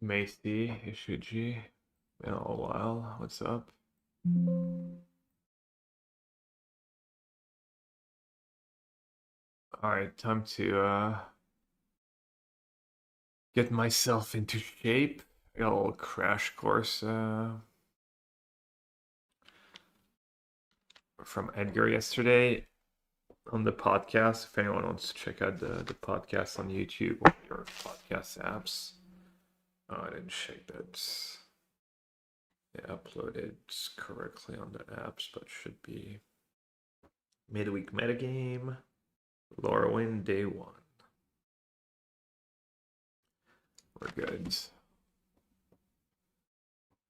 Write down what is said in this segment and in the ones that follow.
Macy, Ishuji. Been a little while. What's up? Alright, time to get myself into shape. I got a little crash course from Edgar yesterday on the podcast. If anyone wants to check out the podcast on YouTube or your podcast apps. Oh, I didn't check that. They uploaded correctly on the apps, but should be midweek metagame. Lorwyn day 1. We're good.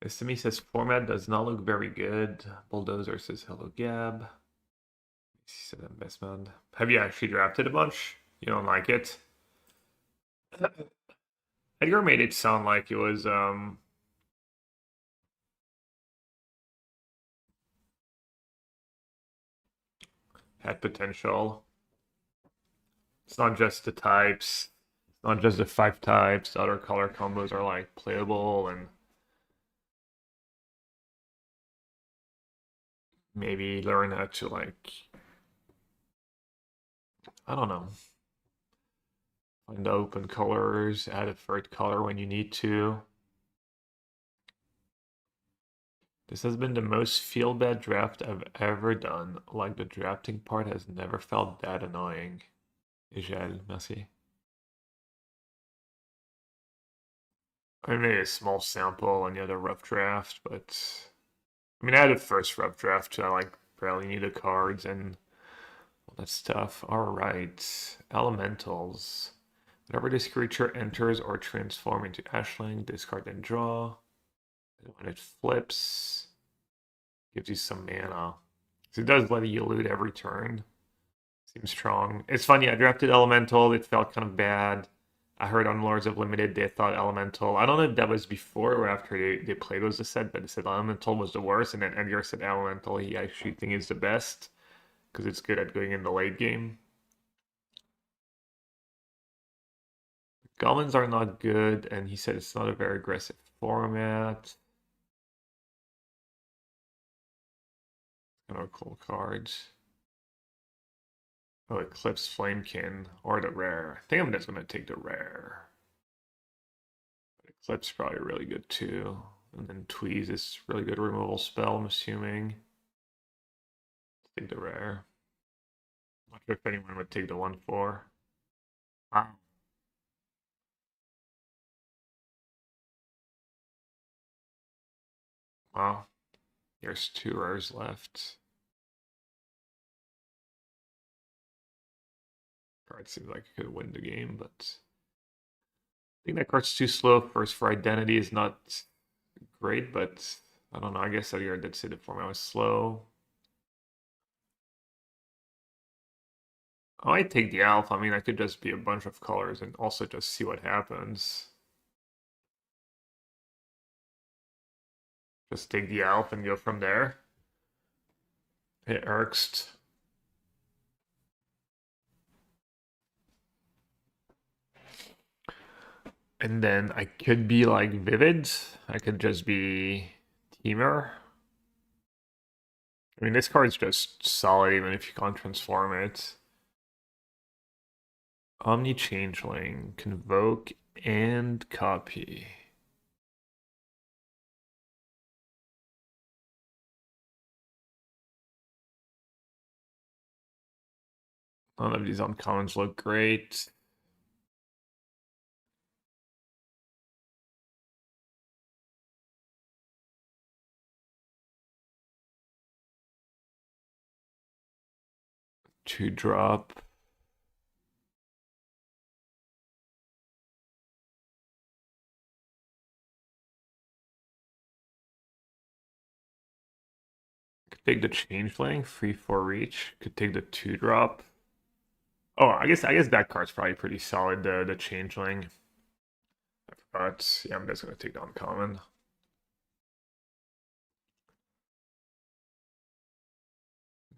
This to me says format does not look very good. Bulldozer says hello Gab. He said investment. Have you actually drafted a bunch? You don't like it? Edgar made it sound like it was had potential. It's not just the types. It's not just the 5 types. The other color combos are like playable and maybe learn how to like I don't know. Find the open colors, add a third color when you need to. This has been the most feel-bad draft I've ever done. Like the drafting part has never felt that annoying. Ijel, merci. I made a small sample and the other rough draft, but I mean I had a first rough draft, so I like barely need the cards and all that stuff. Alright. Elementals. Whenever this creature enters or transforms into Ashling, discard and draw. And when it flips, gives you some mana. So it does let you loot every turn. Seems strong. It's funny, I drafted Elemental, it felt kind of bad. I heard on Lords of Limited they thought Elemental. I don't know if that was before or after they played was the set, but they said Elemental was the worst, and then Edgar said Elemental he actually think is the best because it's good at going in the late game. Goblins are not good, and he said it's not a very aggressive format. Kind of cool cards. Oh, Eclipse Flamekin or the rare. I think I'm just gonna take the rare. Eclipse probably really good too. And then Tweeze is really good removal spell, I'm assuming. Take the rare. Not sure if anyone would take the 1/4. Wow. Well, there's 2 rares left. Card seems like it could win the game, but I think that card's too slow. First for identity is not great, but I don't know. I guess Edgar did say the format was slow. I might take the elf. I mean, I could just be a bunch of colors and also just see what happens. Just take the elf and go from there. Hit Erxt. And then I could be like Vivid. I could just be Teamer. I mean, this card's just solid even if you can't transform it. Omni Changeling, Convoke, and Copy. None of these uncommons look great. Two drop. Could take the Changeling, free for reach. Could take the 2-drop. Oh, I guess that card's probably pretty solid. The Changeling. I forgot. Yeah, I'm just gonna take the uncommon.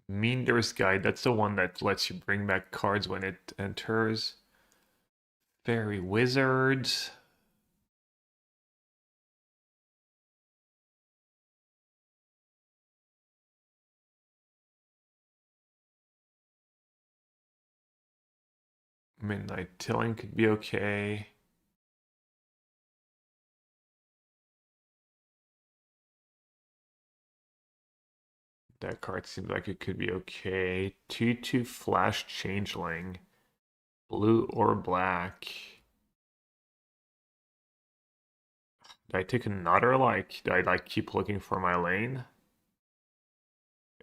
Meander's Guide. That's the one that lets you bring back cards when it enters. Fairy Wizard. Midnight Tilling could be okay. That card seems like it could be okay. 2/2 Flash Changeling. Blue or black. Do I take another? Like, do I like keep looking for my lane?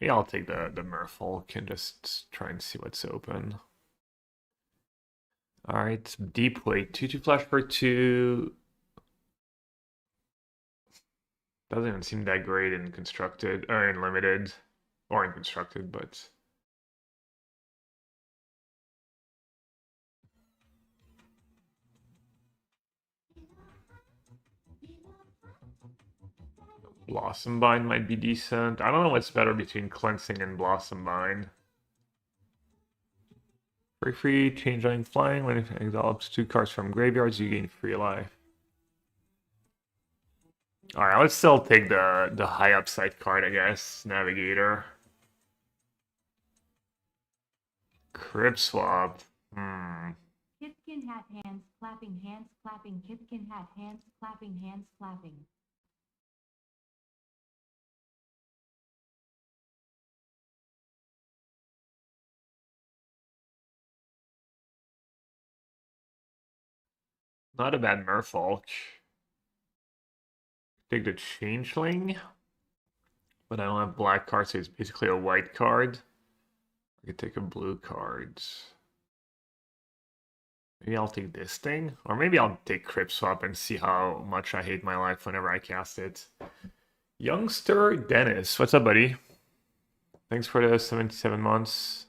Yeah, I'll take the Merfolk and just try and see what's open. Alright, deep weight. 2/2 Flash for 2. Doesn't even seem that great in constructed or in limited. Or in constructed, but Blossom Bind might be decent. I don't know what's better between Cleansing and Blossom Bind. Free, Changeling Flying. When it exalts 2 cards from graveyards, you gain free life. Alright, let's still take the high upside card, I guess. Navigator. Crib Swap. Kipkin hat hands clapping, Kipkin hat hands clapping. Not a bad Merfolk. Take the Changeling. But I don't have black cards, so it's basically a white card. I could take a blue card. Maybe I'll take this thing. Or maybe I'll take Crib Swap and see how much I hate my life whenever I cast it. Youngster Dennis. What's up, buddy? Thanks for the 77 months.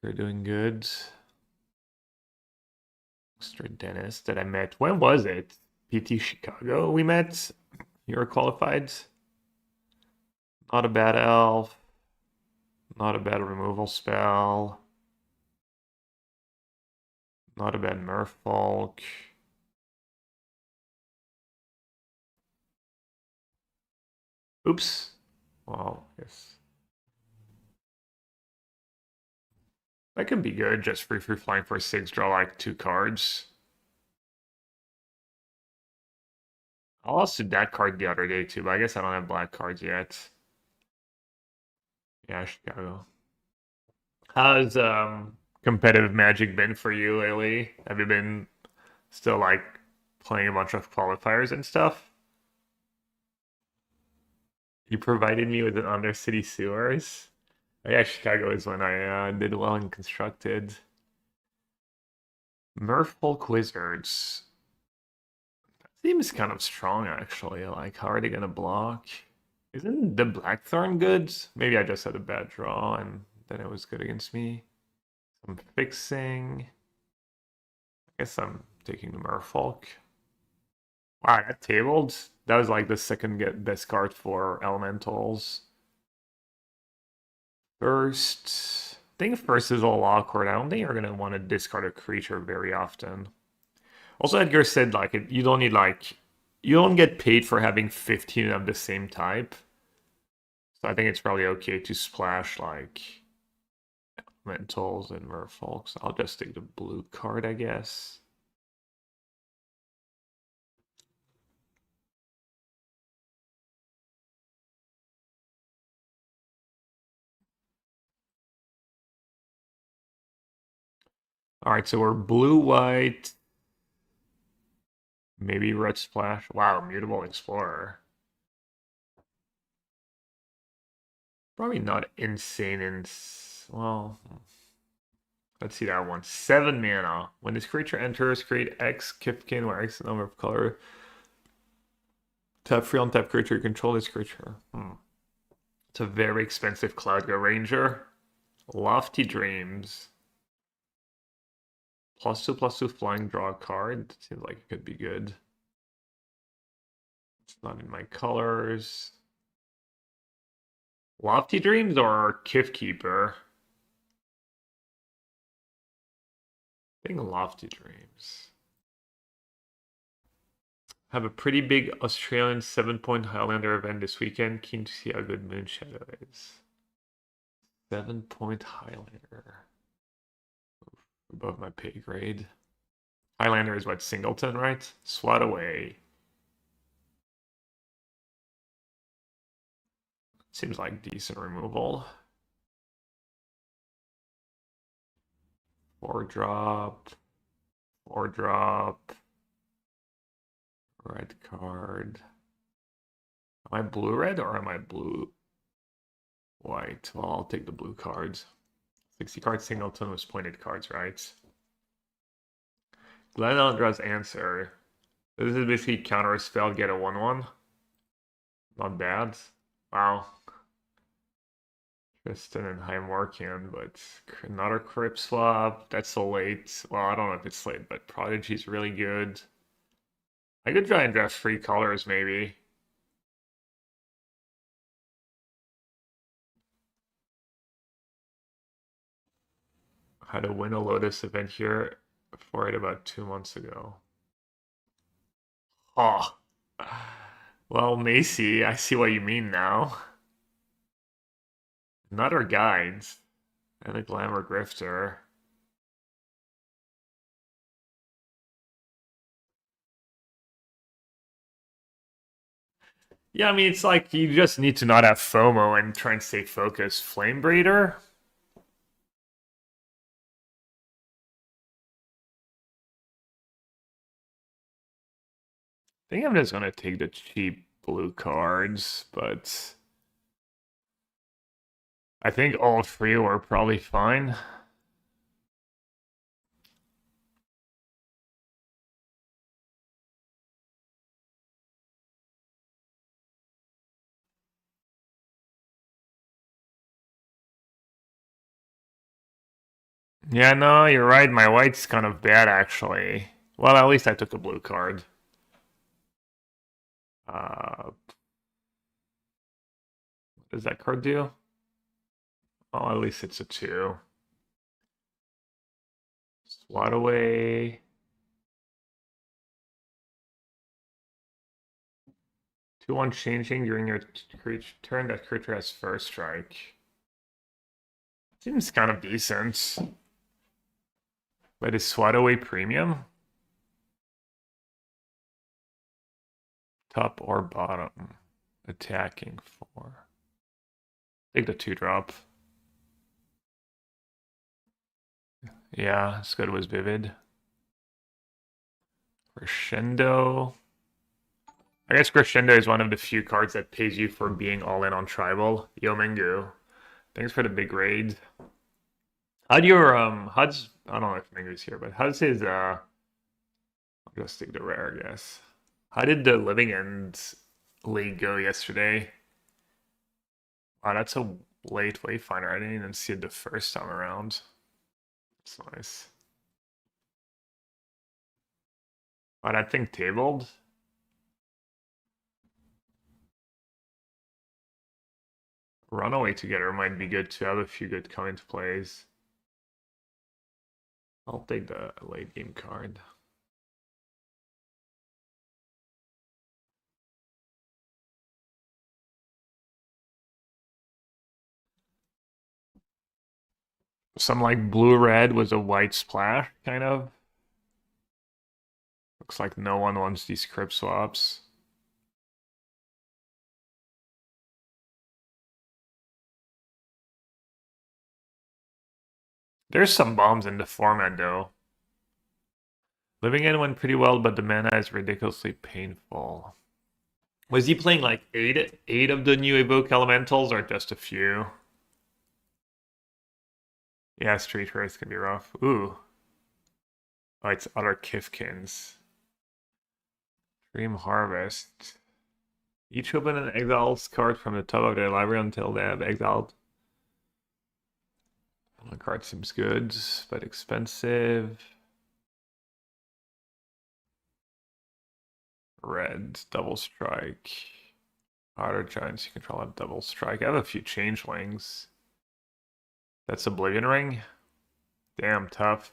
You're doing good. Youngster Dennis that I met. When was it? PT Chicago we met? You were qualified? Not a bad elf. Not a bad removal spell. Not a bad Merfolk. Oops. Well, yes. That could be good. Just free flying for 6, draw like 2 cards. I also did that card the other day too, but I guess I don't have black cards yet. Yeah, Chicago. How's competitive Magic been for you lately? Have you been still like playing a bunch of qualifiers and stuff? You provided me with an Undercity Sewers. Oh, yeah, Chicago is when I did well in constructed. Merfolk Wizards. Seems kind of strong actually. Like, how are they gonna block? Isn't the Blackthorn good? Maybe I just had a bad draw and then it was good against me. I'm fixing. I guess I'm taking the Merfolk. Wow, I got tabled. That was like the second best card for elementals. First, I think first is all awkward. I don't think you're gonna want to discard a creature very often. Also, Edgar said like you don't need like you don't get paid for having 15 of the same type. So I think it's probably okay to splash like elementals and merfolks. I'll just take the blue card, I guess. All right, so we're blue, white, maybe red splash. Wow, mutable explorer. Probably not insane and well. Let's see that one. 7 mana. When this creature enters, create X Kipkin where X is the number of color. Tap free on tap creature. Control this creature. It's a very expensive Cloudgo Ranger. Lofty Dreams. +2/+2 flying, draw a card. Seems like it could be good. It's not in my colors. Lofty Dreams or Kif Keeper? I think Lofty Dreams. Have a pretty big Australian 7-point Highlander event this weekend. Keen to see how good Moonshadow is. 7-point Highlander. above my pay grade. Highlander is what, Singleton, right? Swat away. Seems like decent removal. 4-drop. 4-drop. Red card. Am I blue-red or am I blue-white? Well, I'll take the blue cards. 60 card Singleton was pointed cards, right? Glenn Eldra's answer. This is basically counter a spell, get a 1/1. Not bad. Wow. Tristan and Heimwarkian, but another Crypt swap. That's so late. Well, I don't know if it's late, but Prodigy's really good. I could try and draft 3 colors, maybe. Had to win a Lotus event here for it about 2 months ago. Oh. Well, Macy, I see what you mean now. Another guides. And a Glamour Grifter. Yeah, I mean, it's like you just need to not have FOMO and try and stay focused. Flame Breeder? I think I'm just gonna take the cheap blue cards, but I think all 3 were probably fine. Yeah, no, you're right. My white's kind of bad, actually. Well, at least I took a blue card. What does that card do? Oh, at least it's a 2. Swat away. 2/1 changing during your turn. That creature has first strike. Seems kind of decent. But is swat away premium? Top or bottom? Attacking 4. Take the 2-drop. Yeah, Scud was vivid. Crescendo. I guess Crescendo is one of the few cards that pays you for being all in on tribal. Yo Mengu. Thanks for the big raid. How'd your how's I don't know if Mengu's here, but how's his I'll just take the rare, I guess. How did the Living End League go yesterday? Wow, that's a late Wayfinder. I didn't even see it the first time around. That's nice. Wow, that thing tabled? Runaway together might be good to have a few good come into plays. I'll take the late game card. Some like blue-red was a white splash, kind of. Looks like no one wants these crypt swaps. There's some bombs in the format though. Living in went pretty well, but the mana is ridiculously painful. Was he playing like eight of the new evoke elementals or just a few? Yeah, Street Earth can be rough. Ooh. Oh, it's other Kifkins. Dream Harvest. Each open an exiles card from the top of their library until they have exiled. The card seems good, but expensive. Red, double strike. Otter Giants, you control have double strike. I have a few changelings. That's Oblivion Ring? Damn, tough.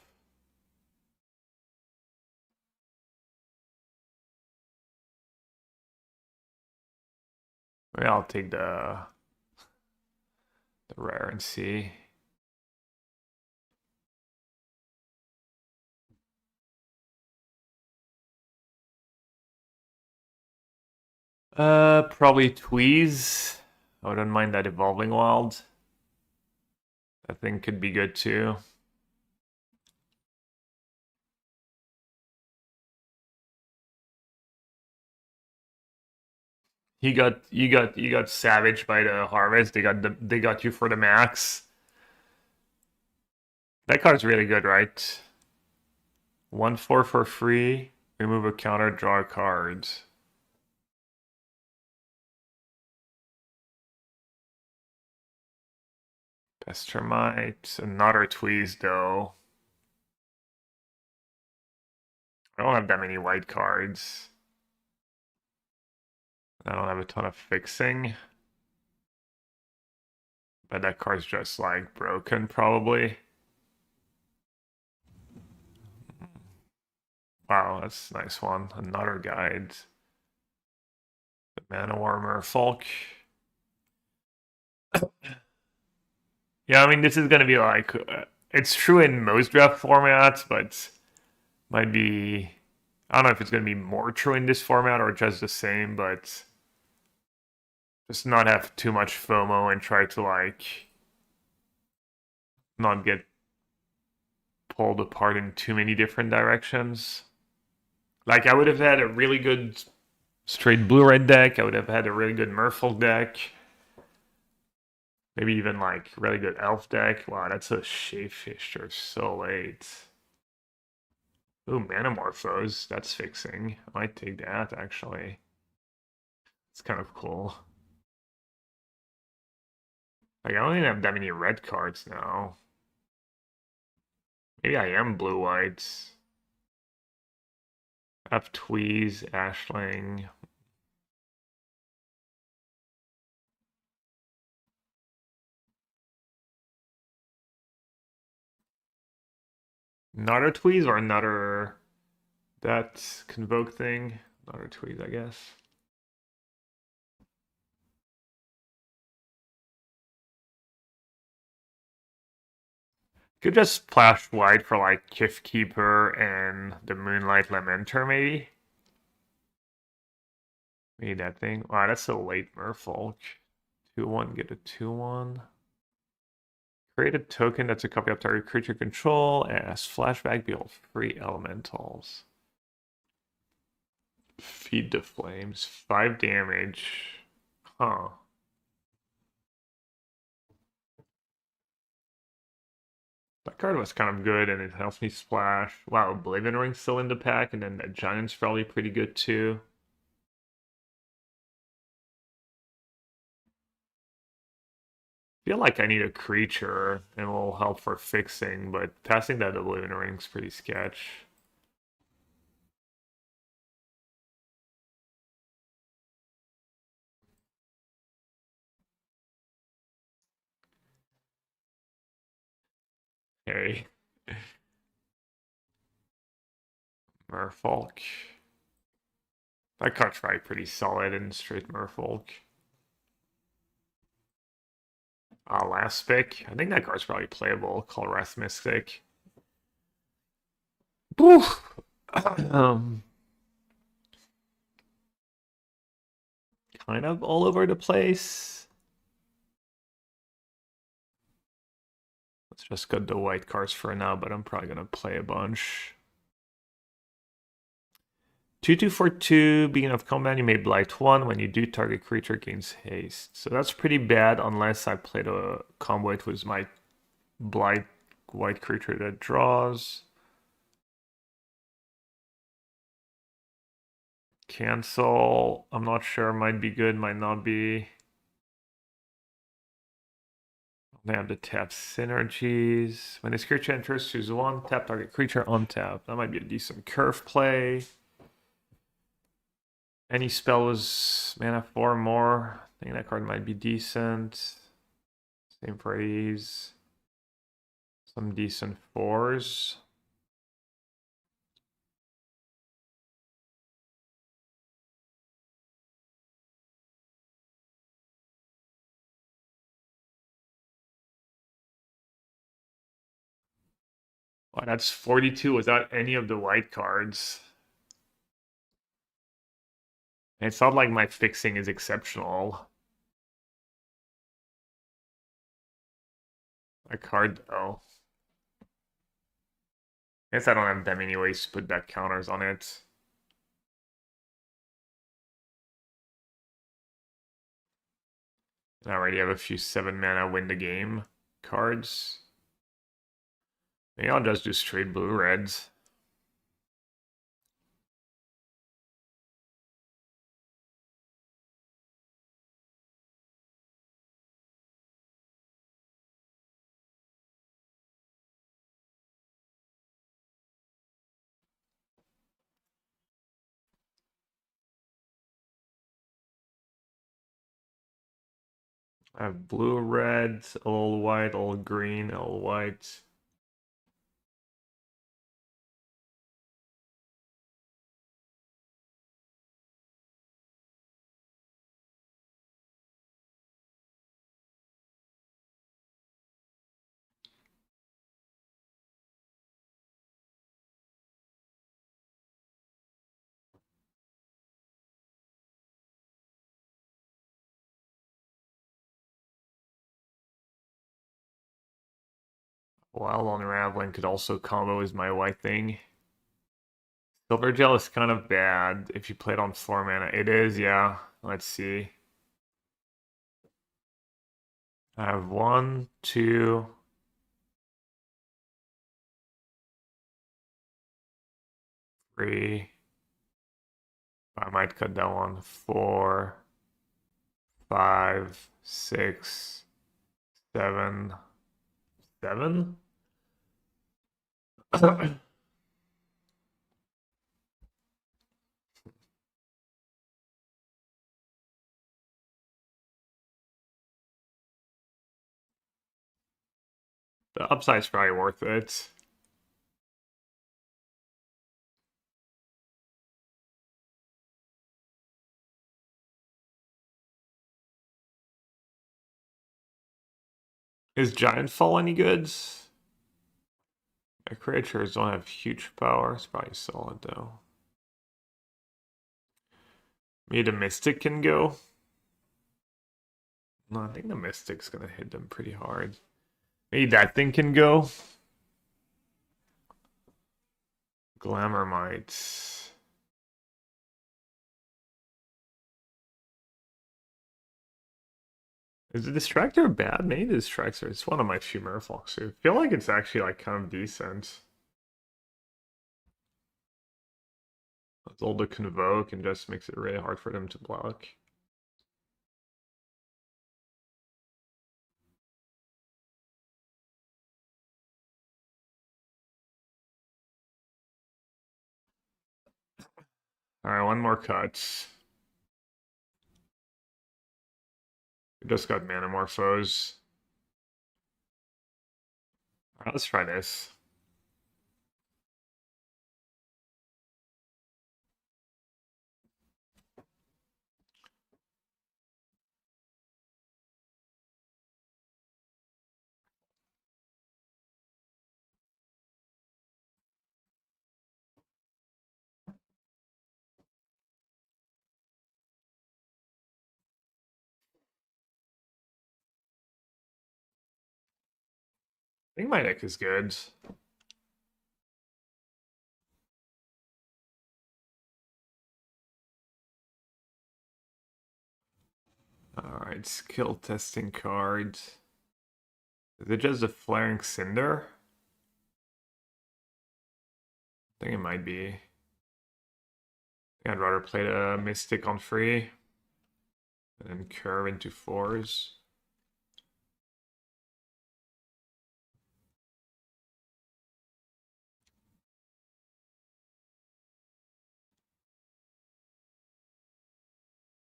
Maybe I'll take the rare and see. Probably Tweez. I wouldn't mind that Evolving Wild. That thing could be good too. You got savaged by the harvest. They got you for the max. That card's really good, right? 1/4 for free. Remove a counter, draw a card. Pestermite. Another Tweez though. I don't have that many white cards. I don't have a ton of fixing. But that card's just like broken probably. Wow, that's a nice one. Another guide. The Mana Warmer Folk. Yeah, I mean, this is gonna be like it's true in most draft formats, but might be I don't know if it's gonna be more true in this format or just the same, but just not have too much FOMO and try to like not get pulled apart in too many different directions. Like I would have had a really good straight blue-red deck. I would have had a really good Merfolk deck. Maybe even like really good elf deck. Wow, that's a Shapeshifter so late. Ooh, Manamorphose. That's fixing. I might take that actually. It's kind of cool. Like I don't even have that many red cards now. Maybe I am blue-white. I have Tweez, Ashling. Another Tweez or another that Convoke thing? Another Tweez, I guess. Could just splash white for like Kif Keeper and the Moonlight Lamenter, maybe? Maybe that thing. Wow, that's a late Merfolk. 2/1, get a 2/1. Create a token that's a copy of target creature control as flashback, behold free elementals. Feed the flames. 5 damage. Huh. That card was kind of good and it helps me splash. Wow, Oblivion Ring's still in the pack, and then the Giant's probably pretty good too. Feel like I need a creature and will help for fixing, but passing that Oblivion Ring's pretty sketch. Hey. Merfolk. That card's probably pretty solid in straight Merfolk. Last pick. I think that card's probably playable. Call Wrath Mystic. Oof. um, kind of all over the place. Let's just cut the white cards for now, but I'm probably gonna play a bunch. 2/2 for 2, beginning of combat, you may blight 1. When you do, target creature gains haste. So that's pretty bad unless I played a combo it with my blight white creature that draws. Cancel. I'm not sure. Might be good, might not be. They have the tap synergies. When this creature enters, choose 1. Tap target creature, untap. That might be a decent curve play. Any spell was mana 4 more. I think that card might be decent. Same for these. Some decent 4s. Wow, that's 42 without any of the white cards. It's not like my fixing is exceptional. A card though. Guess I don't have that many ways to put back counters on it. I already have a few 7-mana win the game cards. Maybe I'll just do straight blue reds. I have blue, red, a little white, a little green, a little white. Wild Unraveling could also combo as my white thing. Silver Gel is kind of bad if you play it on 4 mana. It is, yeah. Let's see. I have 1, 2, 3. I might cut that one. 4, 5, 6, 7, 7. The upside's probably worth it. Is Giant Fall any good? My creatures don't have huge power. It's probably solid though. Maybe the Mystic can go. No, I think the Mystic's gonna hit them pretty hard. Maybe that thing can go. Glamour might. Is the Distractor bad? Maybe the Distractor. It's one of my few Merfolks. I feel like it's actually like kind of decent. It's all the Convoke and just makes it really hard for them to block. Alright, one more cut. We just got Manamorphose. Alright, let's try this. I think my deck is good. Alright, skill testing card. Is it just a Flaring Cinder? I think it might be. I'd rather play the Mystic on free. And then curve into 4s.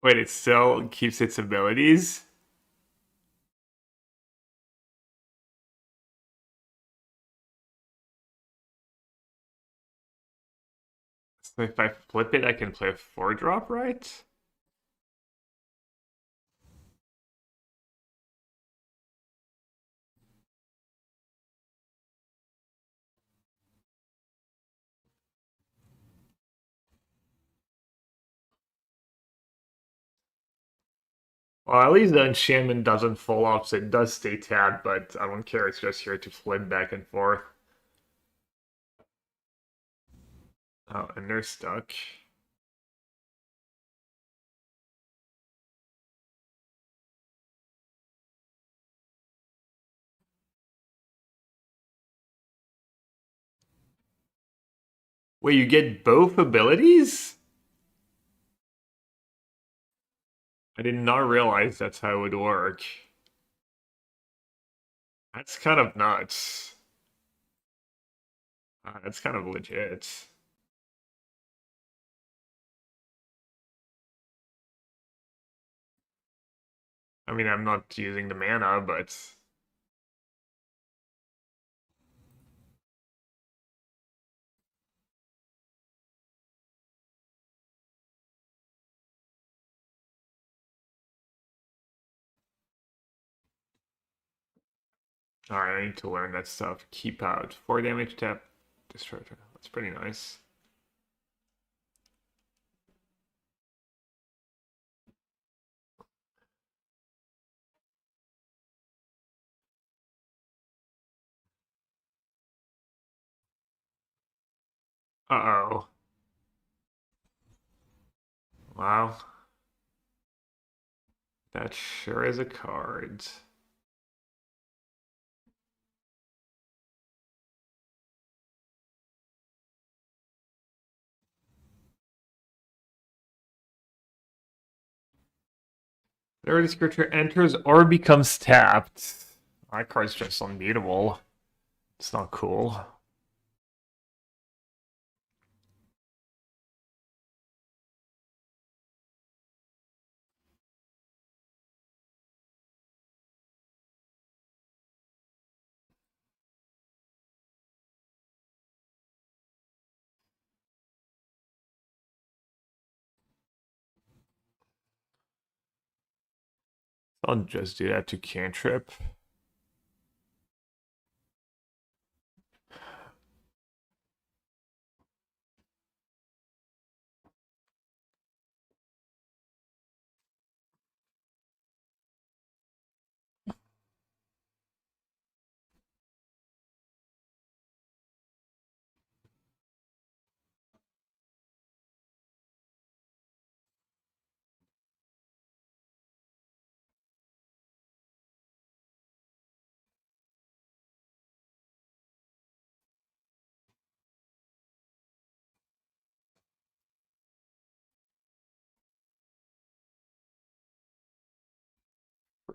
Wait, it still keeps its abilities? So if I flip it, I can play a 4-drop, right? Well, at least the enchantment doesn't fall off, so it does stay tapped, but I don't care, it's just here to flip back and forth. Oh, and they're stuck. Wait, you get both abilities? I did not realize that's how it would work. That's kind of nuts. That's kind of legit. I mean, I'm not using the mana, but alright, I need to learn that stuff. Keep out. 4 damage, tap, destroy. That's pretty nice. Uh-oh. Wow. That sure is a card. Whenever this creature enters or becomes tapped, my card's just unbeatable. It's not cool. I'll just do that to cantrip.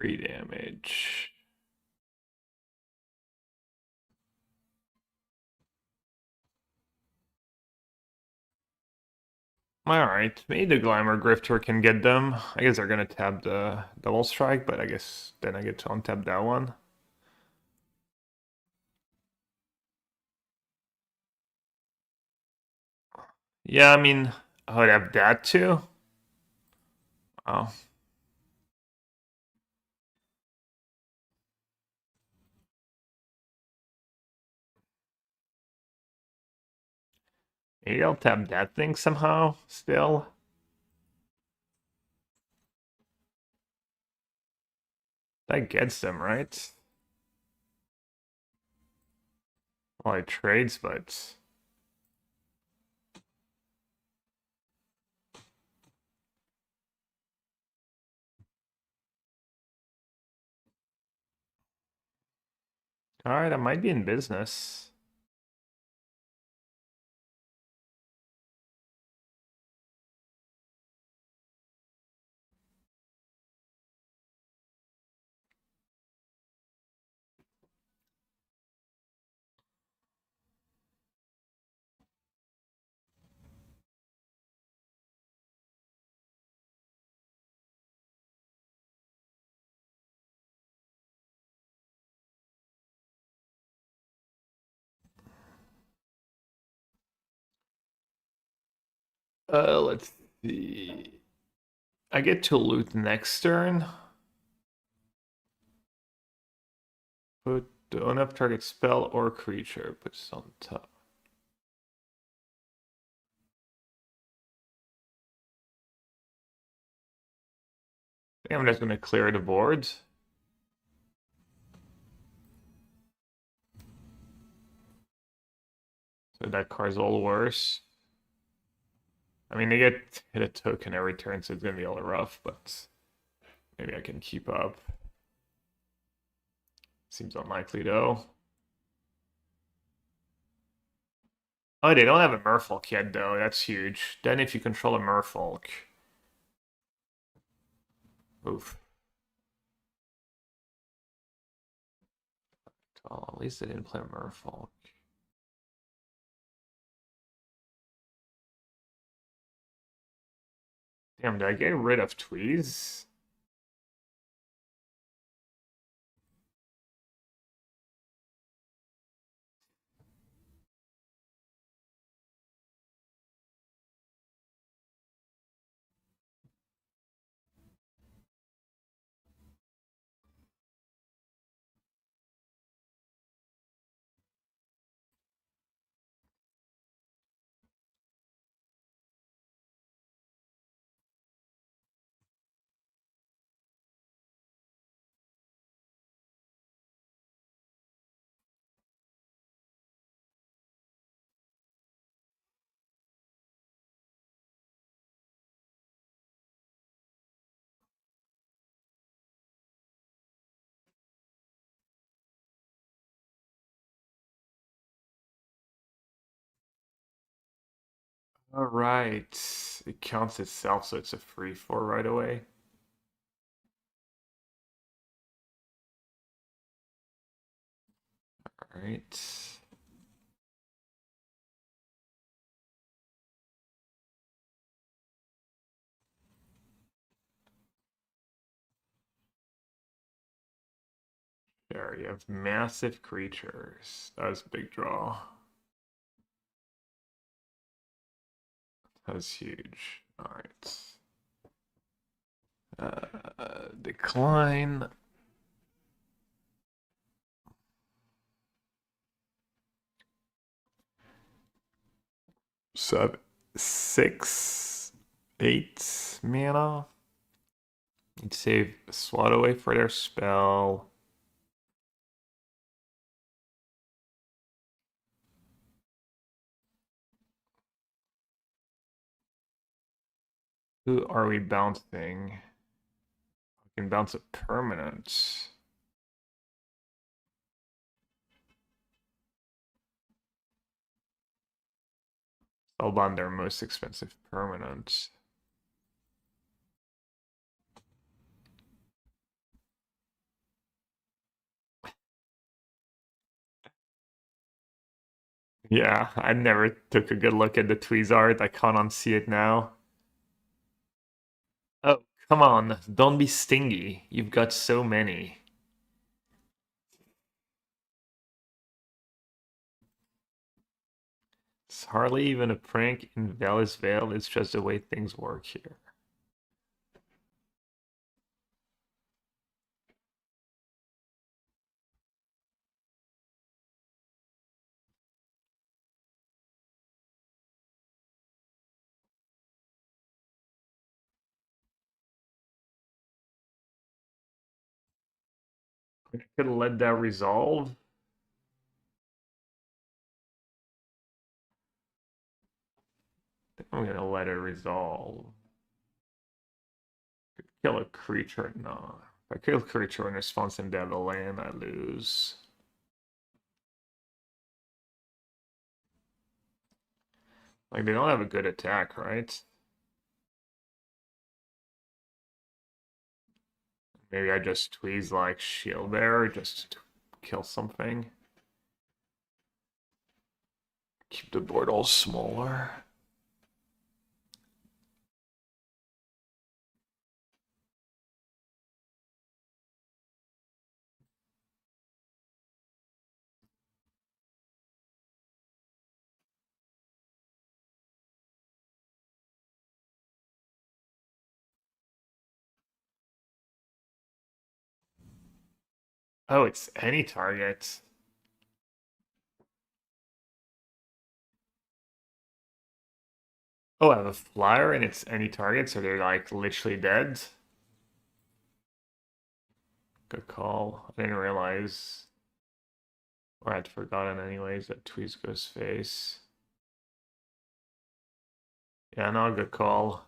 Free damage. Alright, maybe the Glamour Grifter can get them. I guess they're gonna tab the Double Strike, but I guess then I get to untap that one. Yeah, I mean, I would have that too. Oh. Maybe I'll tap that thing somehow, still. That gets them, right? Well, it trades, but... Alright, I might be in business. Let's see. I get to loot next turn. Put the on-up target spell or creature, puts on top. think I'm just gonna clear the board. So that card's all worse. I mean, they get hit a token every turn, so it's gonna be a little rough, but maybe I can keep up. Seems unlikely though. Oh, they don't have a Merfolk yet though. That's huge. Then if you control a Merfolk, oof. Well, at least they didn't play a Merfolk. Damn, did I get rid of Tweez? All right. It counts itself, so it's a free four right away. All right. There, you have massive creatures. That was a big draw. That was huge. All right. Decline. Seven, 6, 8 mana. You'd save slot away for their spell. Who are we bouncing? We can bounce a permanent. Spellbind their most expensive permanent. Yeah, I never took a good look at the Tweezard. I can't unsee it now. Oh, come on. Don't be stingy. You've got so many. It's hardly even a prank in Vallis Vale. It's just the way things work here. I could have let that resolve. I'm gonna let it resolve. Kill a creature. No. If I kill a creature in response and they have a land, I lose. Like, they don't have a good attack, right? Maybe I just tweeze like shield bearer just to kill something. Keep the board all smaller. Oh, it's any target. Oh, I have a flyer and it's any target, so they're like literally dead. Good call. I didn't realize, or I'd forgotten anyways, that Tweez goes face. Yeah, no, good call.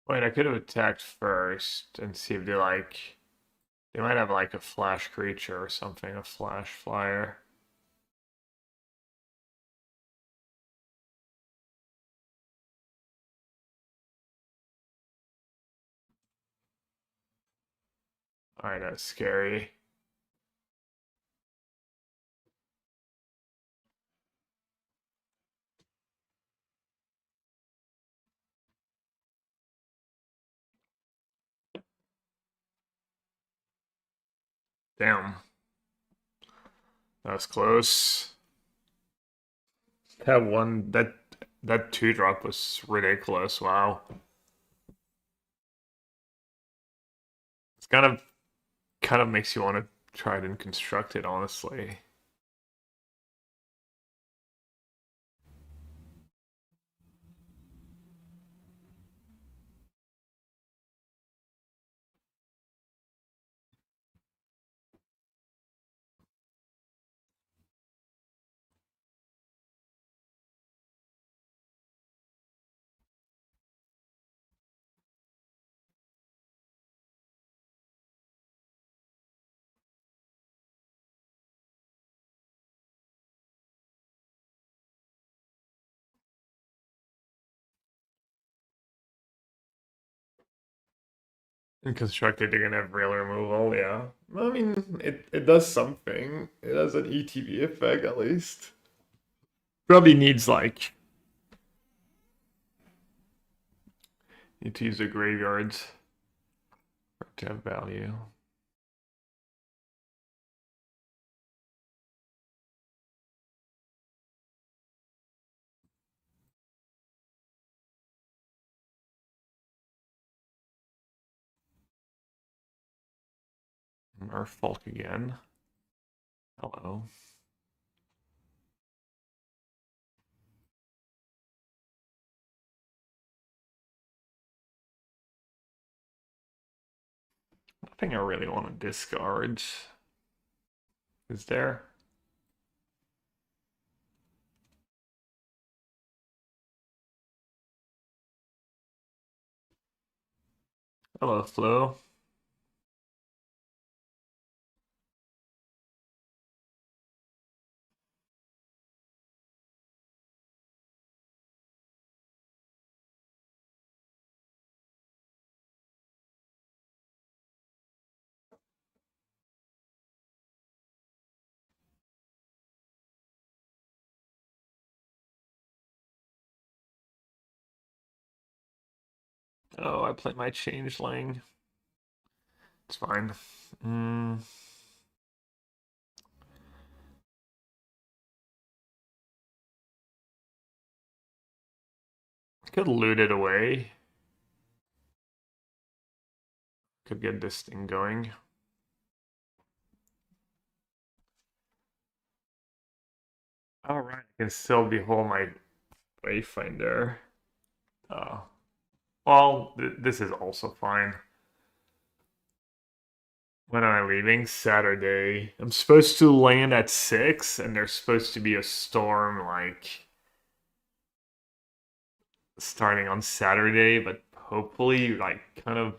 Wait, I could have attacked first and see if they like. They might have like a flash creature or something, a flash flyer. Alright, that's scary. Damn, that was close. That 2-drop was ridiculous. Wow. It's kind of makes you want to try it and construct it, honestly. And constructed, you're gonna have rail removal, yeah. I mean, it does something. It has an ETB effect at least. Probably needs like need to use the graveyards for it to have value. Merfolk again. Hello. Nothing I really want to discard. Is there? Hello, Flo. Oh, I play my changeling. It's fine. Mm, could loot it away. Could get this thing going. All right, I can still behold my Wayfinder. Oh, well, this is also fine. When am I leaving? Saturday. I'm supposed to land at 6, and there's supposed to be a storm, like, starting on Saturday, but hopefully, like, kind of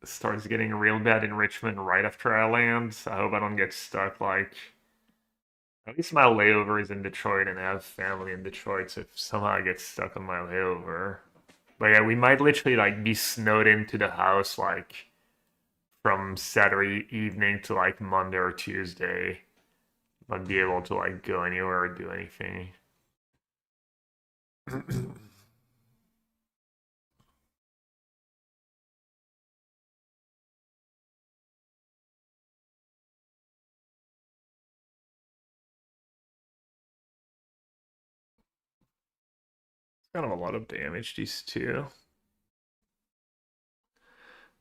starts getting real bad in Richmond right after I land. So I hope I don't get stuck, like, at least my layover is in Detroit, and I have family in Detroit, so if somehow I get stuck on my layover. But yeah, we might literally, like, be snowed into the house, like, from Saturday evening to like Monday or Tuesday, not be able to like go anywhere or do anything. Kind of a lot of damage, these two.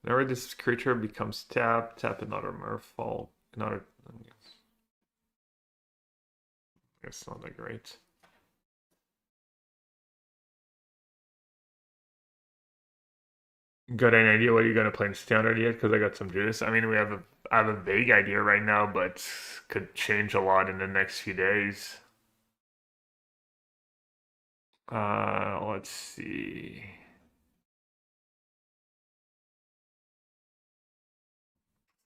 Whenever this creature becomes tapped, tap another merfolk. Another. I guess not that great. Got any idea what you're gonna play in standard yet? Because I got some juice. I mean, I have a vague idea right now, but could change a lot in the next few days. Let's see.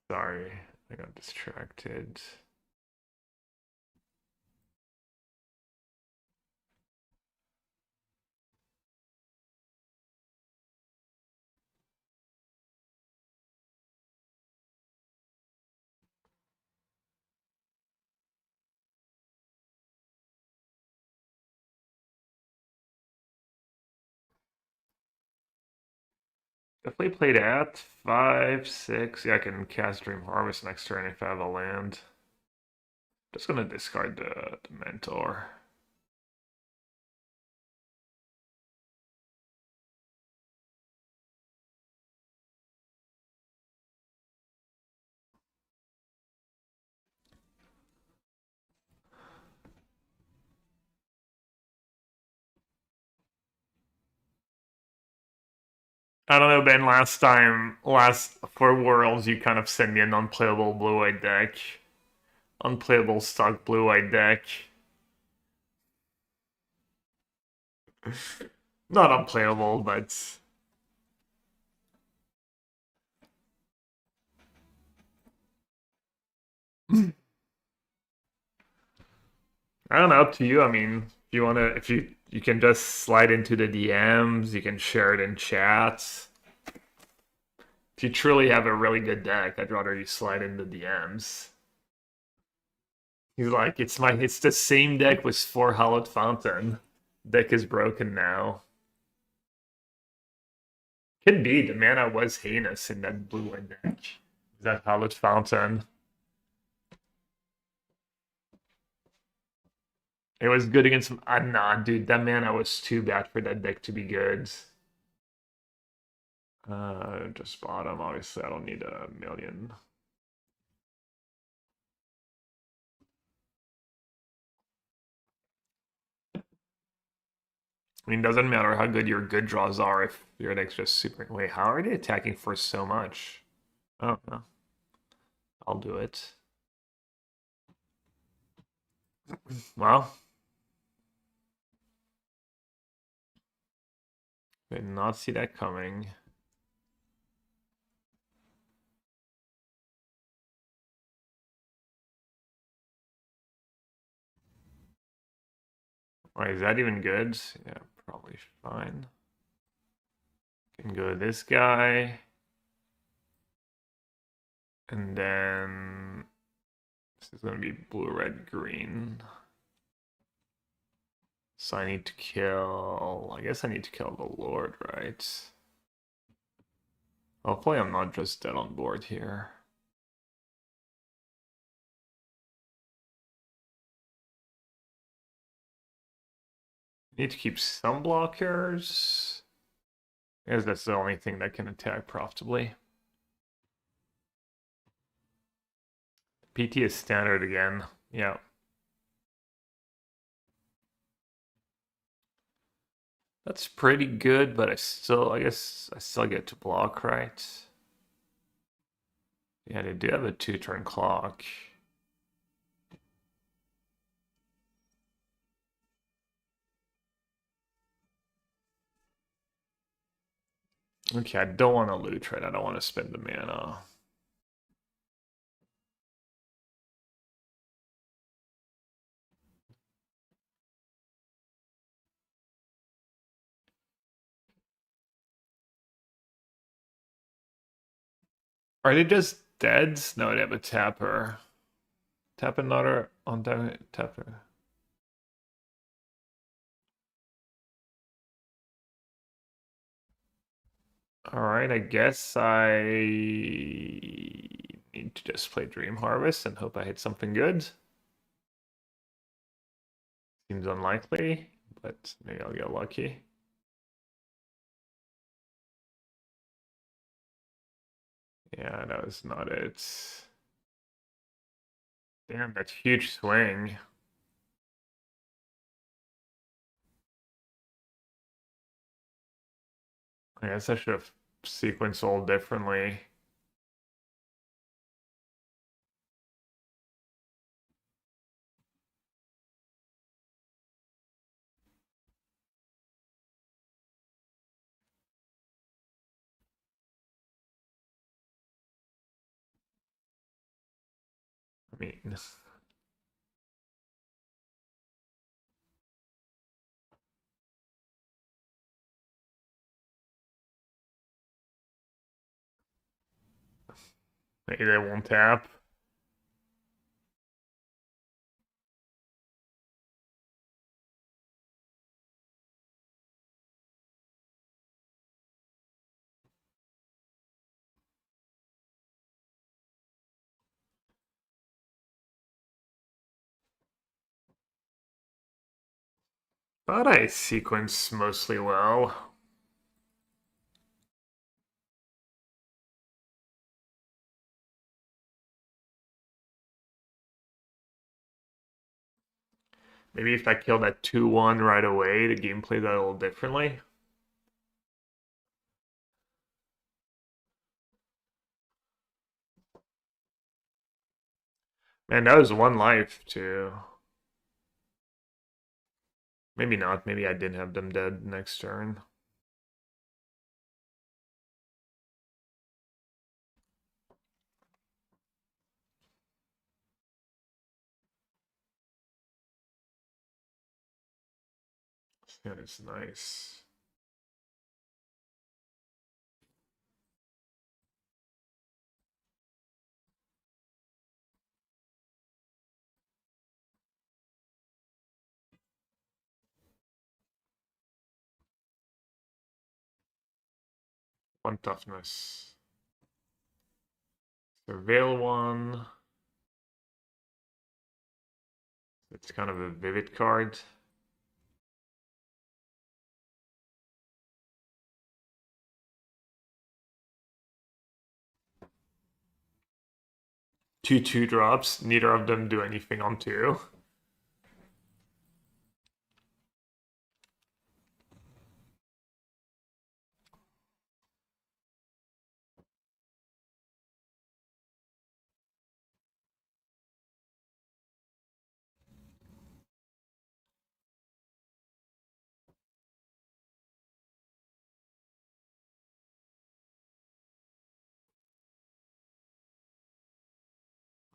Sorry, I got distracted. Definitely played at 5, 6. Yeah, I can cast Dream Harvest next turn if I have a land. Just gonna discard the Mentor. I don't know, Ben. Last for Worlds, you kind of sent me an unplayable blue-white deck. Unplayable stock blue-white deck. Not unplayable, but I don't know. Up to you. I mean, if you wanna, if you can just slide into the DMs, you can share it in chats. If you truly have a really good deck, I'd rather you slide in the DMs. He's like, it's the same deck with 4 Hallowed Fountain. Deck is broken now. Could be the mana was heinous in that blue-white deck. That Hallowed Fountain. It was good against. Nah, dude, that mana was too bad for that deck to be good. Just bottom. Obviously, I don't need a million. I mean, doesn't matter how good your good draws are if your deck's just super. Wait, how are they attacking for so much? Oh, no. I'll do it. Well, did not see that coming. Wait, is that even good? Yeah, probably fine. Can go to this guy. And then this is gonna be blue, red, green. So I need to kill. I guess I need to kill the Lord, right? Hopefully, I'm not just dead on board here. Need to keep some blockers. I guess that's the only thing that can attack profitably. PT is standard again. Yeah. That's pretty good, but I guess I still get to block, right? Yeah, they do have a 2-turn clock. Okay, I don't want to loot, right? I don't want to spend the mana. Are they just dead? No, they have a tapper. Tap another on tapper. Alright, I guess I need to just play Dream Harvest and hope I hit something good. Seems unlikely, but maybe I'll get lucky. Yeah, that was not it. Damn, that's huge swing. I guess I should have sequenced all differently. I mean, maybe they won't tap. Thought I sequenced mostly well. Maybe if I kill that 2-1 right away, the game plays out a little differently. Man, that was one life too. Maybe not. Maybe I did have them dead next turn. Yeah, it's nice. One toughness. Surveil one. It's kind of a vivid card. Two 2-drops. Neither of them do anything on 2.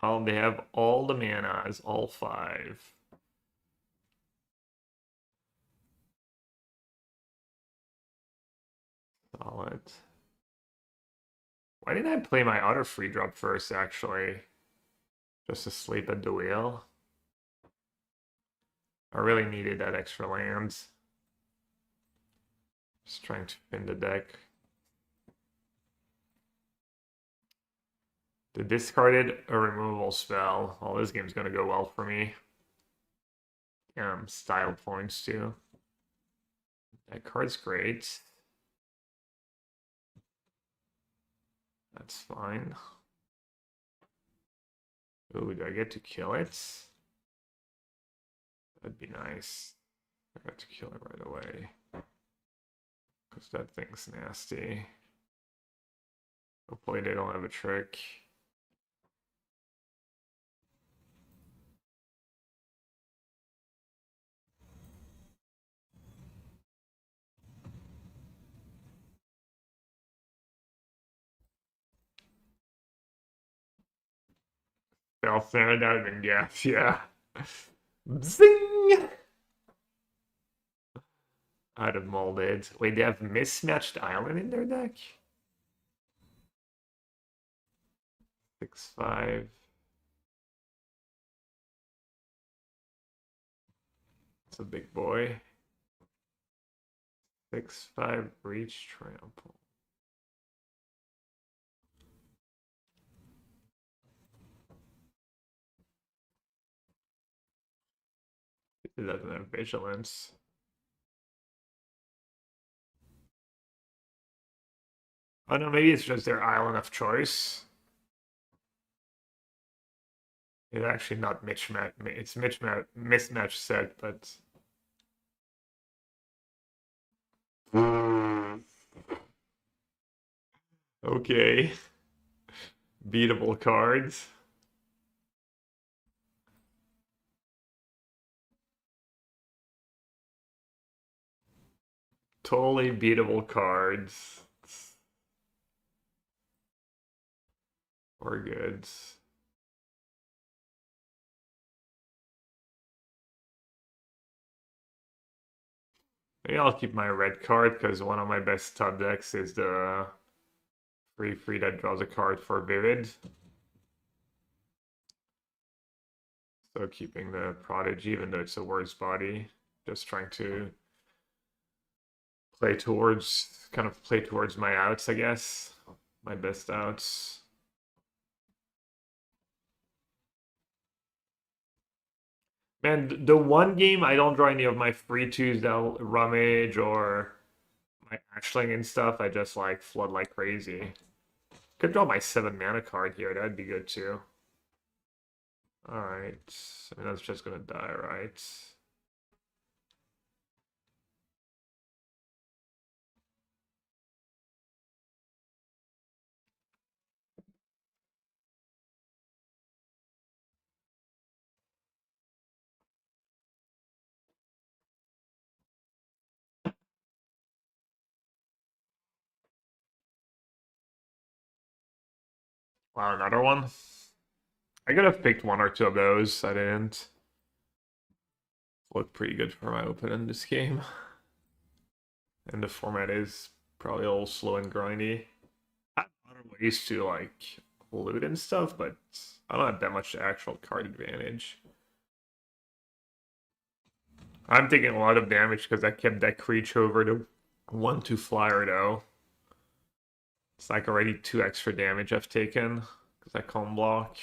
Oh, they have all the manas, all 5. Solid. Why didn't I play my other free drop first, actually? Just to sleep at the wheel? I really needed that extra lands. Just trying to spin the deck. They discarded a removal spell. Well, this game's gonna go well for me. Style points too. That card's great. That's fine. Ooh, do I get to kill it? That'd be nice. I got to kill it right away. Because that thing's nasty. Hopefully they don't have a trick. Fell there, that would have been gas, yeah. Zing! I'd have molded. Wait, they have mismatched island in their deck? 6-5. It's a big boy. 6-5 reach trample. It doesn't have vigilance. Oh no, maybe it's just their island of choice. It's actually not mismatch. It's mismatch set, but okay. Beatable cards. Totally beatable cards. We're good. Maybe I'll keep my red card because one of my best top decks is the free that draws a card for Vivid. So keeping the Prodigy, even though it's a worse body, just trying to play towards my outs, I guess. My best outs. Man, the one game I don't draw any of my free twos that Rummage or my Ashling and stuff. I just like flood like crazy. Could draw my 7 mana card here. That'd be good too. Alright. I mean, that's just gonna die, right? Wow, another one. I could have picked one or two of those. I didn't. Look pretty good for my open in this game. And the format is probably a little slow and grindy. I have other ways to like loot and stuff, but I don't have that much actual card advantage. I'm taking a lot of damage because I kept that creature over to 1/2 flyer though. It's like already 2 extra damage I've taken because I can't block.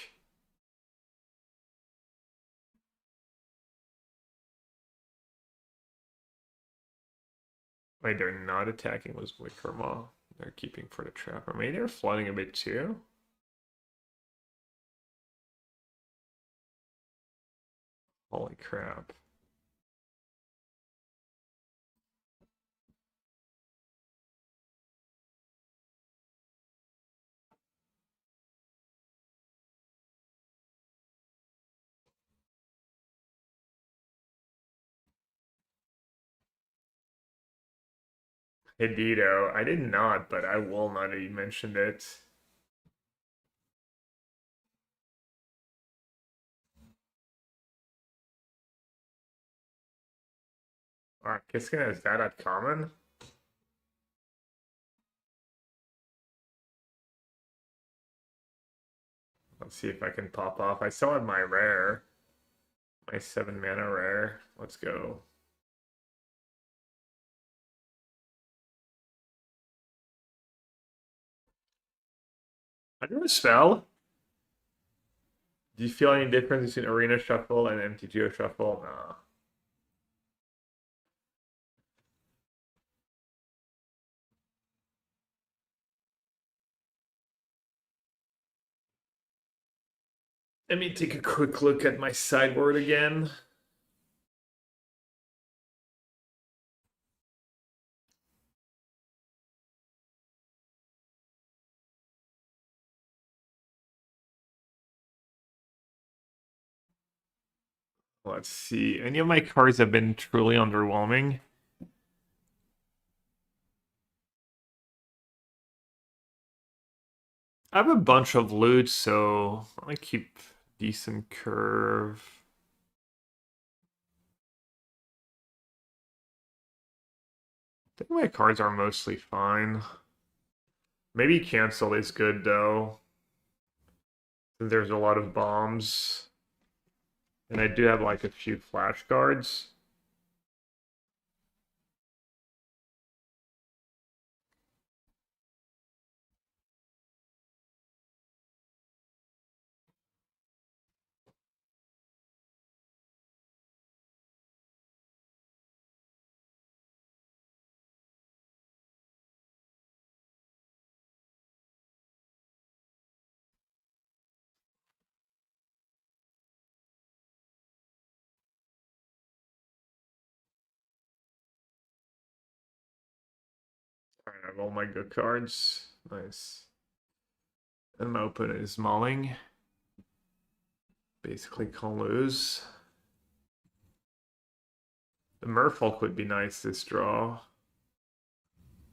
Wait, they're not attacking with Wickermaw. They're keeping for the trap. Or maybe they're flooding a bit too. Holy crap. Hidito. I did not, but I will not that you mentioned it. Alright, Kiskin is that at common? Let's see if I can pop off. I still have my rare. My 7 mana rare. Let's go. I drew a spell. Do you feel any difference between Arena Shuffle and MTGO Shuffle? Nah. Let me take a quick look at my sideboard again. Let's see. Any of my cards have been truly underwhelming. I have a bunch of loot, so I keep decent curve. I think my cards are mostly fine. Maybe cancel is good though. There's a lot of bombs. And I do have like a few flash cards. have all my good cards. Nice. And my opponent is mauling. Basically can't lose. The Merfolk would be nice this draw.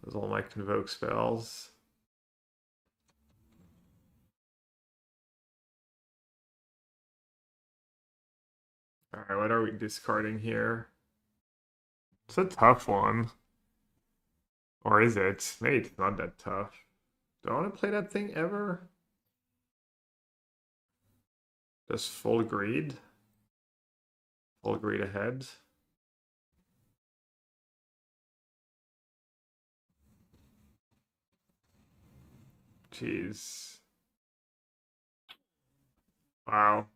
With all my Convoke spells. Alright, what are we discarding here? It's a tough one. Or is it? Maybe it's not that tough. Do I want to play that thing ever? Just full greed? Full greed ahead? Jeez. Wow.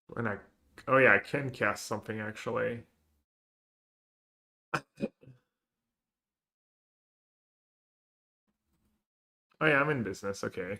When I... Oh yeah, I can cast something actually. Oh yeah, I'm in business, okay.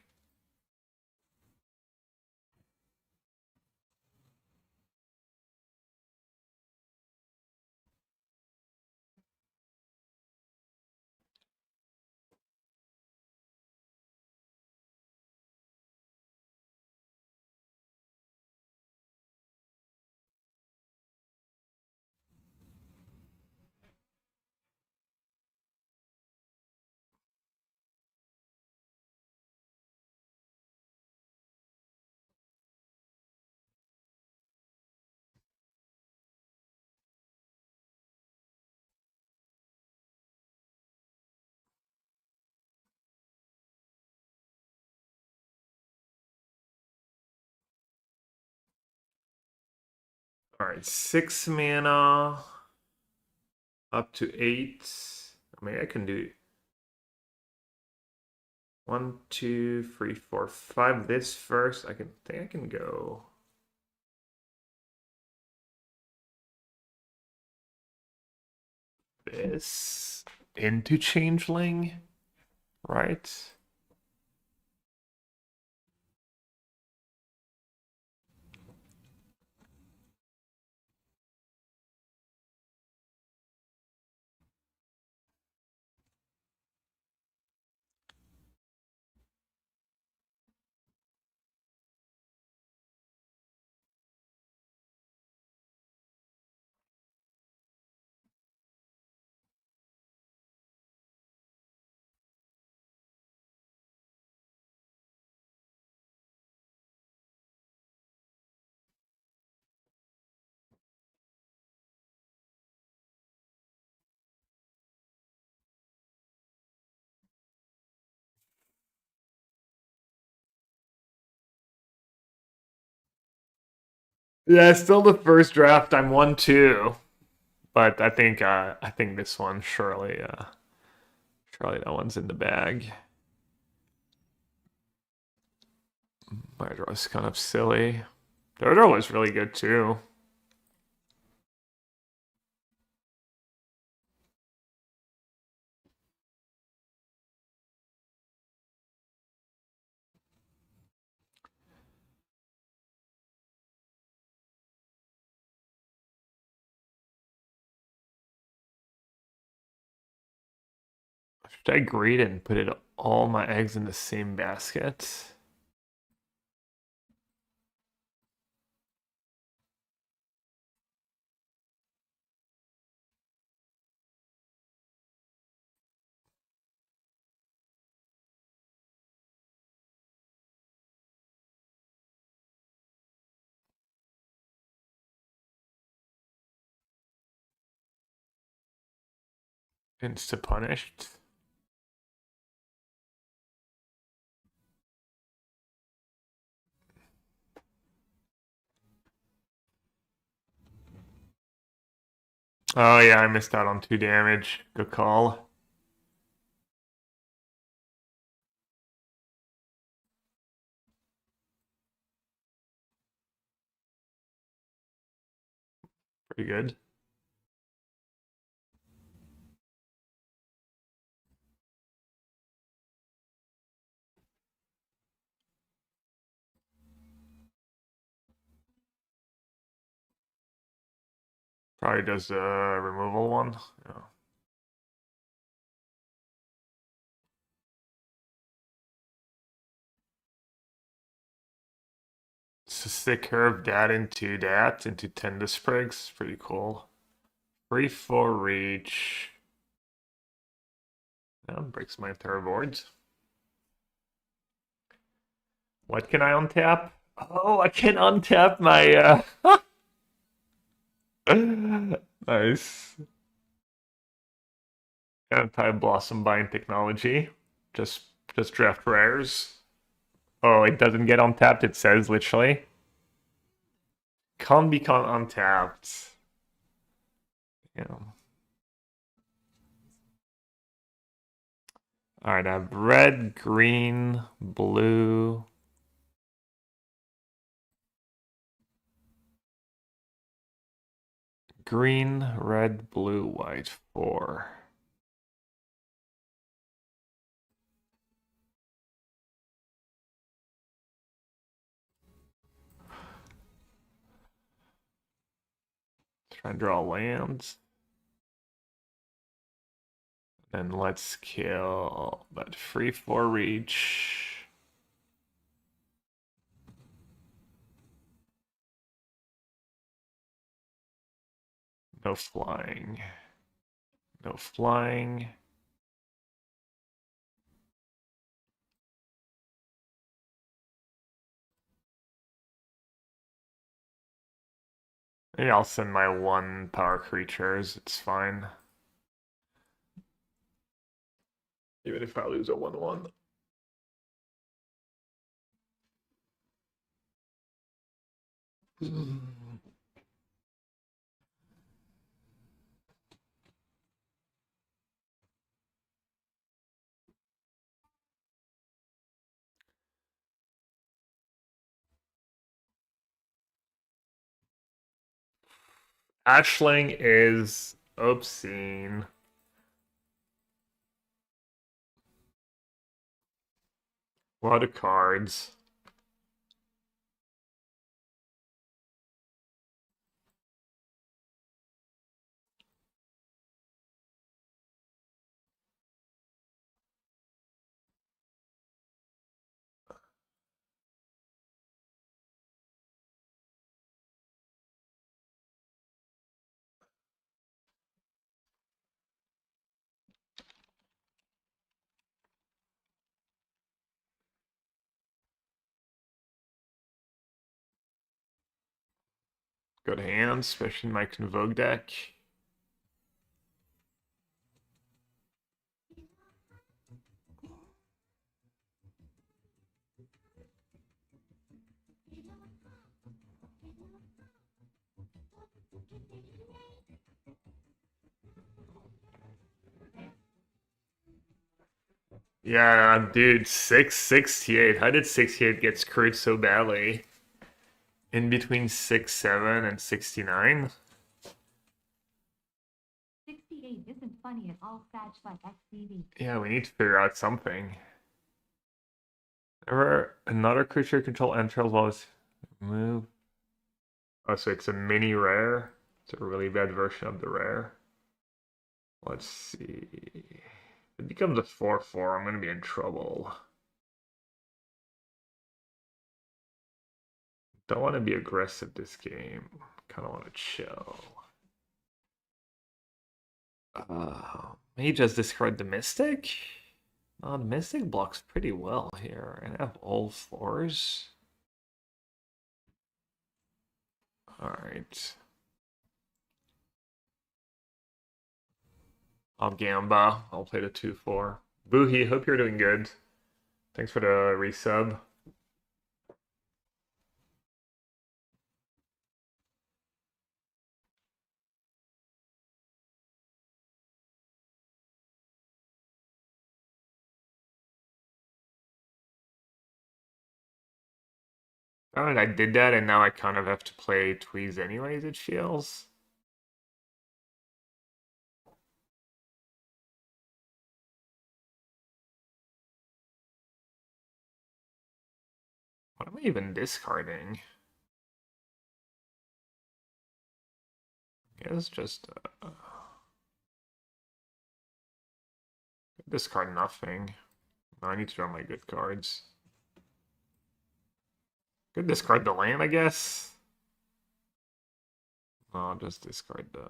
Alright, 6 mana. Up to 8. I mean, I can do 1, 2, 3, 4, 5 this first. I think I can go this into Changeling, right? Yeah, still the first draft. I'm 1-2, but I think this one surely that one's in the bag. My draw is kind of silly. The other was really good too. Should I greed and put it all my eggs in the same basket? Insta punished. Oh yeah, I missed out on 2 damage. Good call. Pretty good. Probably does the removal one. Yeah. So they curve that into 10 Sprigs. Pretty cool. Free for reach. That breaks my third boards. What can I untap? Oh, I can untap my nice anti-blossom bind technology. Just just draft rares. Oh, it doesn't get untapped, it says literally. Can't become untapped. Yeah. Alright, I have red, green, blue. Green, red, blue, white, 4. Try and draw lands. And let's kill that free for reach. No flying. No flying. Maybe I'll send my 1 power creatures. It's fine. Even if I lose a 1/1. Ashling is obscene. A lot of cards. Good hands, especially in my Convoke deck. Yeah, dude, 668. How did 68 get screwed so badly? In between 67 and 69? 68 isn't funny at all. Fetch like XCV. Yeah, we need to figure out something. Ever another creature control enters while it's move. Oh, so it's a mini rare. It's a really bad version of the rare. Let's see. If it becomes a 4/4, I'm gonna be in trouble. Don't want to be aggressive this game. Kind of want to chill. May just discard the Mystic? The Mystic blocks pretty well here, and I have all 4s. Alright. I'll Gamba. I'll play the 2/4. Boohie, hope you're doing good. Thanks for the resub. I did that, and now I kind of have to play Tweeze anyways, it feels. What am I even discarding? Guess just discard nothing. No, I need to draw my good cards. Could discard the land, I guess. I'll just discard the.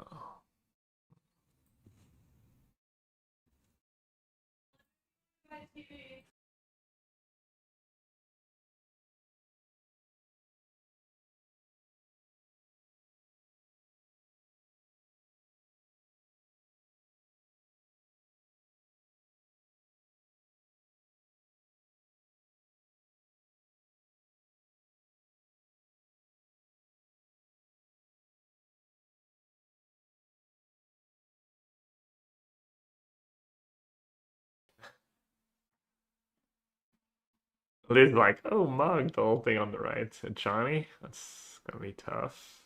It is like, oh, mug, the whole thing on the right. A Johnny? That's gonna be tough.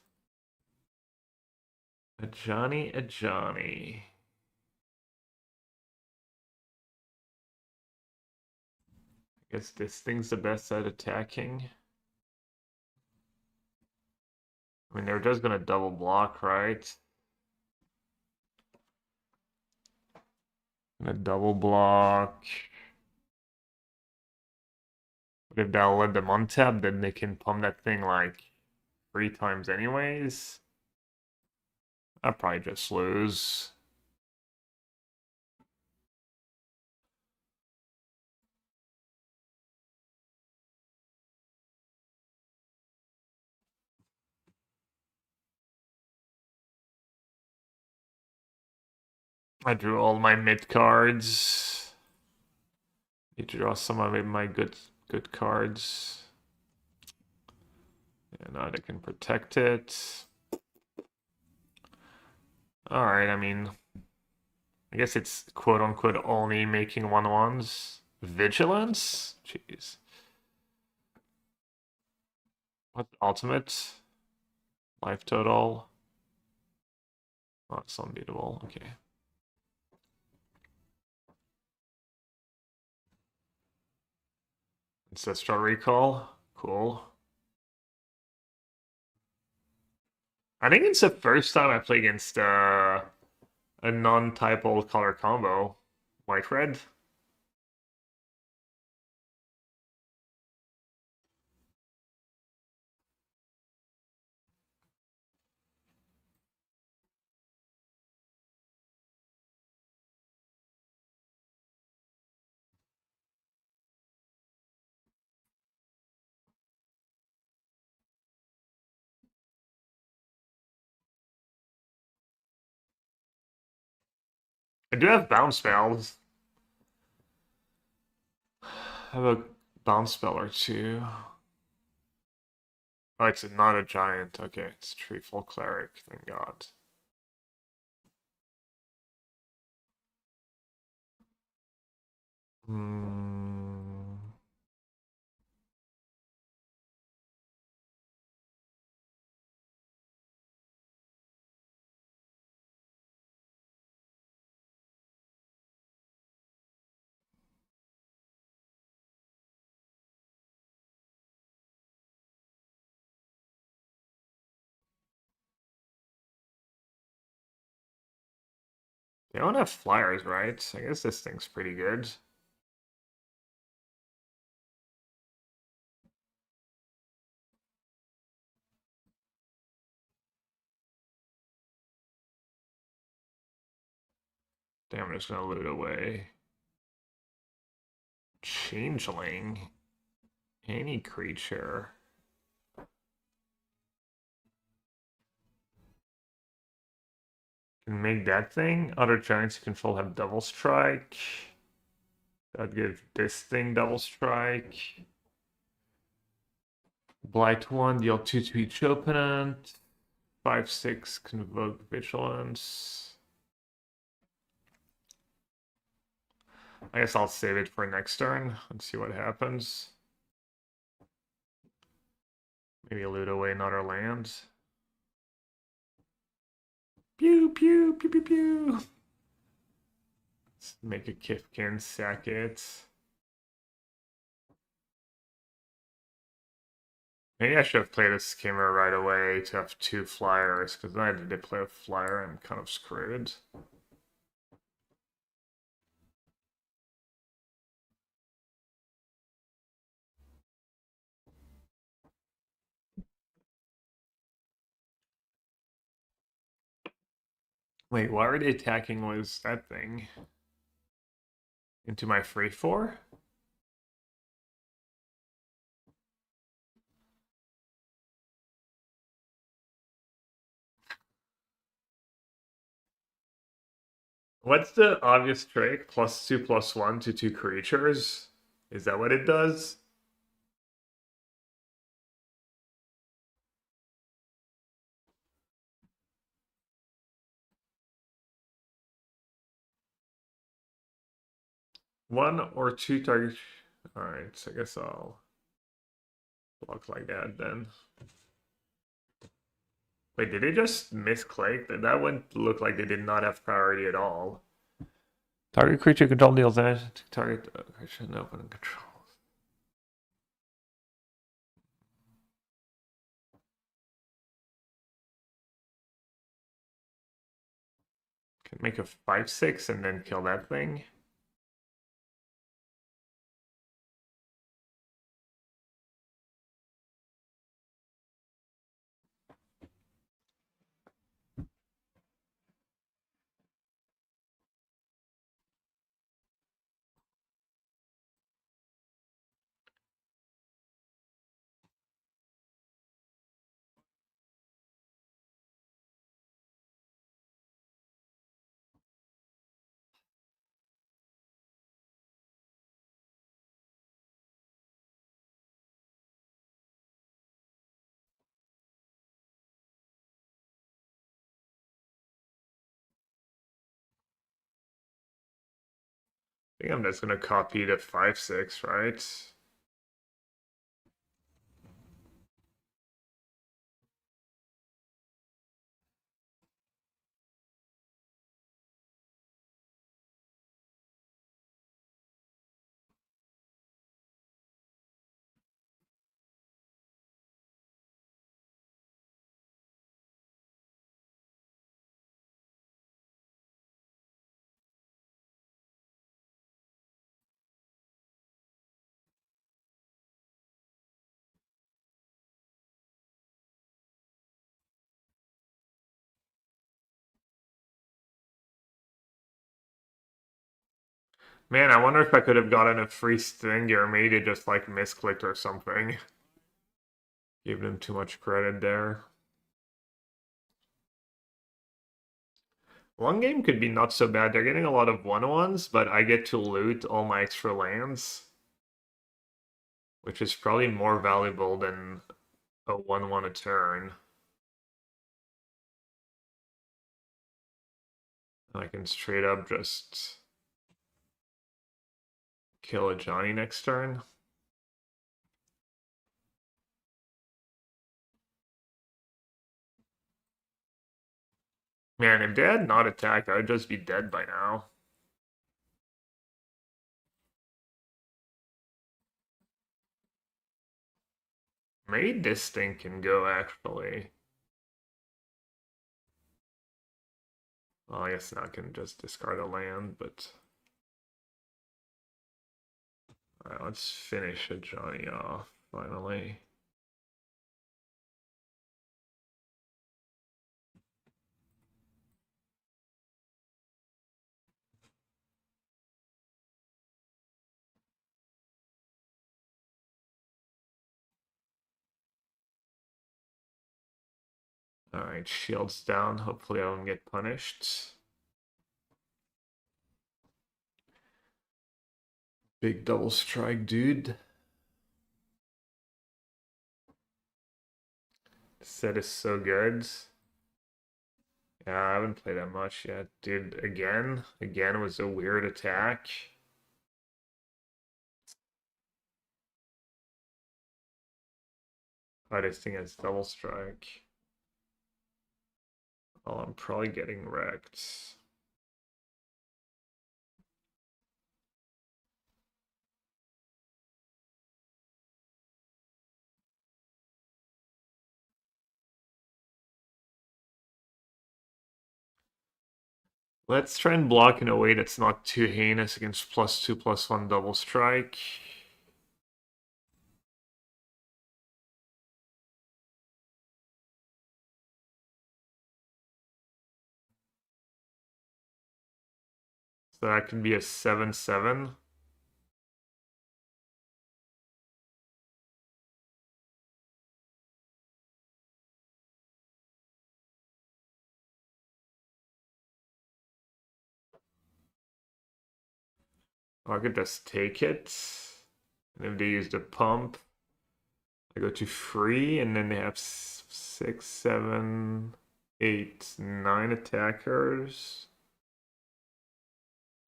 A Johnny, a Johnny. I guess this thing's the best at attacking. I mean, they're just gonna double block, right? Gonna double block. But if they'll let them untap, then they can pump that thing like 3 times anyways. I'll probably just lose. I drew all my mid cards. Need to draw some of my good cards. And now they can protect it. Alright, I mean, I guess it's quote unquote only making 1/1s. Vigilance? Jeez. What ultimate? Life total? Oh, it's unbeatable. Okay. Ancestral Recall. Cool. I think it's the first time I play against a non-typal color combo. White-red. I do have bounce spells. I have a bounce spell or two. Oh, it's not a giant. Okay, it's Treeful Cleric. Thank God. Hmm. They don't have flyers, right? I guess this thing's pretty good. Damn, I'm just gonna loot away. Changeling. Any creature. Can make that thing. Other giants you control have double strike. That'd give this thing double strike. Blight 1, deal 2 to each opponent. 5/6, convoke vigilance. I guess I'll save it for next turn and see what happens. Maybe loot away another land. Pew, pew, pew, pew, pew. Let's make a Kifkin, sack it. Maybe I should have played a skimmer right away to have two flyers, because then I did play a flyer, I'm kind of screwed. Wait, why are they attacking was that thing? Into my free four? What's the obvious trick? +2/+1 to two creatures? Is that what it does? One or two targets. Alright, so I guess I'll block like that then. Wait, did they just misclick? That wouldn't look like they did not have priority at all. Target creature control deals damage to target creature and open and control. Can make a 5/6 and then kill that thing. I think I'm just gonna copy the 5/6, right? Man, I wonder if I could have gotten a free stinger. Maybe they just like misclicked or something. Gave them too much credit there. One game could be not so bad. They're getting a lot of 1/1s, but I get to loot all my extra lands, which is probably more valuable than a 1/1 a turn. I can straight up just kill a Johnny next turn. Man, if they had not attacked, I would just be dead by now. Maybe this thing can go, actually. Well, I guess now I can just discard a land, but... Alright, let's finish a Johnny off, finally. Alright, shields down. Hopefully I don't get punished. Big double strike, dude. Set is so good. Yeah, I haven't played that much yet. Dude, again? Again was a weird attack. Oh, this thing has double strike. Oh, I'm probably getting wrecked. Let's try and block in a way that's not too heinous against +2/+1 double strike. So that can be a 7/7. Or I could just take it. And if they use the pump, I go to free, and then they have 6, 7, 8, 9 attackers.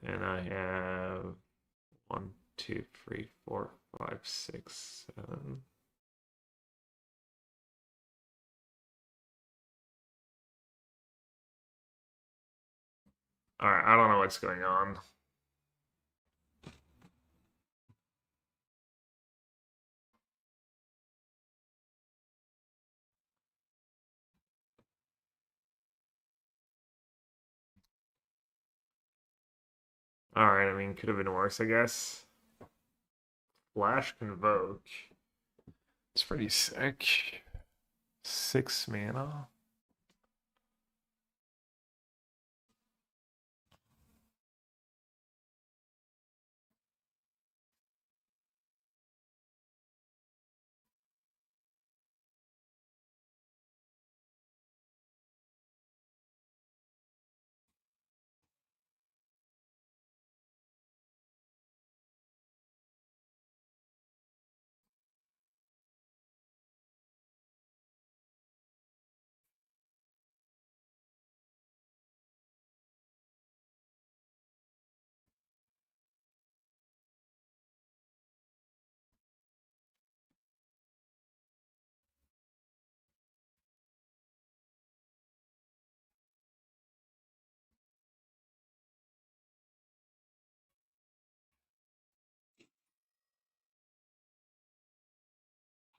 And I have 1, 2, 3, 4, 5, 6, 7. Alright, I don't know what's going on. Alright, I mean, could have been worse, I guess. Flash Convoke. It's pretty sick. 6 mana.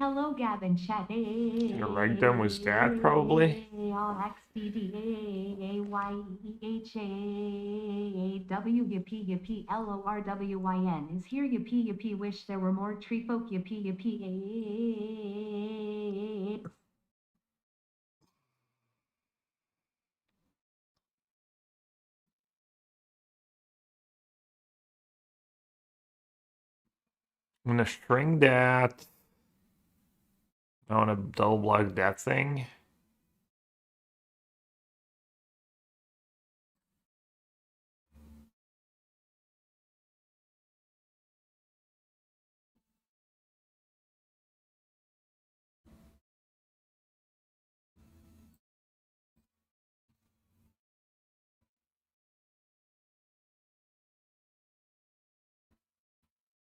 Hello, Gavin chat. And Regdom was that, probably. RXBDAYHAWYN is here. Yippee yippee. Wish there were more tree folk. Yippee yippee. I'm gonna string that. I want to double block that thing.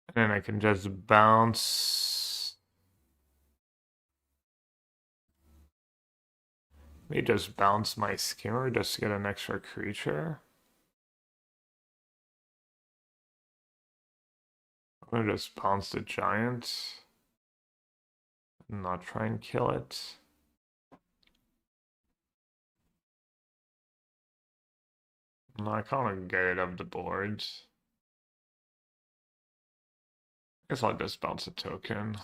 And then I can just bounce. Maybe just bounce my skimmer just to get an extra creature. I'm gonna just bounce the giant. And not try and kill it. No, I can't get it up the board. I guess I'll just bounce a token.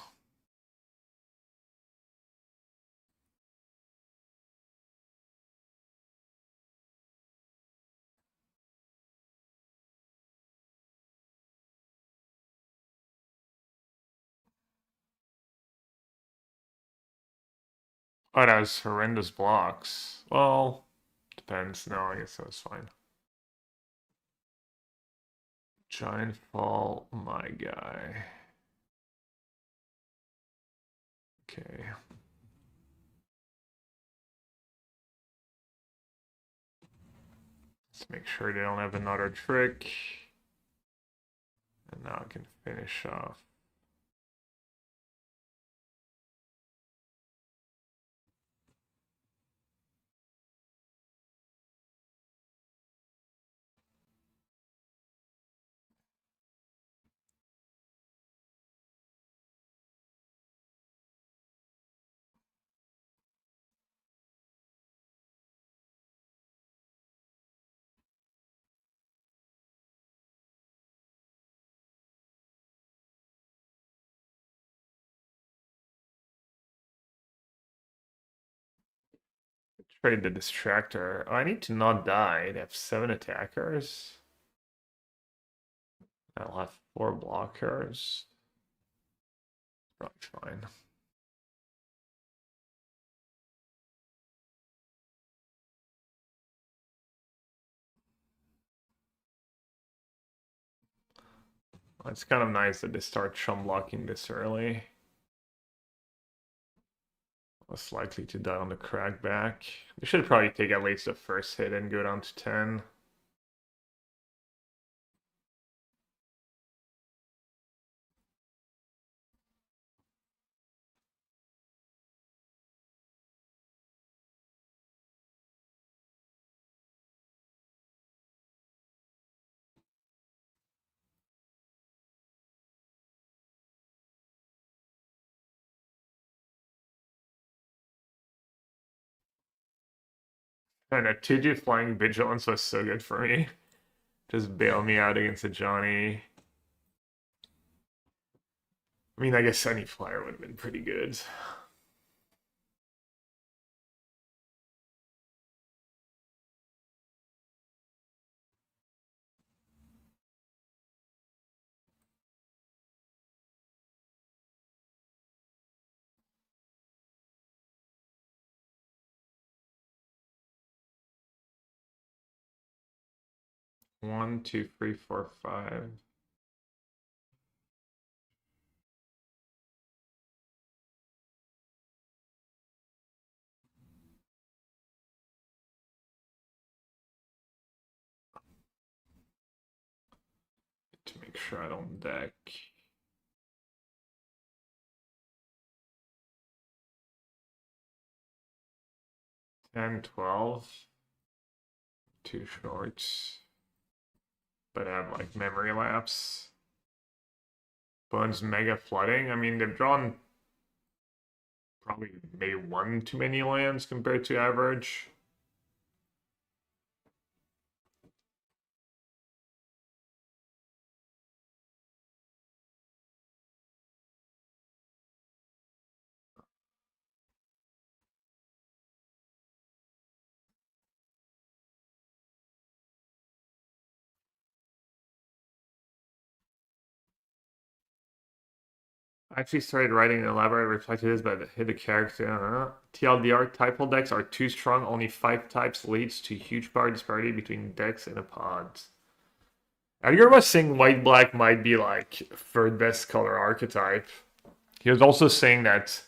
Oh, that was horrendous blocks. Well, depends. No, I guess that was fine. Giant fall, my guy. Okay. Let's make sure they don't have another trick. And now I can finish off. Trade the distractor. Oh, I need to not die. They have 7 attackers. I'll have 4 blockers. Probably fine. Well, it's kind of nice that they start chum blocking this early. Less likely to die on the crackback. They should probably take at least the first hit and go down to 10. And a 2-2 flying vigilance was so good for me. Just bail me out against a Johnny. I mean, I guess any flyer would have been pretty good. One, two, three, four, five. To make sure I don't deck. 10, 12. Too short. But I have like memory lapse. Bones mega flooding. I mean, they've drawn probably maybe one too many lands compared to average. I actually started writing an elaborate reply to this, but hit the character. TLDR typal decks are too strong. Only 5 types leads to huge power disparity between decks in a pod. Edgar was saying white black might be like third best color archetype. He was also saying that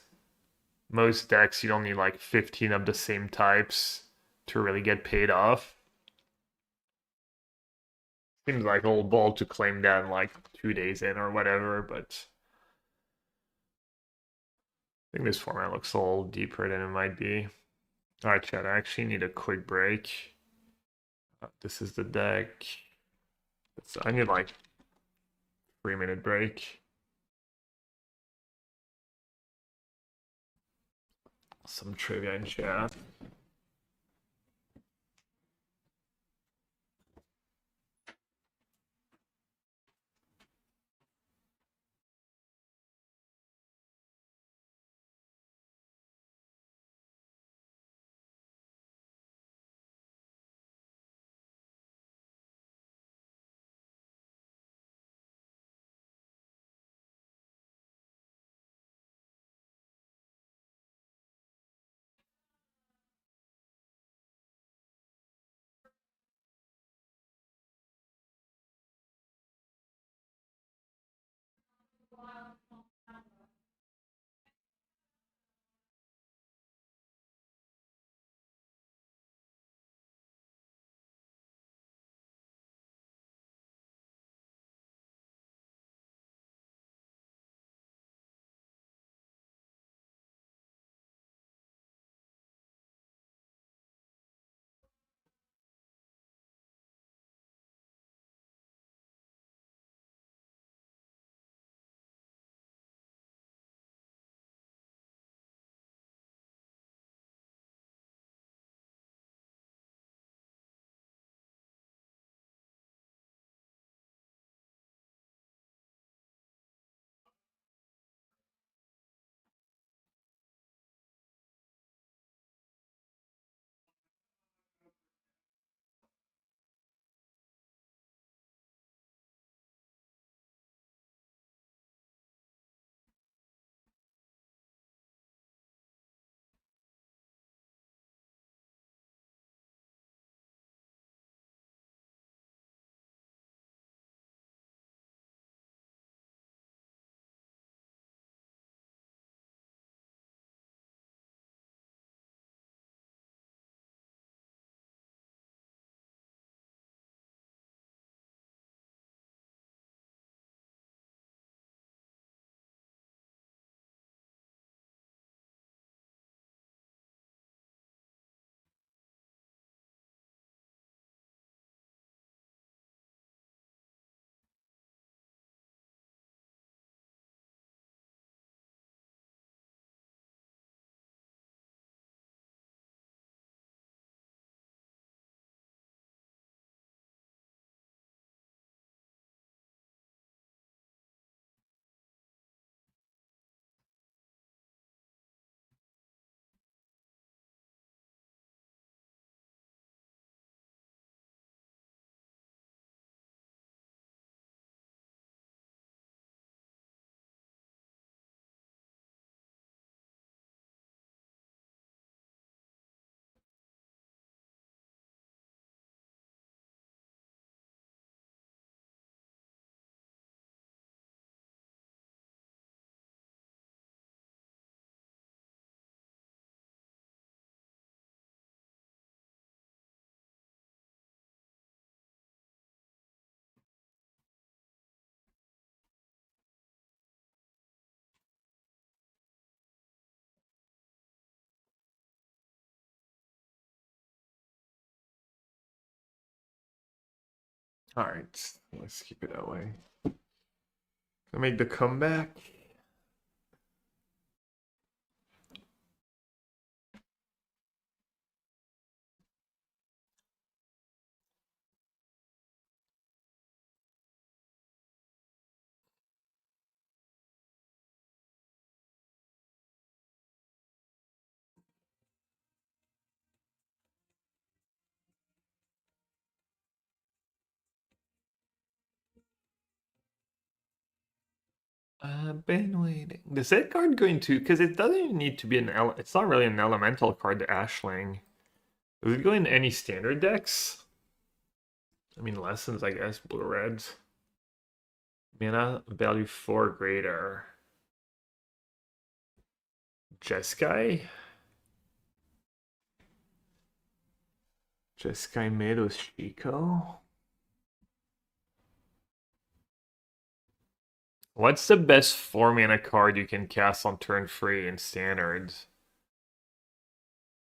most decks you don't need like 15 of the same types to really get paid off. Seems like old ball to claim that in like 2 days in or whatever, but I think this format looks a little deeper than it might be. Alright, chat, I actually need a quick break. This is the deck. I need like 3-minute break. Some trivia in chat. Alright, let's keep it that way. I make the comeback. I've been waiting. Is that card going to? Because it doesn't even need to be it's not really an elemental card, the Ashling. Does it go in any standard decks? I mean, lessons, I guess. Blue reds. Mana value 4 greater. Jeskai? Jeskai made with Shiko? What's the best 4 mana card you can cast on turn 3 in standards?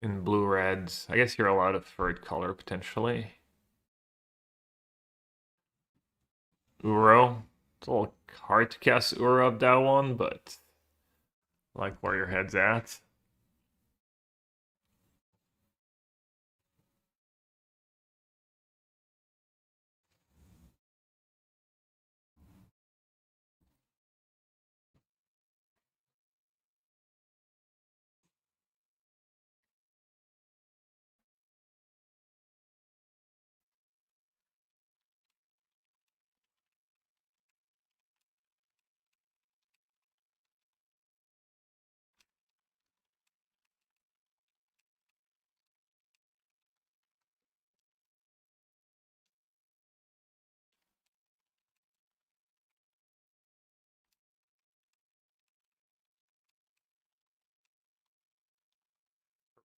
In blue reds. I guess you're allowed a third color potentially. Uro. It's a little hard to cast Uro of that one, but I like where your head's at.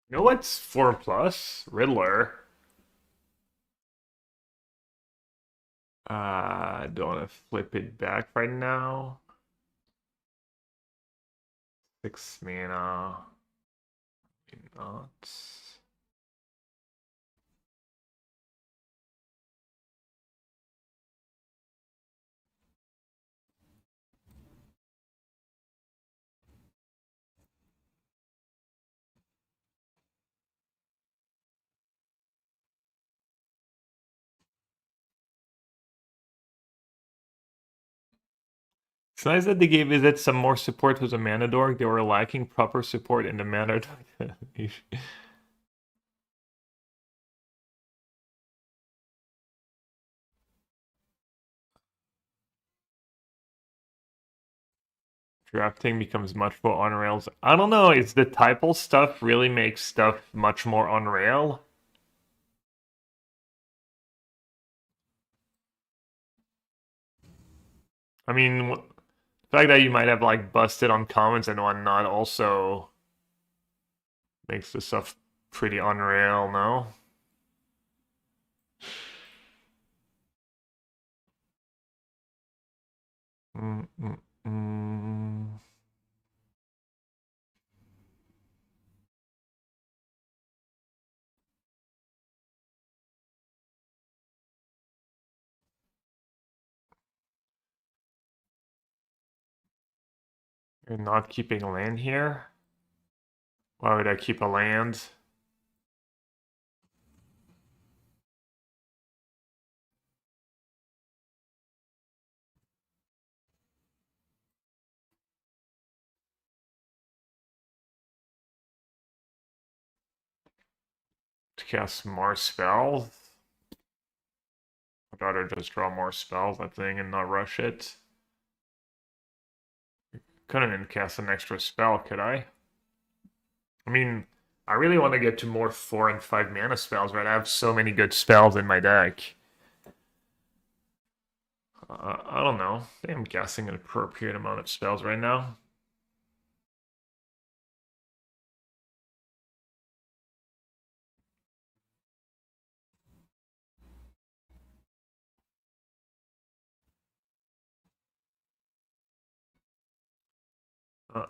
You know what's 4 plus? Riddler. Don't want to flip it back right now. 6 mana. Maybe not. It's nice that they gave it some more support with the mana dork. They were lacking proper support in the mana dork. Drafting becomes much more on rails. I don't know. It's the typal stuff really makes stuff much more on rail. I mean, the fact that you might have like busted on comments and whatnot also makes the stuff pretty on rail, no? Mm, mm, mm. You're not keeping land here? Why would I keep a land? To cast more spells? I'd rather just draw more spells, I think, and not rush it. Couldn't even cast an extra spell, could I? I mean, I really want to get to more 4 and 5 mana spells, right? I have so many good spells in my deck. I don't know. I think I'm guessing an appropriate amount of spells right now.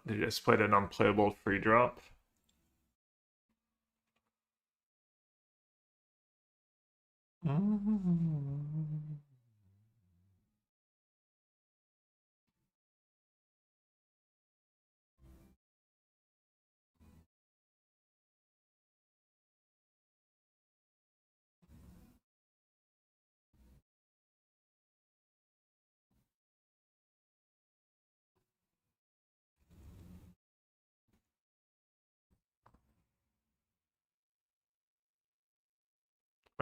They just played an unplayable free drop.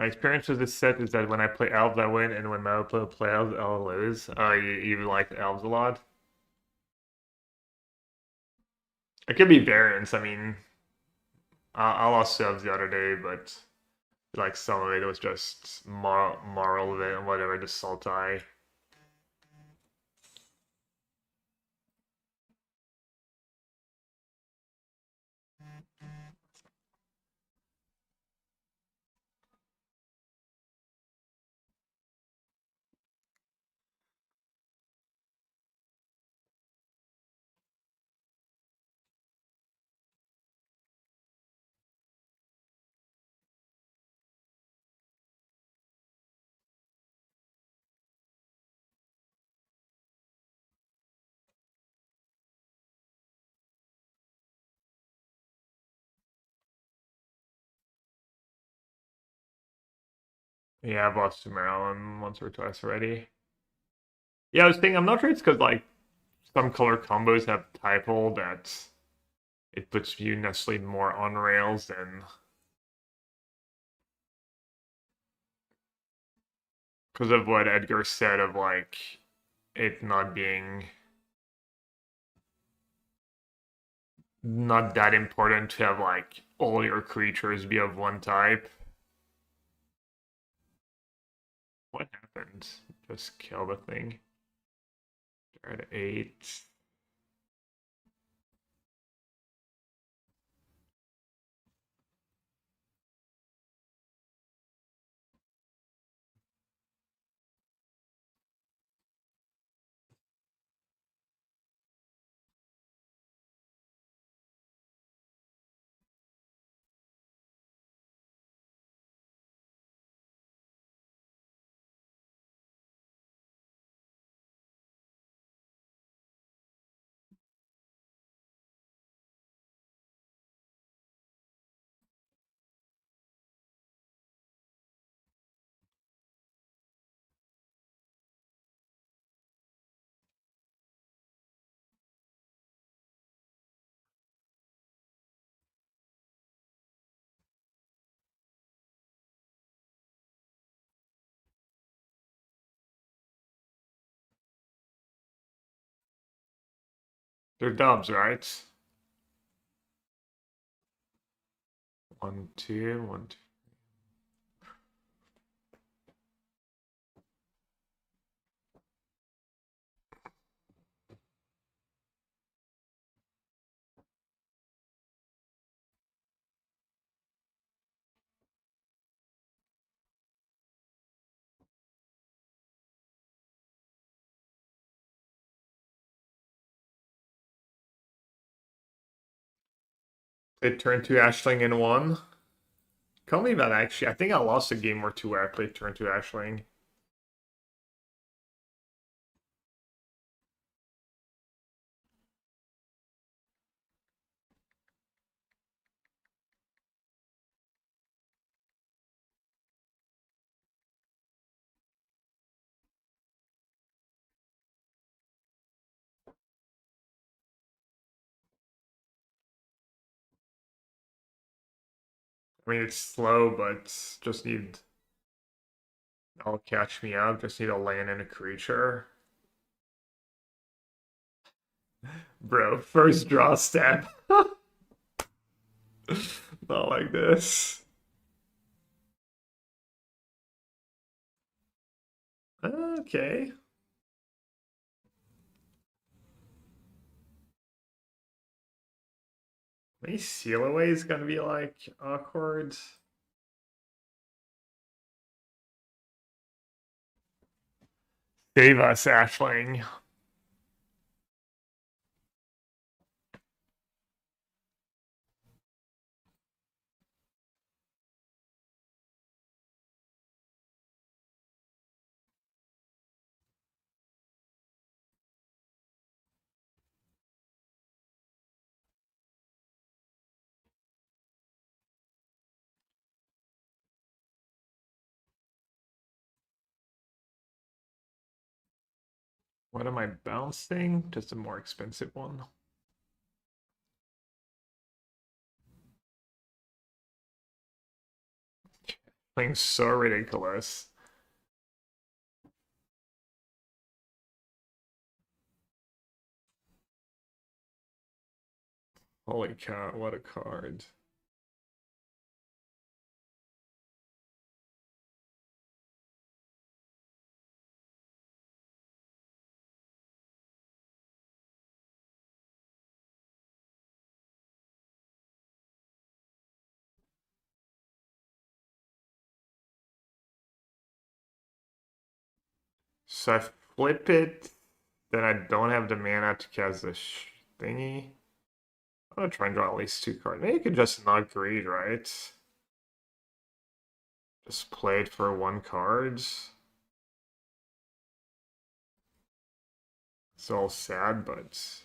My experience with this set is that when I play elves, I win, and when my opponent play elves, I'll lose. You like elves a lot? It could be variance. I mean, I lost elves the other day, but like some of it was just moral of it and whatever, the saltai. Yeah, I've lost to Maryland once or twice already. Yeah, I was thinking, I'm not sure it's because like some color combos have typo that it puts you necessarily more on rails than because of what Edgar said of like it not being not that important to have like all your creatures be of one type. What happened? Just kill the thing. They're at 8. They're dubs, right? 1, 2, 1, 2. Played turn 2 Ashling in 1. Tell me about actually. I think I lost a game or two where I played turn 2 Ashling. I mean, it's slow, but just need. I'll catch me out. Just need a land and a creature. Bro, first draw step. Not like this. Okay. Maybe seal away is gonna be like awkward. Save us, Ashling. What am I bouncing? Just a more expensive one. Playing so ridiculous. Holy cow, what a card. So I flip it, then I don't have the mana to cast the thingy. I'm gonna try and draw at least 2 cards. Maybe you could just not greed, right? Just play it for 1 card. It's all sad, but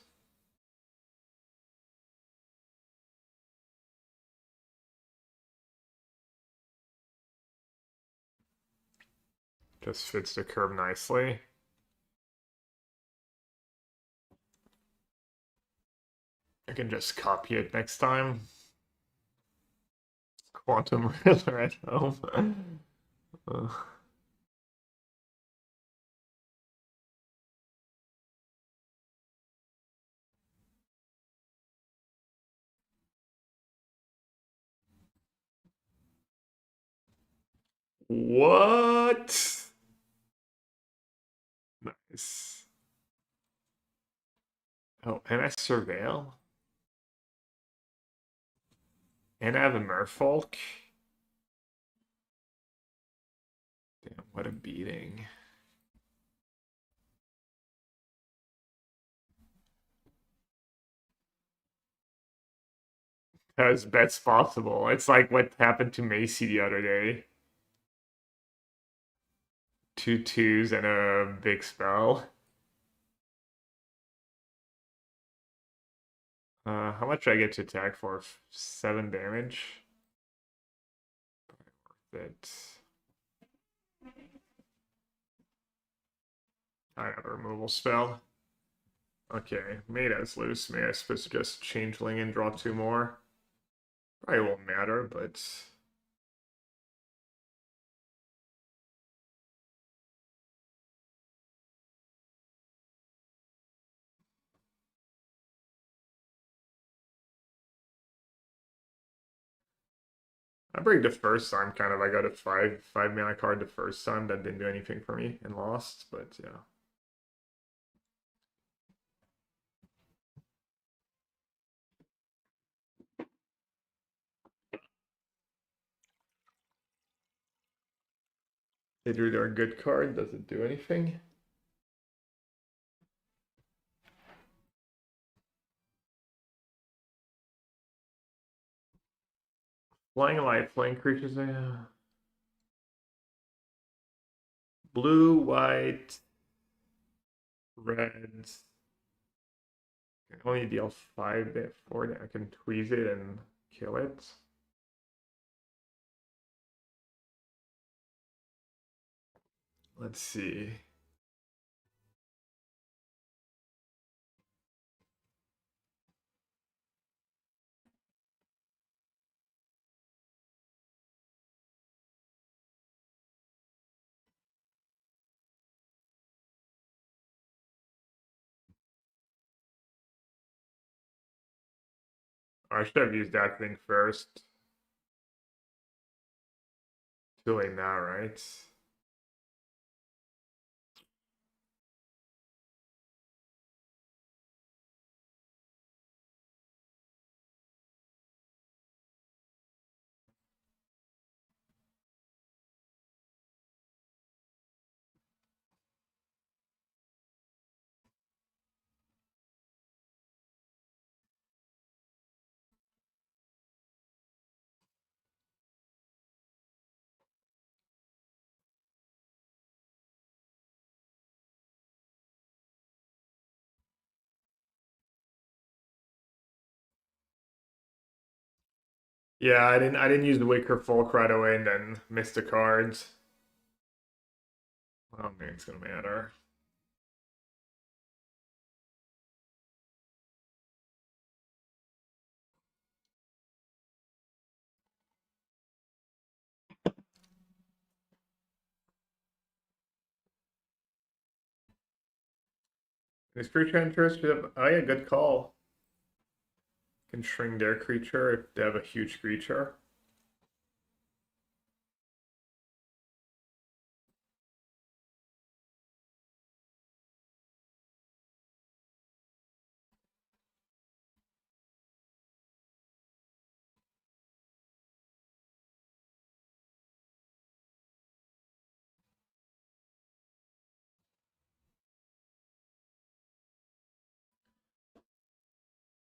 just fits the curve nicely. I can just copy it next time. Quantum Riddler at home. Uh, what? Nice. Oh, and I surveil. And I have a merfolk. Damn, what a beating. As best possible. It's like what happened to Macy the other day. 2 2s and a big spell. How much do I get to attack for? 7 damage? That I have a removal spell. Okay, Maida's loose. Maybe I'm supposed to just changeling and draw 2 more. Probably won't matter, but I break the first time kind of. I got a five mana card the first time that didn't do anything for me and lost, but yeah. They drew their good card. Does it do anything? Flying light, flying creatures. Blue, white, red. I can only deal 5 4. I can tweeze it and kill it. Let's see. I should have used that thing first. Too late now, right? Yeah, I didn't use the Wicker Folk right away and then missed the cards. I don't think it's gonna matter. These creature hunters should have. Oh yeah, good call. Can shrink their creature if they have a huge creature.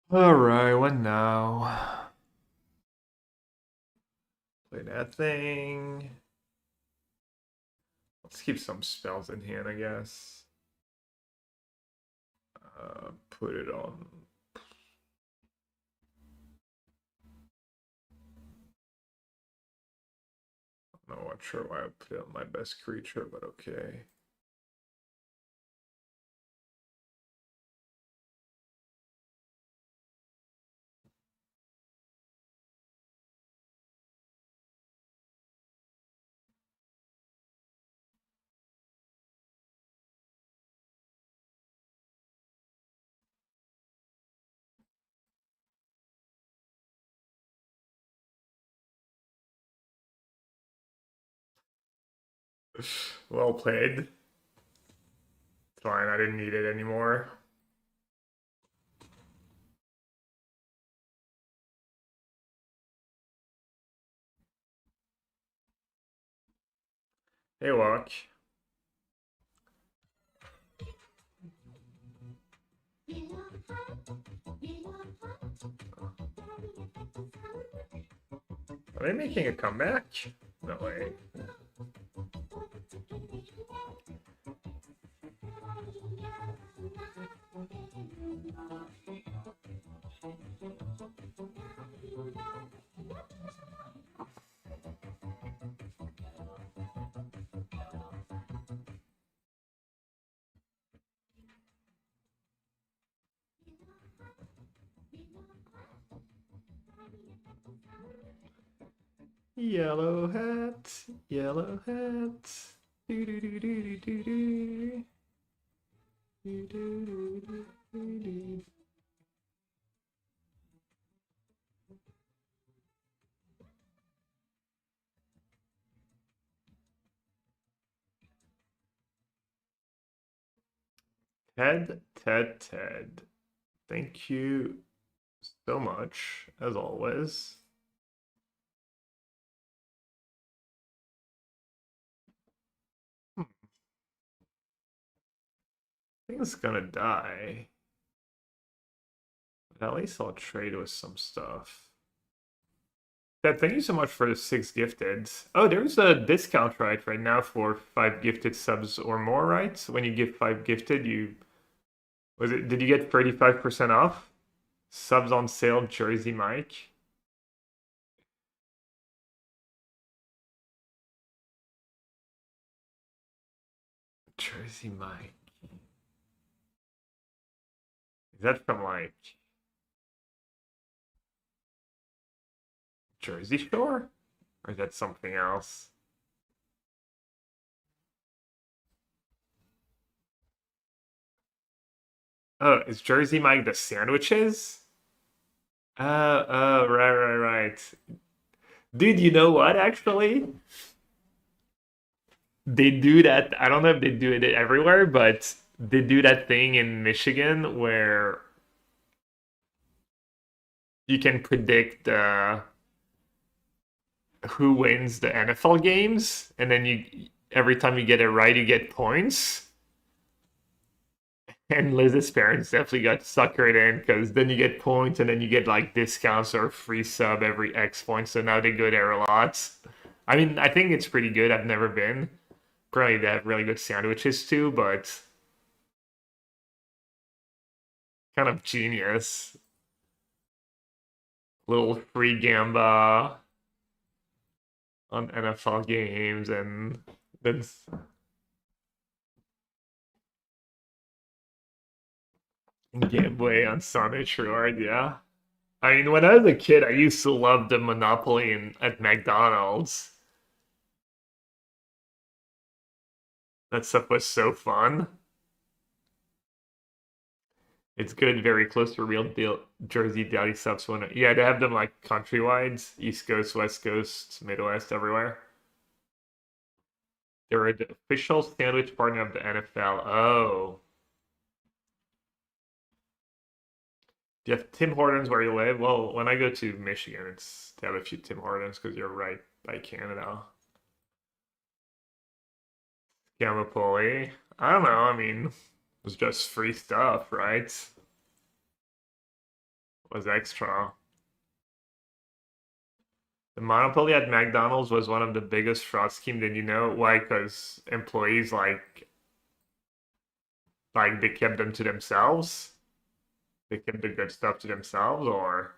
Alright, what now? Play that thing. Let's keep some spells in hand, I guess. Put it on. I'm not sure why I put it on my best creature, but okay. Well played. Fine, I didn't need it anymore. Hey, walk. Are they making a comeback? No way. Yellow hat, yellow hat. Do do do do do do do. Do do do do do. Ted. Thank you so much, as always. I think it's gonna die. But at least I'll trade with some stuff. Ted, thank you so much for the 6 gifted. Oh, there's a discount right now for 5 gifted subs or more, right? So when you give 5 gifted, did you get 35% off? Subs on sale, Jersey Mike. Jersey Mike. Is that from like Jersey Shore? Or is that something else? Oh, is Jersey Mike the sandwiches? Right. Dude, you know what, actually? They do that. I don't know if they do it everywhere, but they do that thing in Michigan where you can predict who wins the NFL games, and then every time you get it right, you get points. And Liz's parents definitely got suckered in because then you get points and then you get like discounts or free sub every X points. So now they go there a lot. I mean, I think it's pretty good. I've never been. Probably they have really good sandwiches too, but kind of genius. Little free gamba on NFL games and then giveaway on Sonic Reward, yeah. I mean, when I was a kid, I used to love the Monopoly at McDonald's. That stuff was so fun. It's good, very close to real deal Jersey Deli subs one. Yeah, they have them like countrywides, East Coast, West Coast, Midwest, everywhere. They're the official sandwich partner of the NFL. Oh. Do you have Tim Hortons where you live? Well, when I go to Michigan, it's they have a few Tim Hortons because you're right by Canada. Gamapoli. I don't know. I mean, it was just free stuff, right? It was extra. The monopoly at McDonald's was one of the biggest fraud scheme. Did you know why? Because employees like they kept them to themselves. They kept the good stuff to themselves, or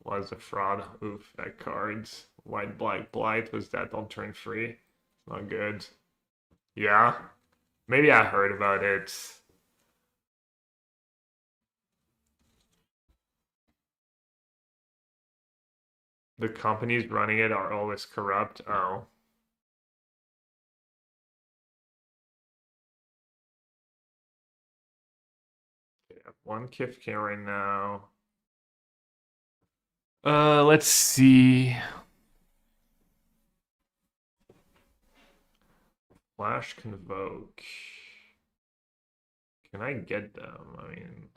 was a fraud? Oof, that cards. White, black, blight was that don't turn free. Not good. Yeah, maybe I heard about it. The companies running it are always corrupt. Oh, yeah, one KIFK right now. Let's see. Flash Convoke. Can I get them? I mean,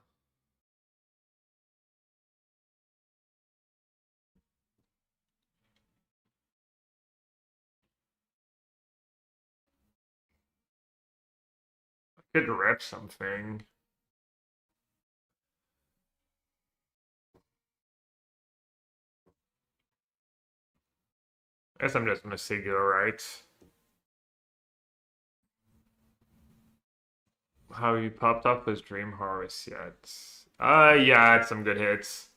I could rep something. I guess I'm just gonna say go right. How you popped up was Dream Harvest yet? Yeah, had some good hits.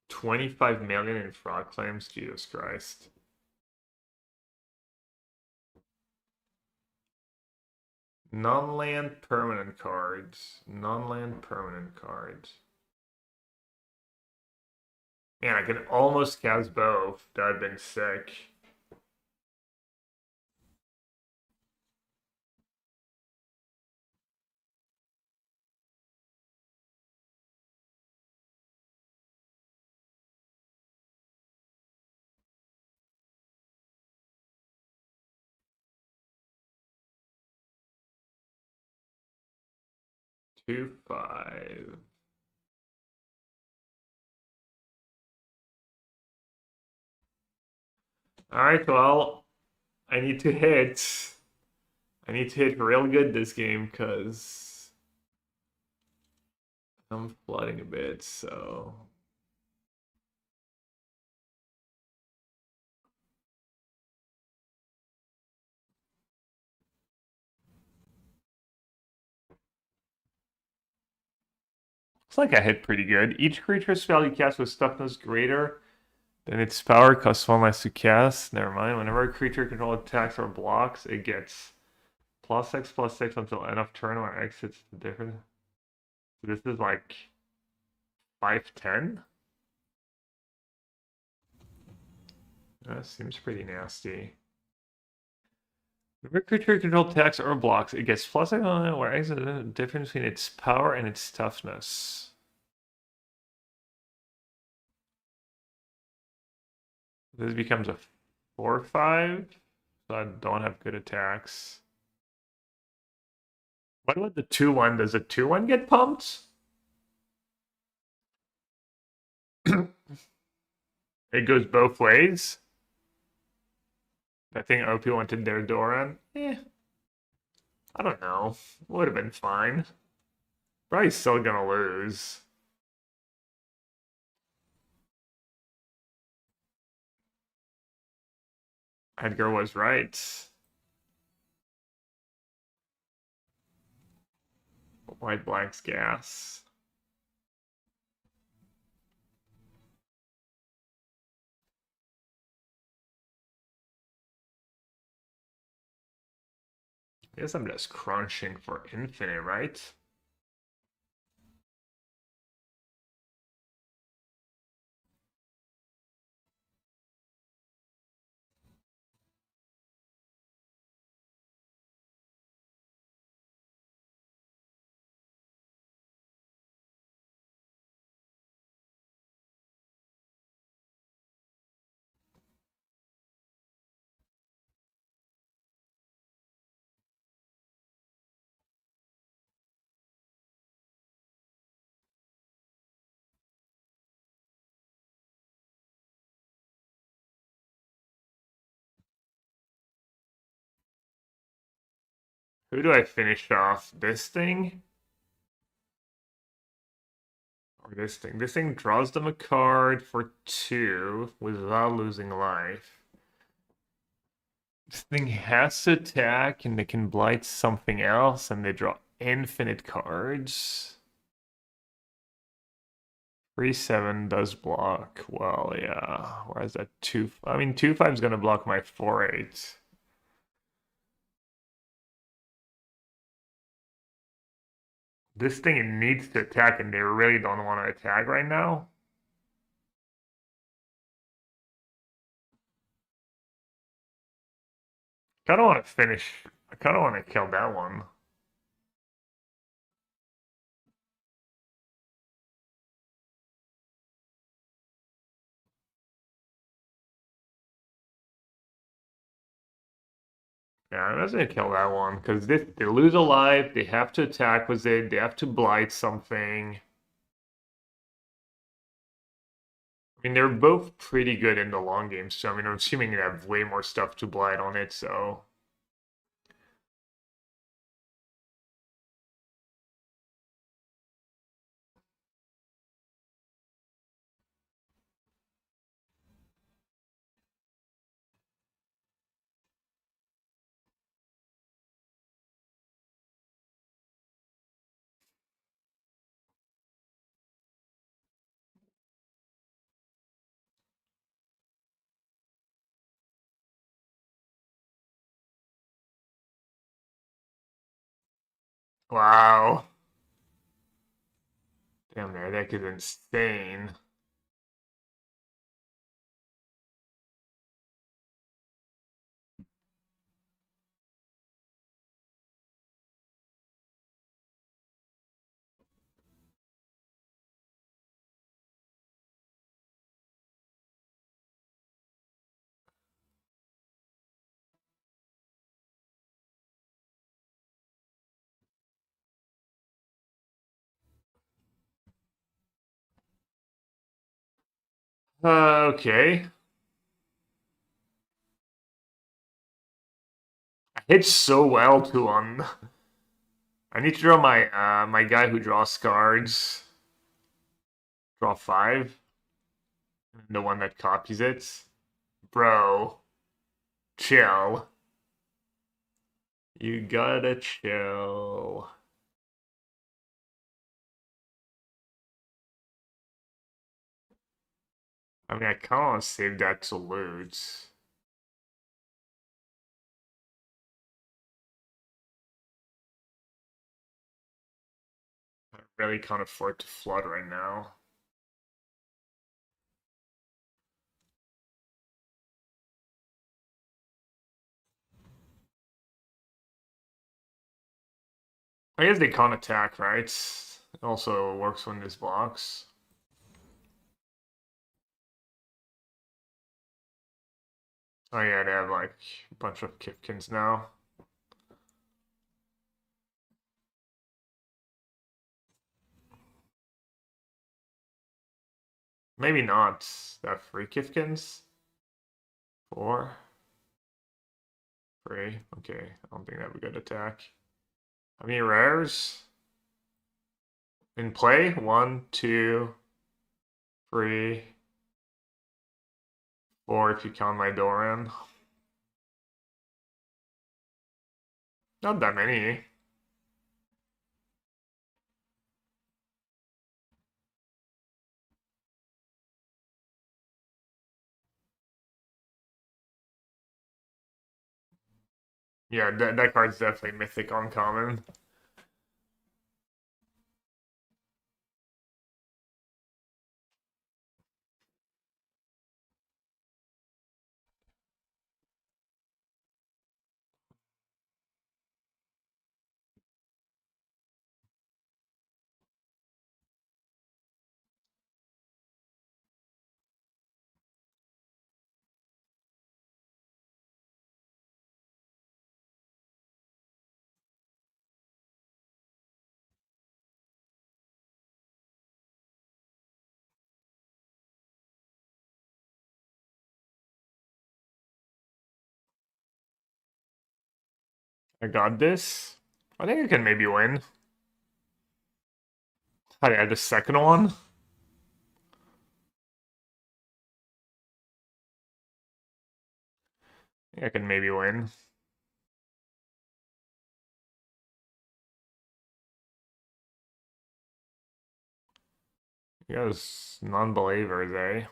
25 million in fraud claims. Jesus Christ. Non-land permanent cards. Non-land permanent cards. Man, I can almost cast both. That'd been sick. Two, five. Alright, well, I need to hit. I need to hit real good this game because I'm flooding a bit, so. Looks like I hit pretty good. Each creature's spell you cast with toughness greater than its power costs one less to cast. Never mind. Whenever a creature control attacks or blocks, it gets +6/+6 until end of turn or exits the difference. So this is like 5/10? That seems pretty nasty. Whenever a creature control attacks or blocks, it gets +6 on it or exits the difference between its power and its toughness. This becomes a 4/5, so I don't have good attacks. What about the 2/1? Does a 2/1 get pumped? It goes both ways. I think OP wanted their Doran. I don't know. Would have been fine. Probably still gonna lose. Edgar was right. White Black's gas. I guess I'm just crunching for infinite, right? Who do I finish off? This thing? Or this thing? This thing draws them a card for 2 without losing life. This thing has to attack and they can blight something else and they draw infinite cards. 3/7 does block. Well, yeah. Whereas that 2... I mean, 2/5 is gonna block my 4/8. This thing needs to attack and they really don't want to attack right now. Kinda want to finish. I kinda want to kill that one. Yeah, I'm just gonna kill that one because they lose a life. They have to attack with it. They have to blight something. I mean, they're both pretty good in the long game. So I mean, I'm assuming they have way more stuff to blight on it. So wow, damn, their deck is insane. Okay, I hit so well to on. I need to draw my guy who draws cards. Draw 5. The one that copies it. Bro, chill. You gotta chill. I mean, I kind of want to save that to loot. I really can't afford to flood right now. I guess they can't attack, right? It also works when this blocks. Oh yeah, they have like a bunch of Kipkins now. Maybe not. That 3 Kifkins? 4? 3? Okay, I don't think that would be a good attack. How many rares? In play? 1, 2, 3, 4 if you count my Doran. Not that many. Yeah, that card's definitely mythic uncommon. I got this. I think I can maybe win. I had the second one. I think I can maybe win. You guys non-believers, eh?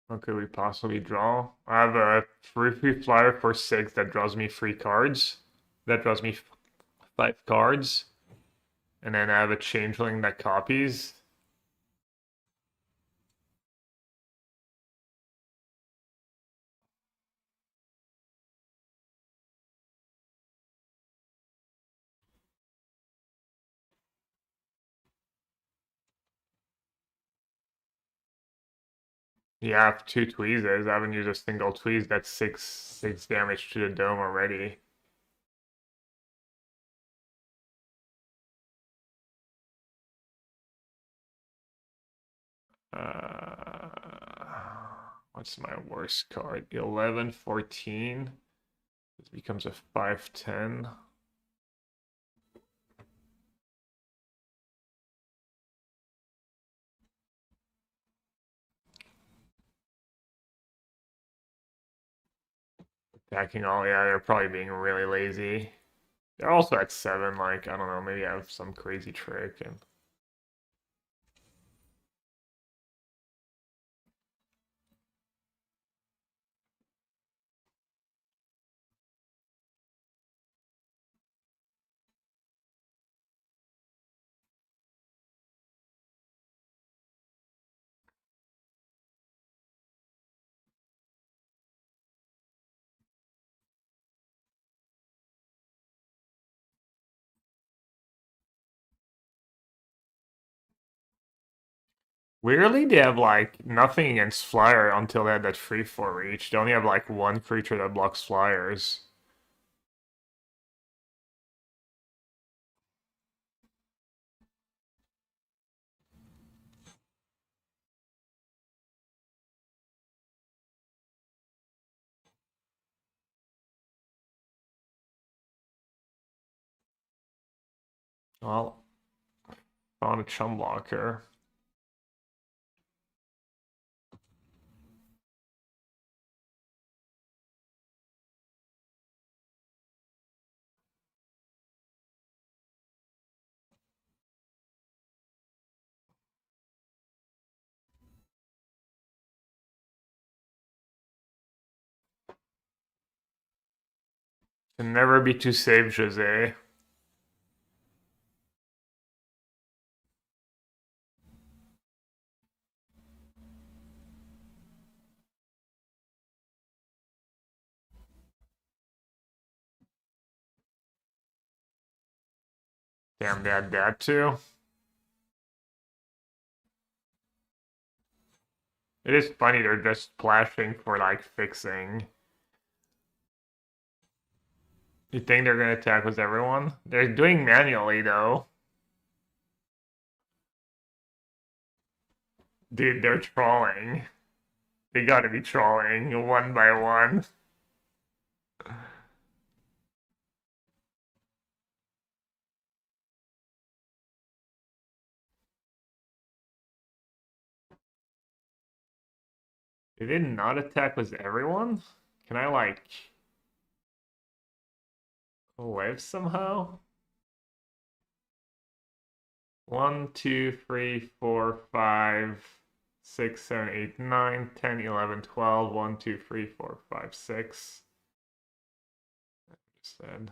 What could we possibly draw? I have a free flyer for 6 that draws me 3 cards. That draws me 5 cards. And then I have a changeling that copies. Yeah, I have 2 tweezers. I haven't used a single tweeze. That's six damage to the dome already. Uh, what's my worst card? 11, 14. This becomes a 5-10. Attacking all, yeah, they're probably being really lazy. They're also at 7, like, I don't know, maybe I have some crazy trick and weirdly, they have like nothing against flyer until they had that free for reach. They only have like one creature that blocks flyers. Well, on a chum blocker. Can never be too safe, Jose. Damn, they had that too. It is funny they're just splashing for like fixing. You think they're gonna attack with everyone? They're doing manually though. Dude, they're trolling. They gotta be trolling one by one. They did not attack with everyone? Can I like live somehow? 1, 2, 3, 4, 5, 6, 7, 8, 9, 10, 11, 12. 1, 2, 3, 4, 5, 6. Just said.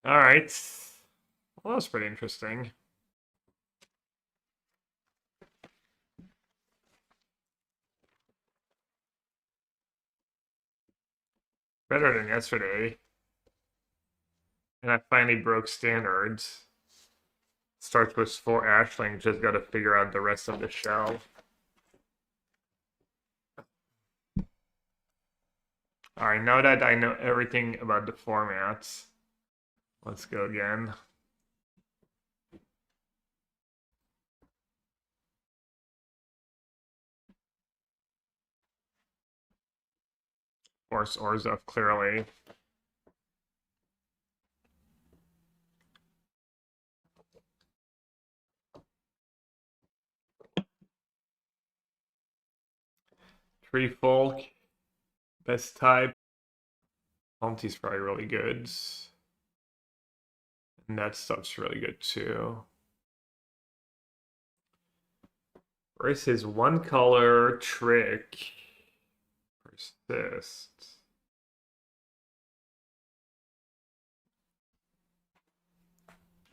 All right. Well, that was pretty interesting. Better than yesterday. And I finally broke standards. Starts with 4 ashling, just gotta figure out the rest of the shell. Alright, now that I know everything about the formats, let's go again. Force Orzhov clearly. Tree Folk, best type. Monty's probably really good. And that stuff's really good too. Where's his one color trick? Persist.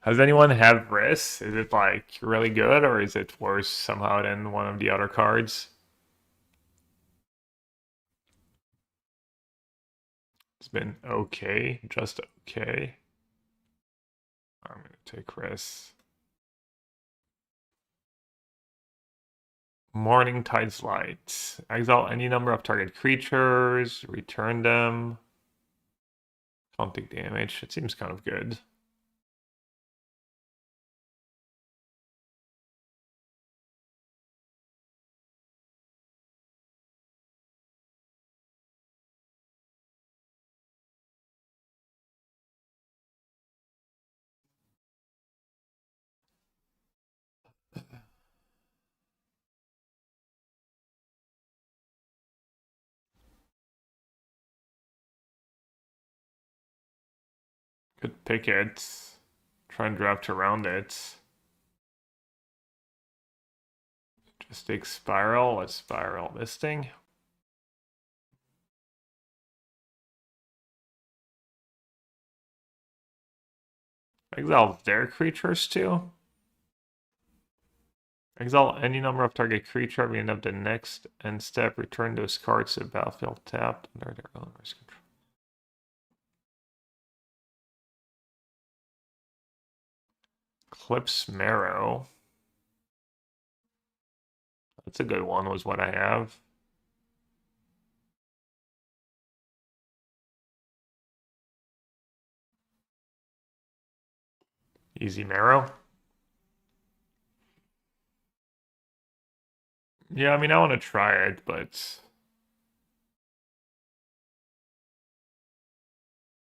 Does anyone have Riss? Is it like really good or is it worse somehow than one of the other cards? It's been okay, just okay. I'm gonna take Riss. Morning Tide's Light. Exile any number of target creatures, return them. Don't take damage. It seems kind of good. Could pick it. Try and draft around it. Just take Spiral. Let's Spiral this thing. Exile their creatures too. Exile any number of target creature at the end of the next end step. Return those cards to the battlefield tapped under their owner's control. Clips Marrow. That's a good one, was what I have. Easy Marrow. Yeah, I mean, I want to try it, but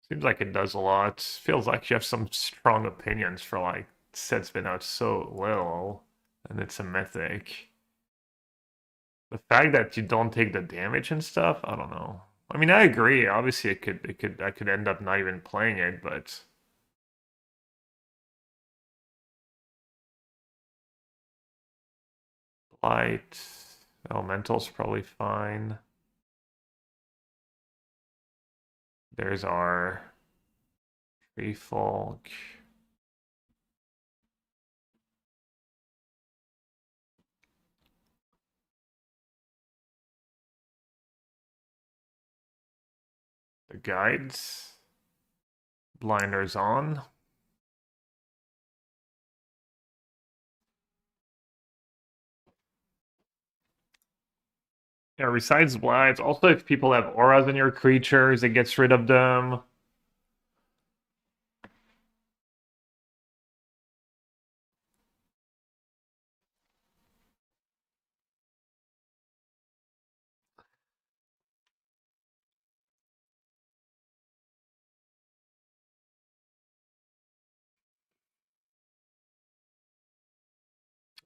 seems like it does a lot. Feels like you have some strong opinions for like sets been out so little, and it's a mythic. The fact that you don't take the damage and stuff, I don't know. I mean, I agree. Obviously, I could end up not even playing it, but light elemental's probably fine. There's our tree folk. The guides. Blinders on. Yeah, resides blinds. Also, if people have auras in your creatures, it gets rid of them.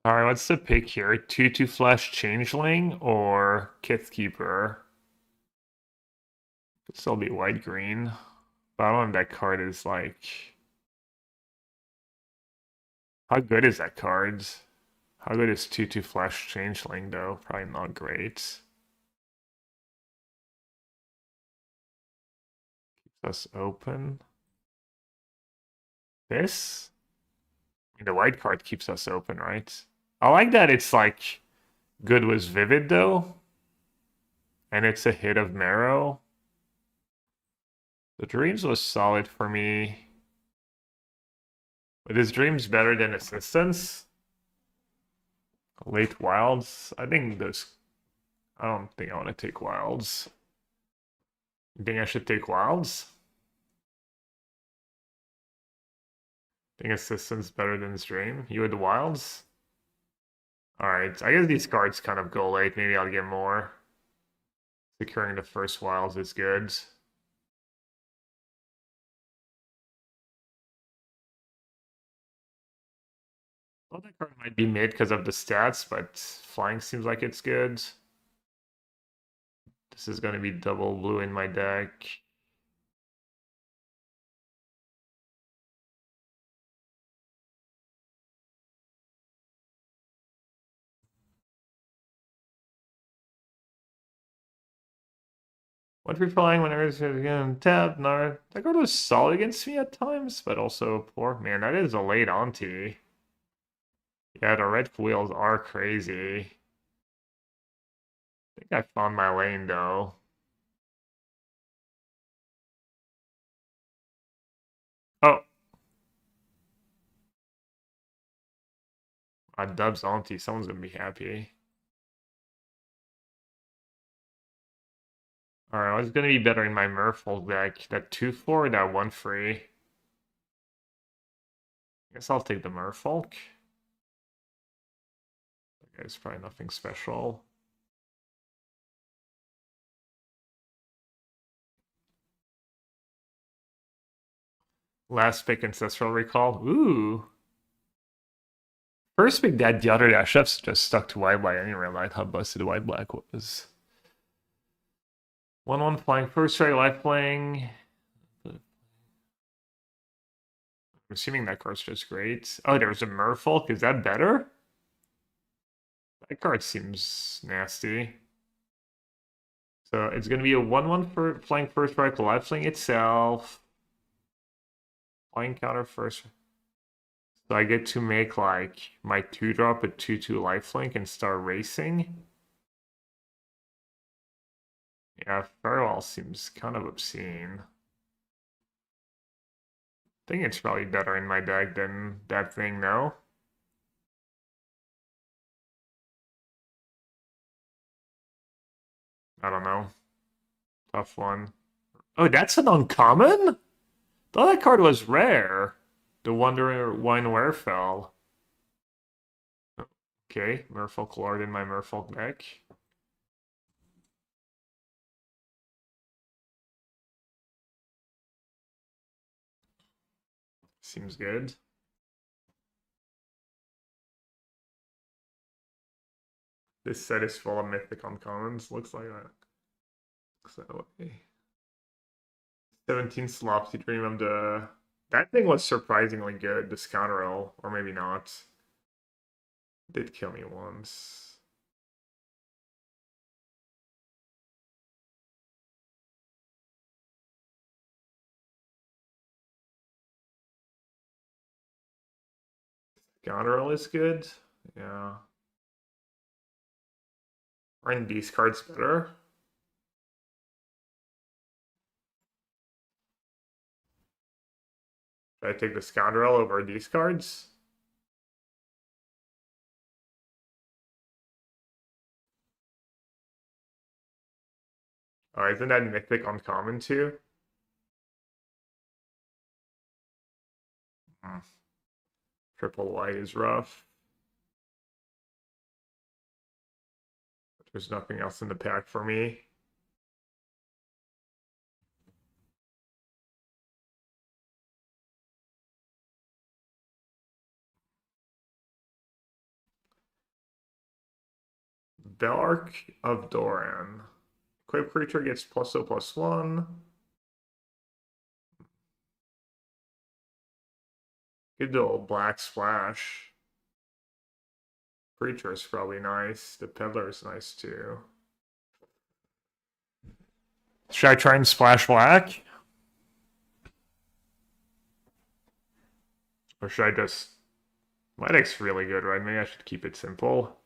All right, what's the pick here? 2/2 Flash Changeling or Kith Keeper? Could still be white green. But I don't know if that card is like. How good is that card? How good is 2/2 Flash Changeling though? Probably not great. Keeps us open. This? I mean, the white card keeps us open, right? I like that it's like good was Vivid though. And it's a hit of Marrow. The Dreams was solid for me. But is Dreams better than Assistance? Late Wilds? I think those. I don't think I want to take Wilds. You think I should take Wilds? Think Assistance better than Dream? You had the Wilds? Alright, I guess these cards kind of go late. Maybe I'll get more. Securing the first Wilds is good. Well, that card might be mid because of the stats, but flying seems like it's good. This is going to be double blue in my deck. What if you're flying whenever it's again tap? No, that card was solid against me at times, but also poor. Man, that is a late auntie. Yeah, the red wheels are crazy. I think I found my lane though. Oh, Dub's auntie. Someone's gonna be happy. Alright, what's gonna be better in my Merfolk deck? That 2/4 or that 1/3? I guess I'll take the Merfolk. Okay, it's probably nothing special. Last pick Ancestral Recall. Ooh. First pick that the other chefs just stuck to white black. I didn't realize how busted white black was. 1/1 flying first strike life playing. I'm assuming that card's just great. Oh, there's a Merfolk. Is that better? That card seems nasty. So it's gonna be a 1/1 for flying first strike life playing itself. Flying counter first. So I get to make like my 2-drop a 2/2 lifelink and start racing. Yeah, Farewell seems kind of obscene. I think it's probably better in my deck than that thing, no? I don't know. Tough one. Oh, that's an uncommon? Thought that card was rare. The Wonder Wine Werefell. Okay, Merfolk Lord in my Merfolk deck. Seems good. This set is full of mythic uncommons. Looks like that. Looks that way. 17 slops. You dream of the. That thing was surprisingly good. The Scoundrel, or maybe not. Did kill me once. Scoundrel is good. Yeah. Aren't these cards better? Should I take the Scoundrel over these cards? Isn't that mythic uncommon too? Hmm. Triple white is rough. There's nothing else in the pack for me. Bellark of Doran. Equipped creature gets +0/+1. Good old black splash. Creature is probably nice. The peddler is nice too. Should I try and splash black? Or should I just... My deck's really good, right? Maybe I should keep it simple.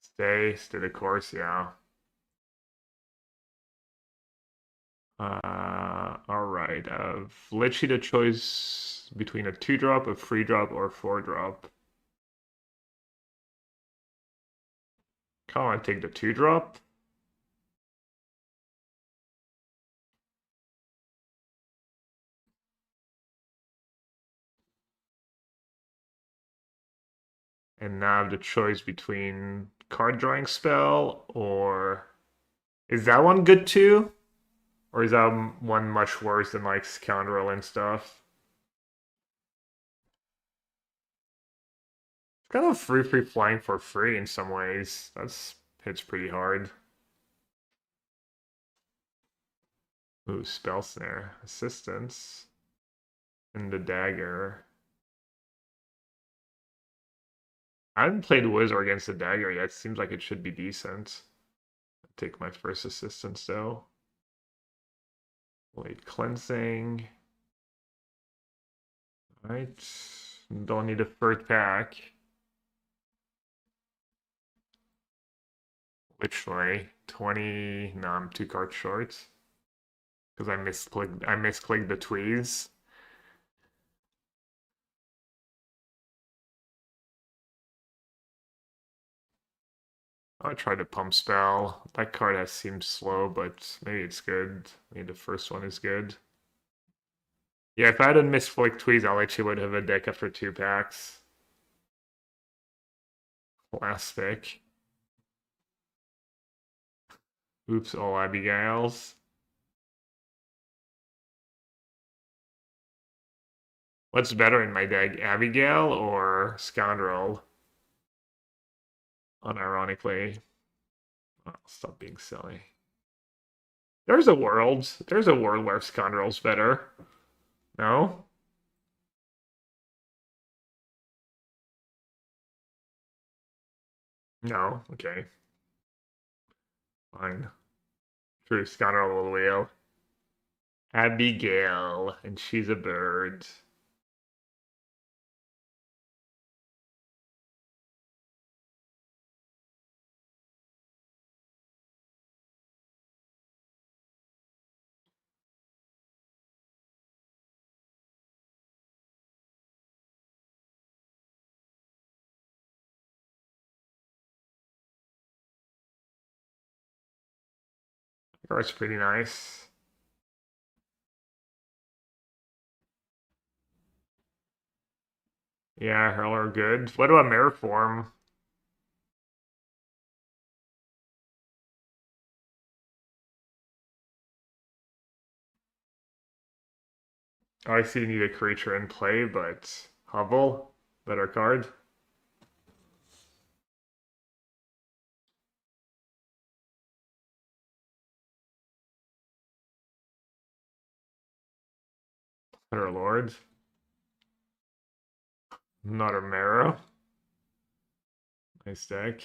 Stay the course, yeah. Alright. Literally the choice between a 2-drop, a 3-drop, or a 4-drop. Kinda wanna take the 2-drop. And now I have the choice between card drawing spell or... Is that one good too? Or is that one much worse than like Scoundrel and stuff? It's kind of free flying for free in some ways. That's hits pretty hard. Ooh, Spell Snare. Assistance. And the dagger. I haven't played Wizard against the dagger yet. Seems like it should be decent. I'll take my first assistance though. Blade Cleansing. Alright. Don't need a third pack. Which way? 20. No, I'm 2 cards short. Because I misclicked the tweeze. I tried to pump spell. That card has seemed slow, but maybe it's good. Maybe the first one is good. Yeah, if I hadn't misclicked tweeze, I actually would have a deck after 2 packs. Last pick. Oops, all Abigails. What's better in my deck, Abigail or Scoundrel? Unironically. Oh, stop being silly. There's a world. There's a world where Scoundrel's better. No? No? Okay. Fine. True, Scoundrel will wheel. Abigail, and she's a bird. The card's pretty nice. Yeah, Hurler good. What about Mirror Form? Oh, I see you need a creature in play, but Hovel, better card. Better Lord. Not a Marrow. Nice deck.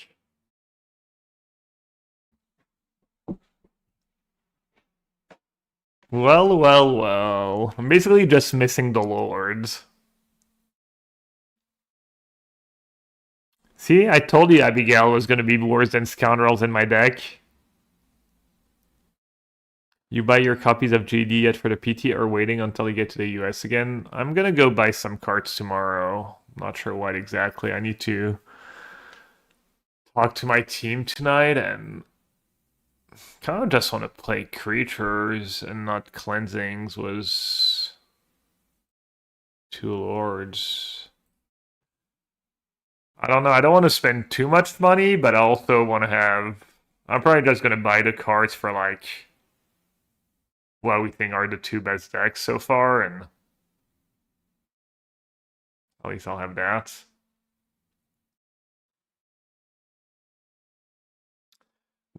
Well. I'm basically just missing the Lords. See, I told you Abigail was going to be worse than Scoundrels in my deck. You buy your copies of JD yet for the PT or waiting until you get to the US again? I'm going to go buy some cards tomorrow. Not sure what exactly. I need to talk to my team tonight and kind of just want to play creatures and not cleansings was 2 lords. I don't know. I don't want to spend too much money, but I also want to have... I'm probably just going to buy the cards for like what we think are the 2 best decks so far, and at least I'll have that.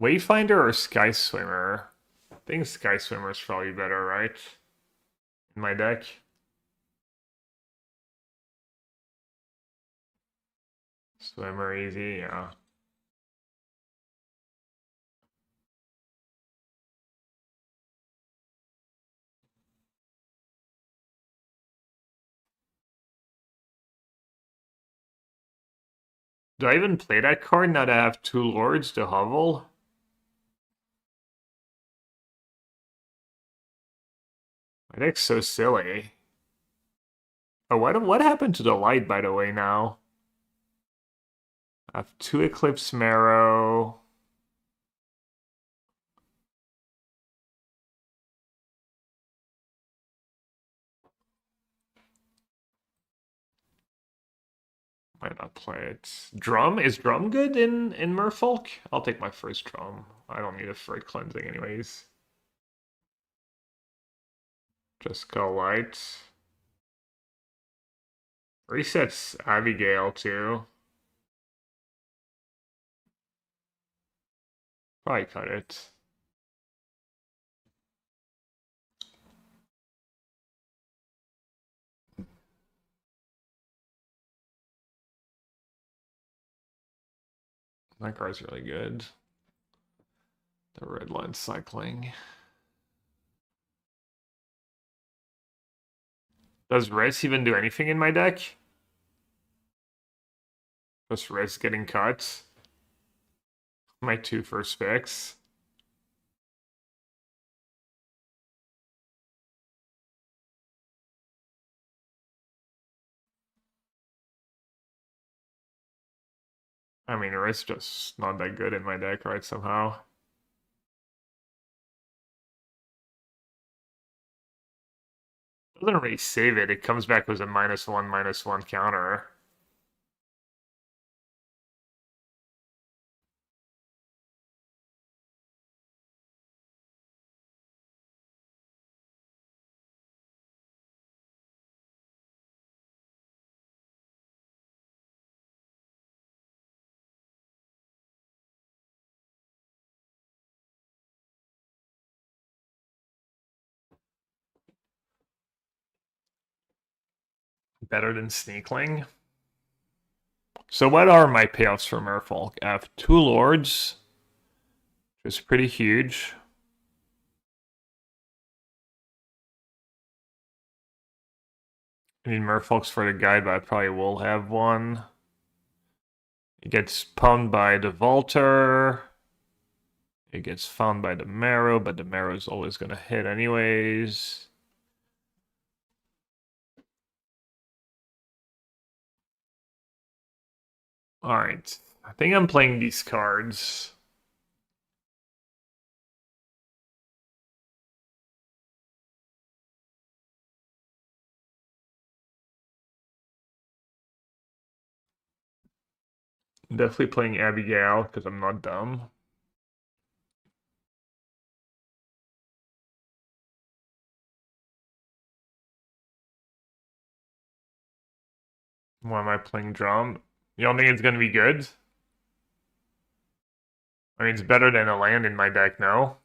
Wayfinder or Sky Swimmer? I think Sky Swimmer is probably better, right? In my deck. Swimmer easy, yeah. Do I even play that card now that I have two lords to hovel? My deck's so silly. Oh, what happened to the light, by the way, now? I have two Eclipse Marrow. Might not play it. Drum? Is Drum good in Merfolk? I'll take my first Drum. I don't need a Freight Cleansing anyways. Just go light. Resets Abigail too. Probably cut it. That card's really good. The red line cycling. Does Res even do anything in my deck? Just Res getting cut. My two first picks. I mean, Res just not that good in my deck, right, somehow. Doesn't really save it. It comes back with a -1/-1 counter. Better than Sneakling. So what are my payoffs for Merfolk? I have two Lords, which is pretty huge. I need Merfolks for the guide, but I probably will have one. It gets pwned by the Volter. It gets found by the Marrow, but the Marrow is always going to hit anyways. Alright. I think I'm playing these cards. Definitely playing Abigail, because I'm not dumb. Why am I playing Drum? You don't think it's going to be good? I mean, it's better than a land in my deck, no?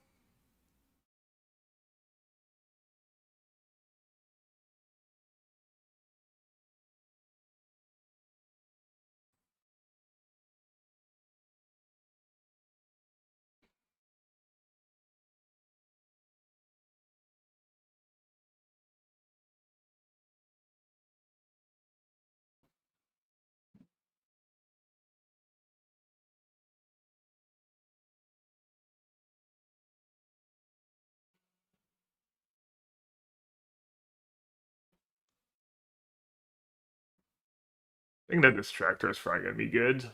I think the Distractor is probably going to be good.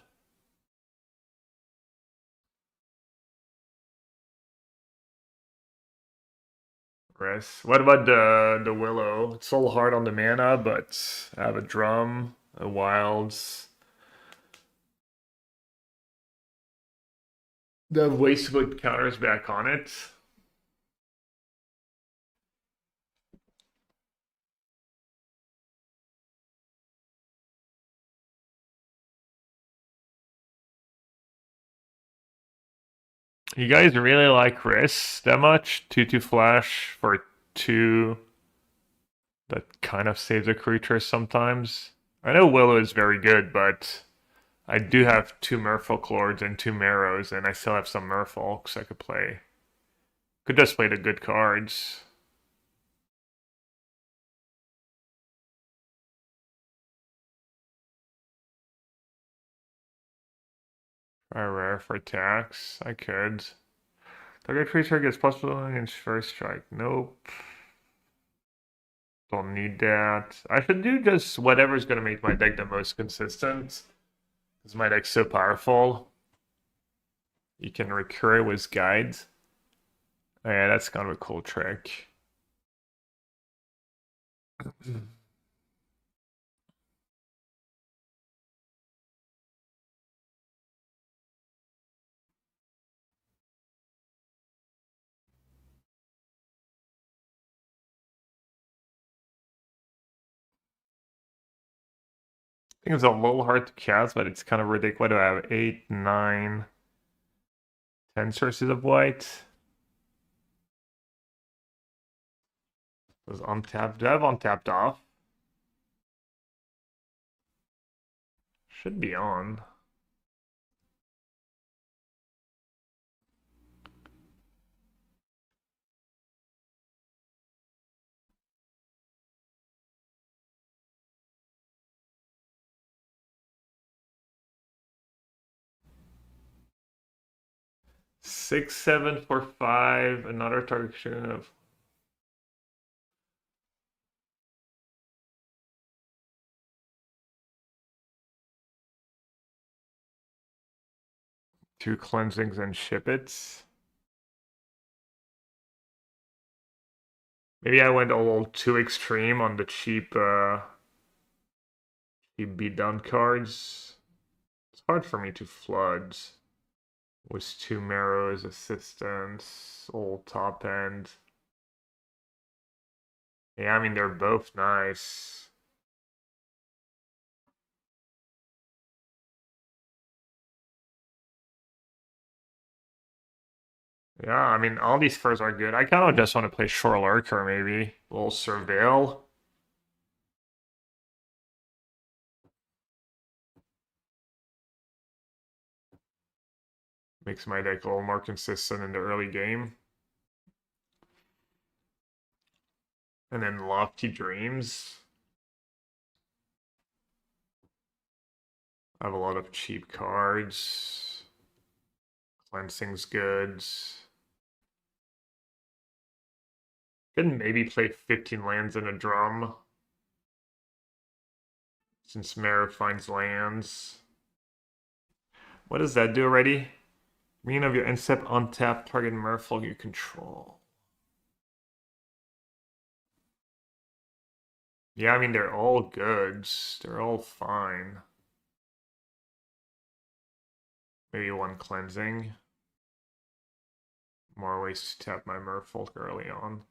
Rest. What about the Willow? It's so hard on the mana, but I have a Drum, a Wilds. The ways to put counters back on it. You guys really like Chris that much? 2-2 flash for 2 that kind of saves a creature sometimes. I know Willow is very good, but I do have 2 Merfolk Lords and 2 Marrows, and I still have some Merfolks I could play. Could just play the good cards. Try rare for attacks. I could. Target creature gets +1 against first strike. Nope. Don't need that. I should do just whatever's gonna make my deck the most consistent. Because my deck's so powerful. You can recur it with guides. Oh, yeah, that's kind of a cool trick. I think it's a little hard to cast, but it's kind of ridiculous. What do I have? 8, 9, 10 sources of white. Was untapped. Do I have untapped off? Should be on. Six, 7 for 5. Another target should have. Two cleansings and ship it. Maybe I went a little too extreme on the cheap beat down cards. It's hard for me to flood with 2 Marrows, assistance, old top end. Yeah, I mean they're both nice. Yeah, I mean all these furs are good. I kind of just want to play Shore Lurker maybe. A little Surveil. Makes my deck a little more consistent in the early game. And then Lofty Dreams. I have a lot of cheap cards. Cleansing's good. Could maybe play 15 lands in a drum. Since Mara finds lands. What does that do already? Mean of your instep untap target Merfolk you control. Yeah, I mean they're all good. They're all fine. Maybe one cleansing. More ways to tap my Merfolk early on.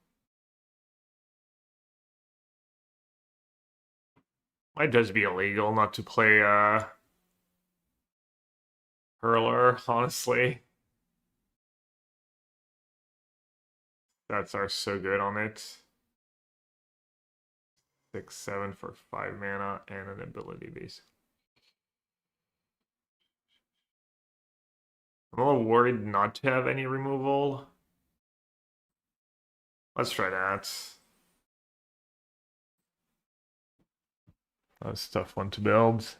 Might just be illegal not to play Hurler, honestly. That's are so good on it. 6, 7 for 5 mana and an ability base. I'm a little worried not to have any removal. Let's try that. That's a tough one to build.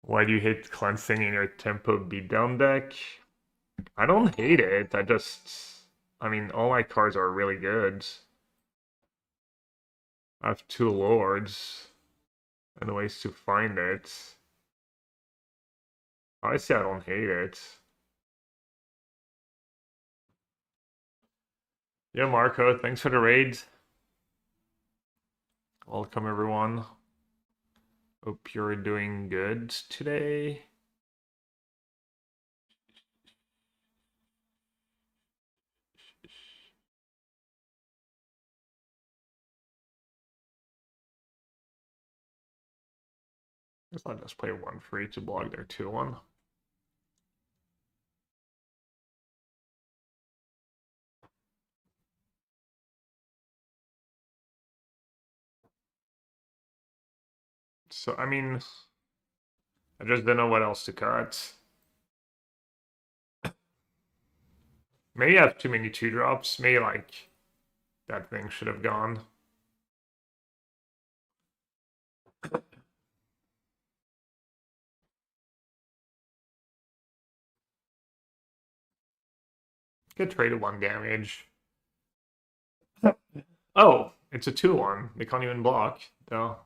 Why do you hate cleansing in your tempo beatdown deck? I don't hate it. I mean, all my cards are really good. I have 2 lords and ways to find it. Honestly, I don't hate it. Yeah, Marco, thanks for the raid. Welcome, everyone. Hope you're doing good today. I'll just play 1 free to block their 2-1. So, I mean, I just don't know what else to cut. Maybe I have too many 2-drops. Maybe, like, that thing should have gone. Get traded 1 damage. Oh, it's a 2-1. They can't even block, though.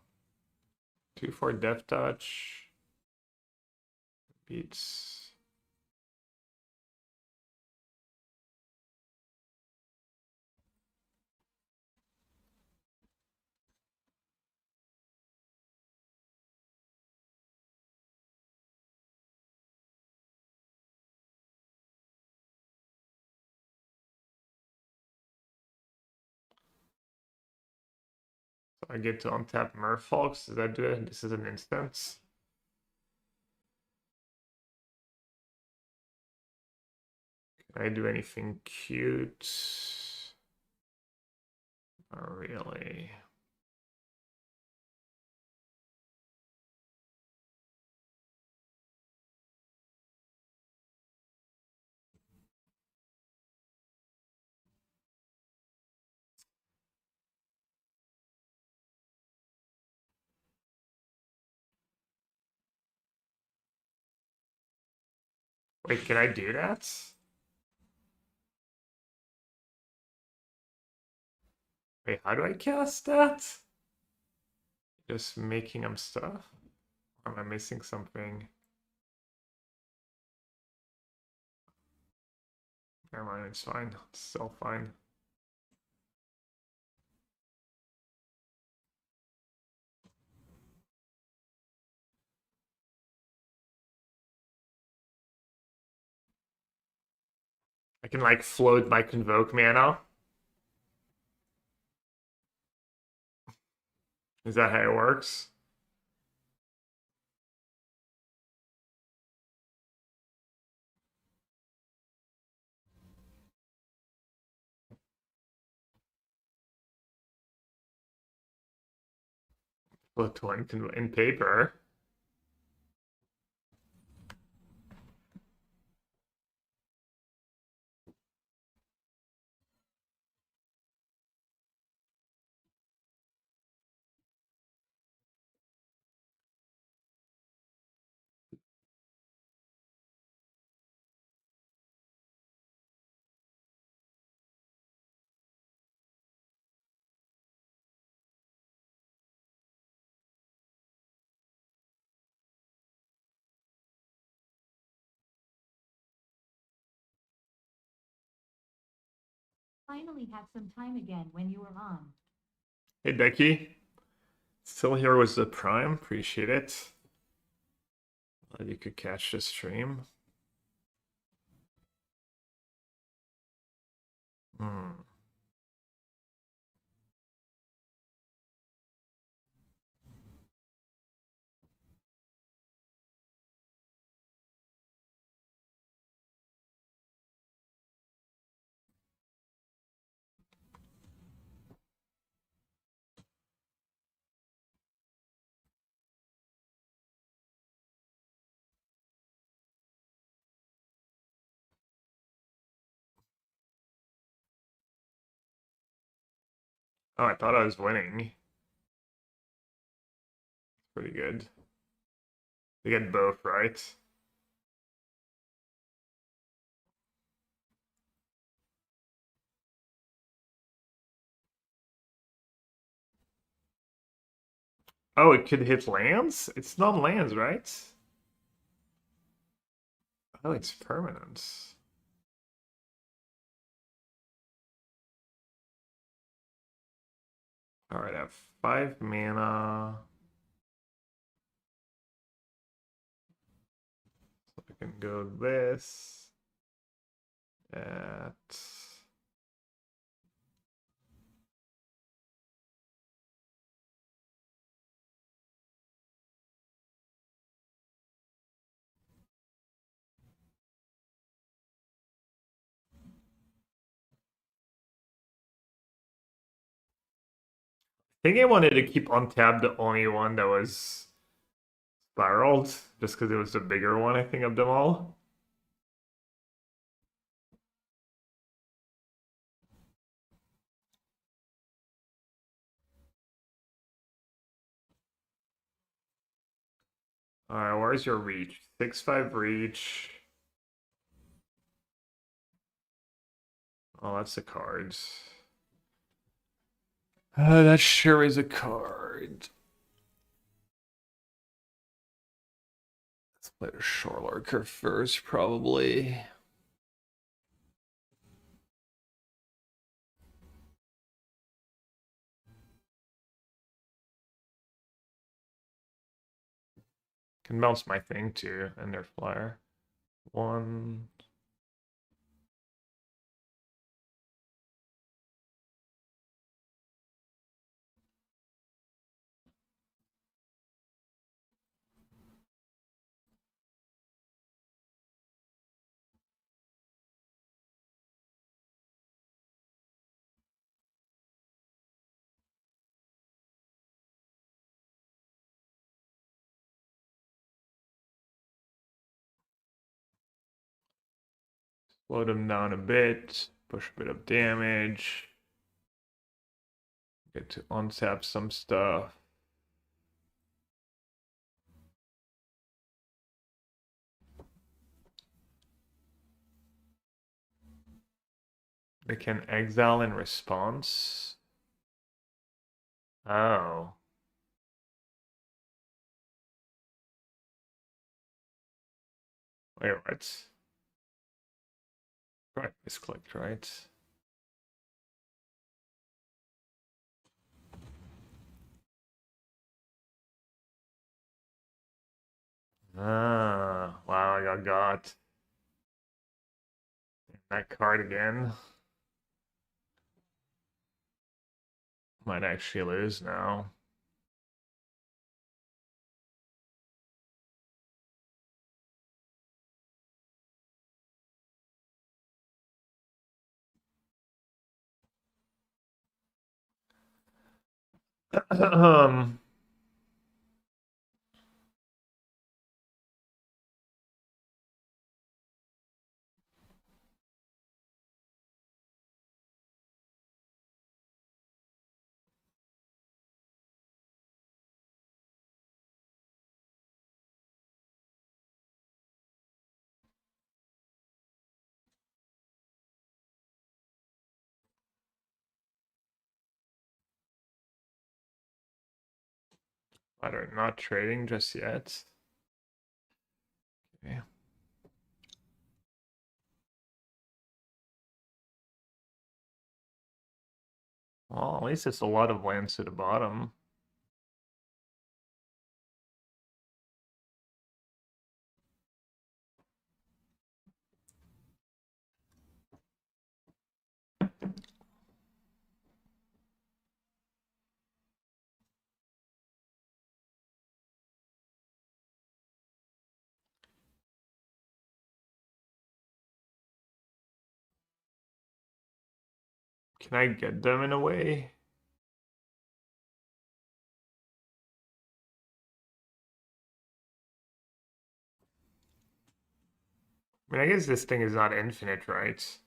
2-4 Death Touch. Beats. So I get to untap Merfolk. Does that do it? This is an instance. Can I do anything cute? Not really. Wait, can I do that? Wait, how do I cast that? Just making them stuff? Or am I missing something? Never mind, it's fine. It's still fine. I can like float my Convoke mana. Is that how it works? Float one in paper. Finally had some time again when you were on. Hey Becky, still here with the Prime. Appreciate it. Glad you could catch the stream. Hmm. Oh, I thought I was winning. Pretty good. They get both right. Oh, it could hit lands? It's non-lands, right? Oh, it's permanent. Alright, I have 5 mana. So I can go this. That. think I wanted to keep untapped the only one that was spiraled, just because it was the bigger one, I think, of them all. Alright, where's your reach? 6-5 reach. Oh, that's the cards. That sure is a card. Let's play the Shore Lurker first, probably. Can bounce my thing too, and their flyer. One. Slow them down a bit. Push a bit of damage. Get to untap some stuff. They can exile in response. Oh. Wait, what? Right, misclicked, right? Ah, wow, I got that card again. Might actually lose now. um, they're not trading just yet. Okay. Well, at least it's a lot of lands to the bottom. Can I get them in a way? I mean, I guess this thing is not infinite, right?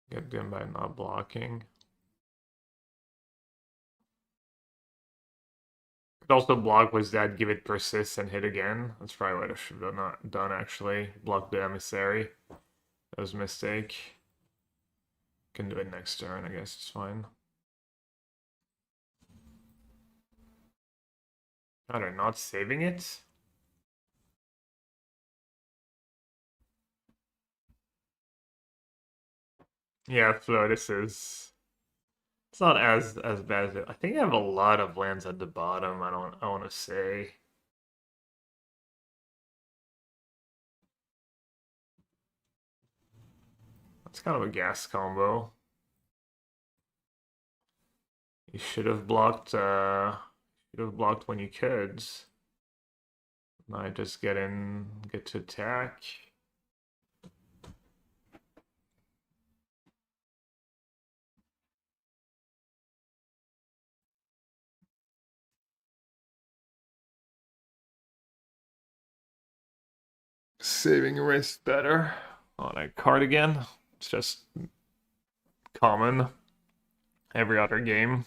Get them by not blocking. Could also block was that give it persist and hit again. That's probably what I should have not done actually. Block the emissary. That was a mistake. Can do it next turn, I guess it's fine. God, they're not saving it? Yeah, Flo, this is it's not as bad as it. I think I have a lot of lands at the bottom, I wanna say. That's kind of a gas combo. You should have blocked when you could. I just get to attack. saving risk better on a card again. It's just common every other game.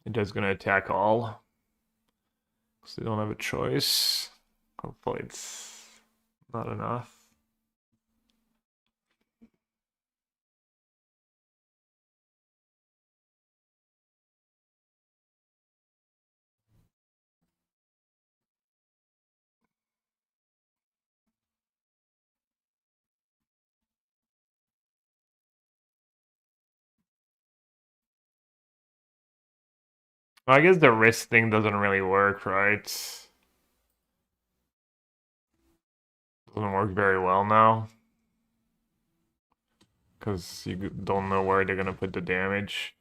It is going to attack all, so they don't have a choice. Hopefully it's not enough. Well, I guess the risk thing doesn't really work, right? Doesn't work very well now. Because you don't know where they're going to put the damage.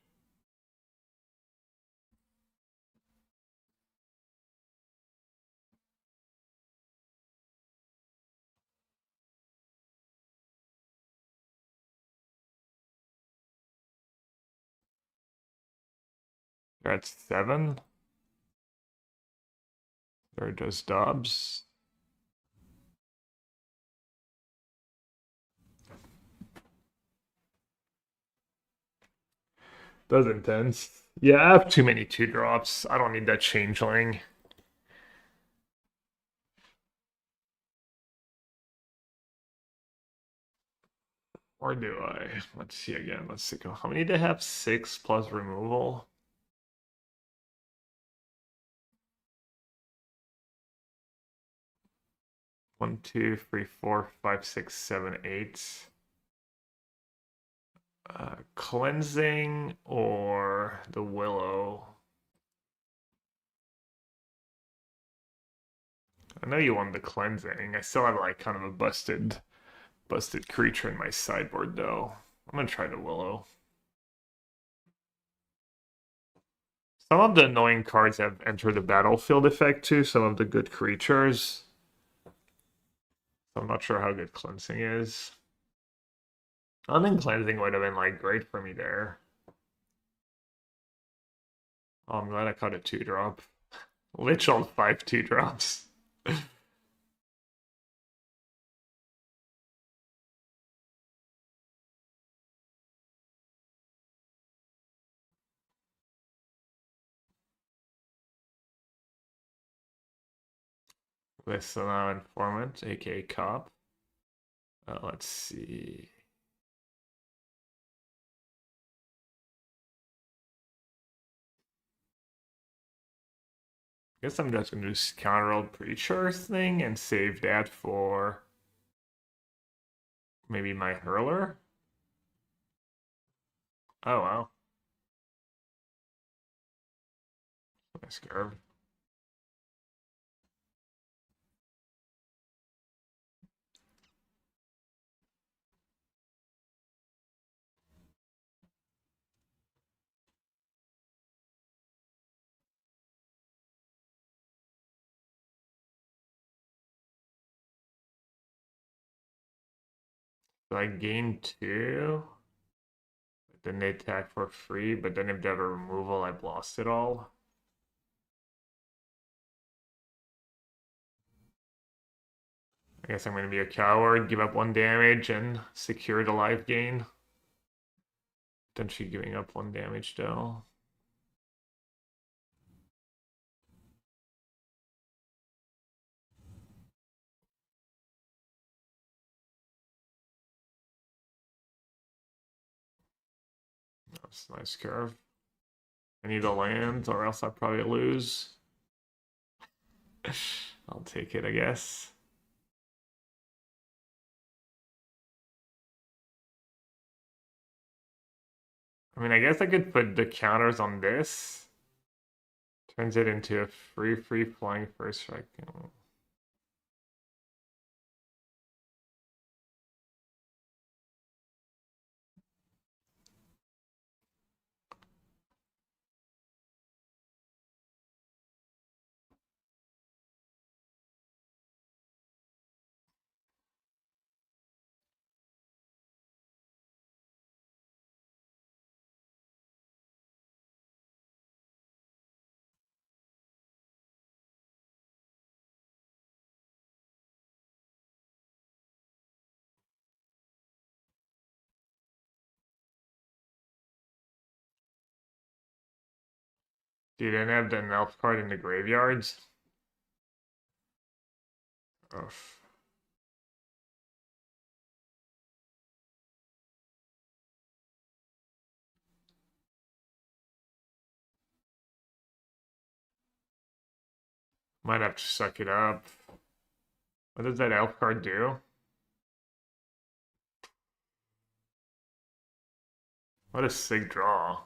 They're at 7. They're just dubs. That's intense. Yeah, I have too many 2-drops. I don't need that changeling. Or do I? Let's see again. Let's see. How many do they have? 6 plus removal? One, two, three, four, five, six, seven, eight. Cleansing or the willow? I know you want the cleansing. I still have like kind of a busted creature in my sideboard though. I'm gonna try the willow. Some of the annoying cards have entered the battlefield effect too, some of the good creatures. So I'm not sure how good cleansing is. I think cleansing would have been like great for me there. Oh, I'm glad I caught a 2-drop. Literal 5 2-drops. Listen now, informant, aka cop. Let's see. Guess I'm just gonna do Scoundrel Preacher thing and save that for maybe my hurler. Oh wow, nice curve. So I gain 2. Then they attack for free, but then if they have a removal, I've lost it all. I guess I'm gonna be a coward, give up 1 damage, and secure the life gain. Potentially giving up 1 damage though. That's a nice curve. I need a land, or else I'll probably lose. I'll take it, I guess. I mean, I guess I could put the counters on this. Turns it into a free flying first strike. You didn't have the elf card in the graveyards? Oh. Might have to suck it up. What does that elf card do? What a sick draw.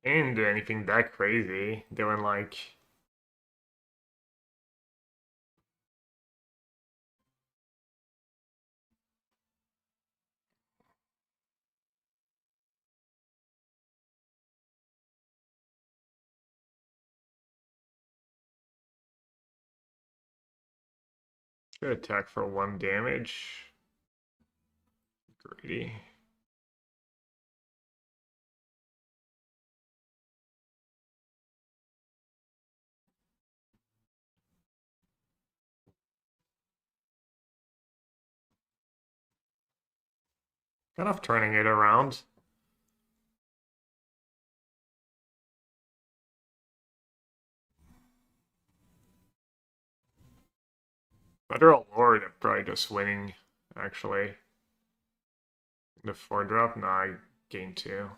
They didn't do anything that crazy. They were like, good attack for 1 damage. Greedy. Kind of turning it around. Better a lord than probably just winning, actually. The 4-drop? No, I gained 2.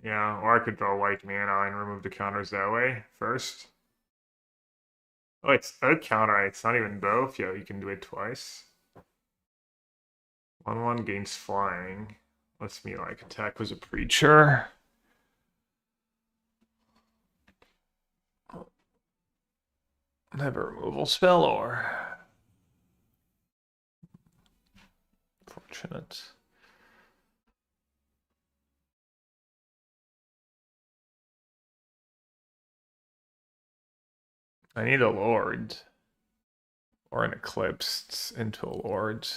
Yeah, or I could draw white mana and remove the counters that way first. Oh, it's a counter. It's not even both. Yeah, you can do it twice. 1/1 gains flying. Lets me like attack with a preacher. Have a removal spell or fortunate. I need a lord or an eclipsed into a lord.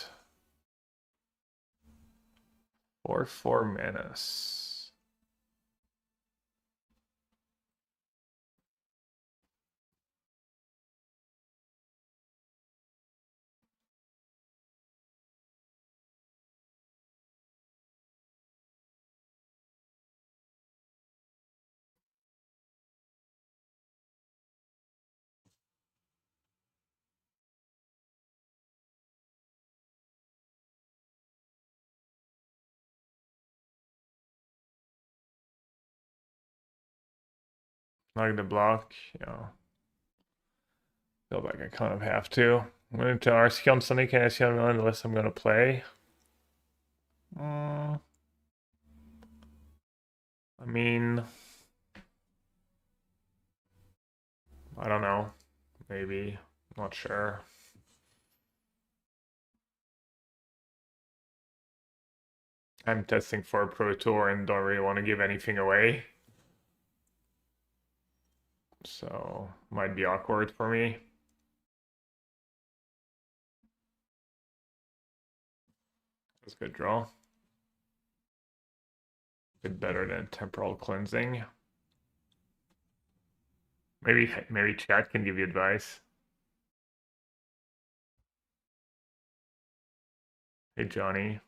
Or 4 menace. Not gonna block, feel like I kind of have to. I'm going to RC on Sunday. Can I see on the list I'm gonna play? I mean, I don't know. Maybe. Not sure. I'm testing for a Pro Tour and don't really want to give anything away. So, might be awkward for me. That's a good draw. Bit better than temporal cleansing. Maybe chat can give you advice. Hey Johnny.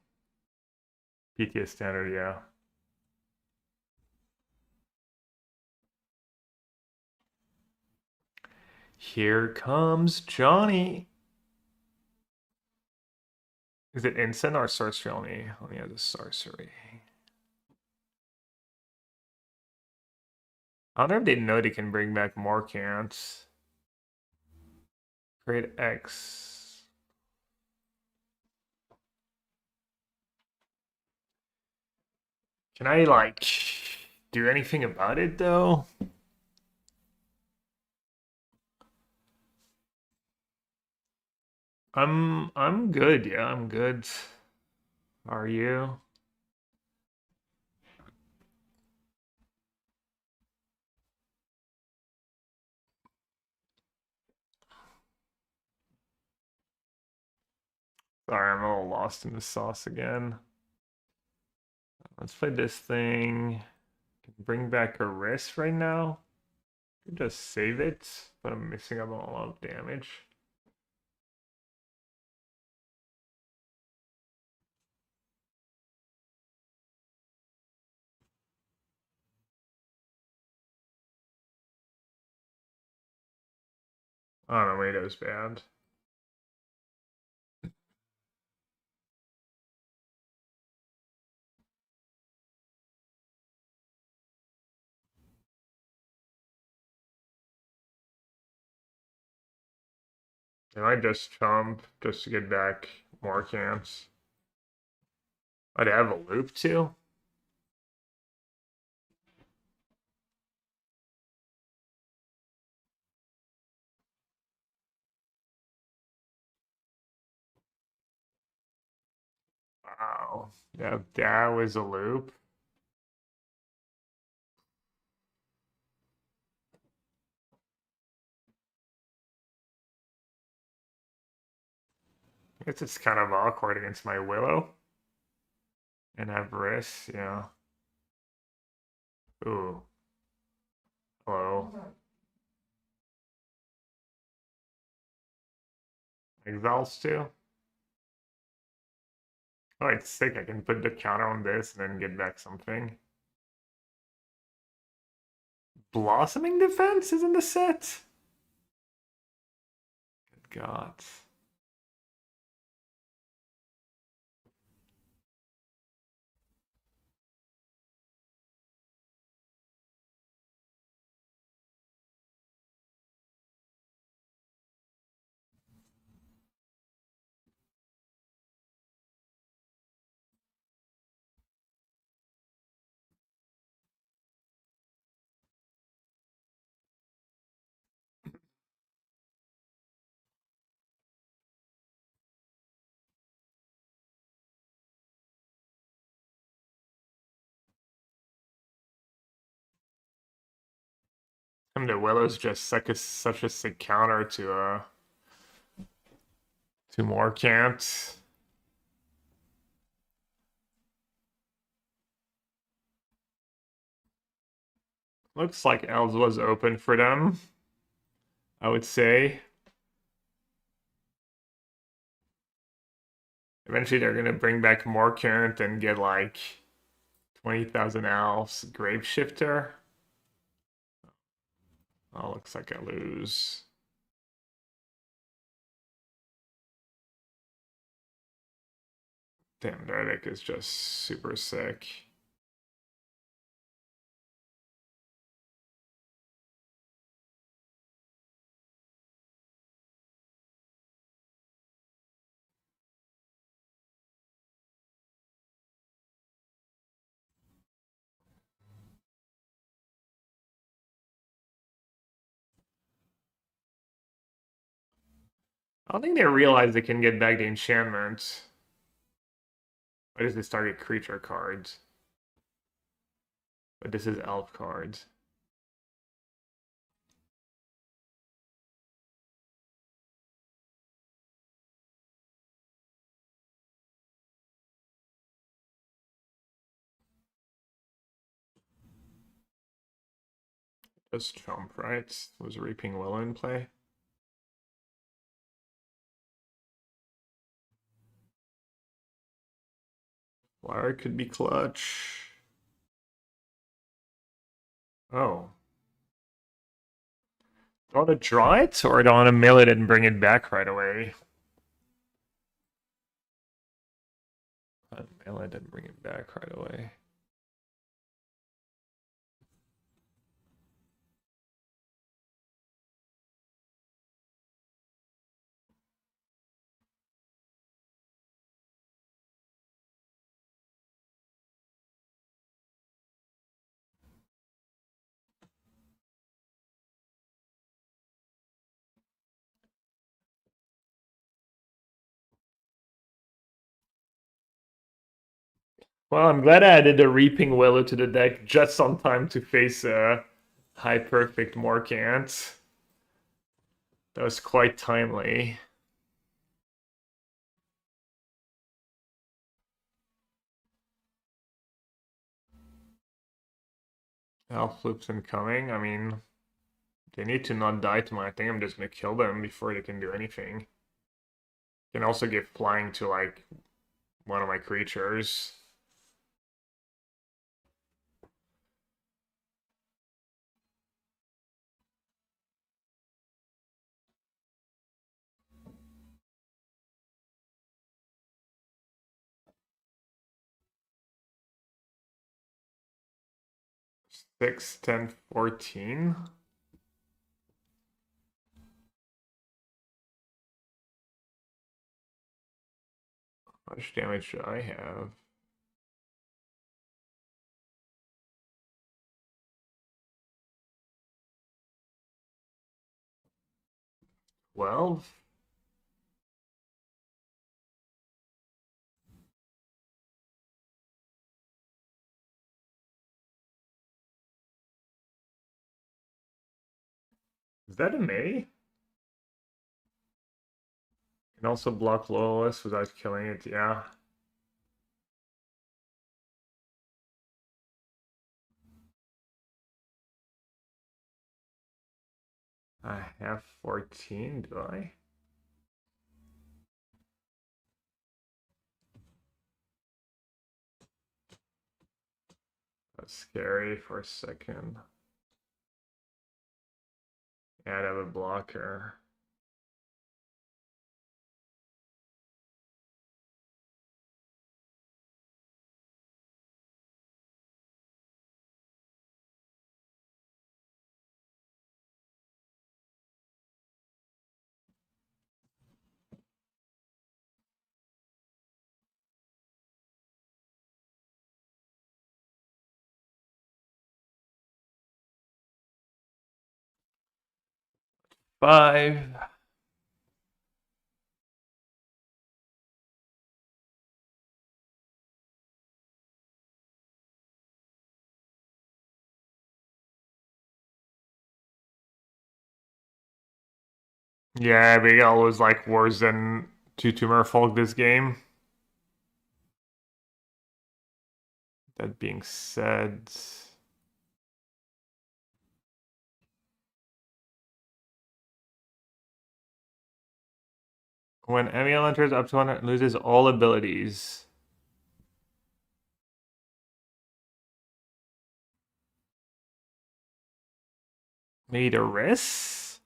PTS standard, yeah. Here comes Johnny. Is it instant or sorcery only? Only has a sorcery. I wonder if they know they can bring back more cants. Create X. Can I like do anything about it though? I'm good, yeah, I'm good. Are you? Sorry, I'm a little lost in the sauce again. Let's play this thing. Bring back a wrist right now. Just save it, but I'm missing out on a lot of damage. Oh, no, wait, it was bad. I might just chump just to get back more camps. I'd have a loop too. Wow. Yeah, that was a loop. It's just kind of awkward against my Willow. And have wrists, yeah. Ooh. Hello. Exiles too. Oh, it's sick. I can put the counter on this and then get back something. Blossoming Defense is in the set? Good God. And the Willow's just such a sick counter to more can't. Looks like Elves was open for them, I would say. Eventually they're gonna bring back more current and get like 20,000 elves. Grave Shifter. Oh, looks like I lose. Damn, Derek is just super sick. I don't think they realize they can get back the enchantment. What is this target creature cards? But this is elf cards. Just Trump, right? Was Reaping Willow in play? Flyer could be clutch. Oh. Do I want to draw it, or do I want to mill it and bring it back right away? Mill it and bring it back right away. Well, I'm glad I added a Reaping Willow to the deck just on time to face a high perfect Morcant. That was quite timely. Elf Flip's incoming. I mean, they need to not die to my thing. I'm just gonna kill them before they can do anything. Can also give flying to like one of my creatures. Six, 10, 14. How much damage do I have? 12? Is that a May? Can also block Loyalist without killing it, yeah. I have 14, do I? That's scary for a second. Yeah, I'd have a blocker. Five. Yeah, Abigail was like worse than Tutu Merfolk this game. That being said, when Abigail enters up to 100, loses all abilities. Made a risk?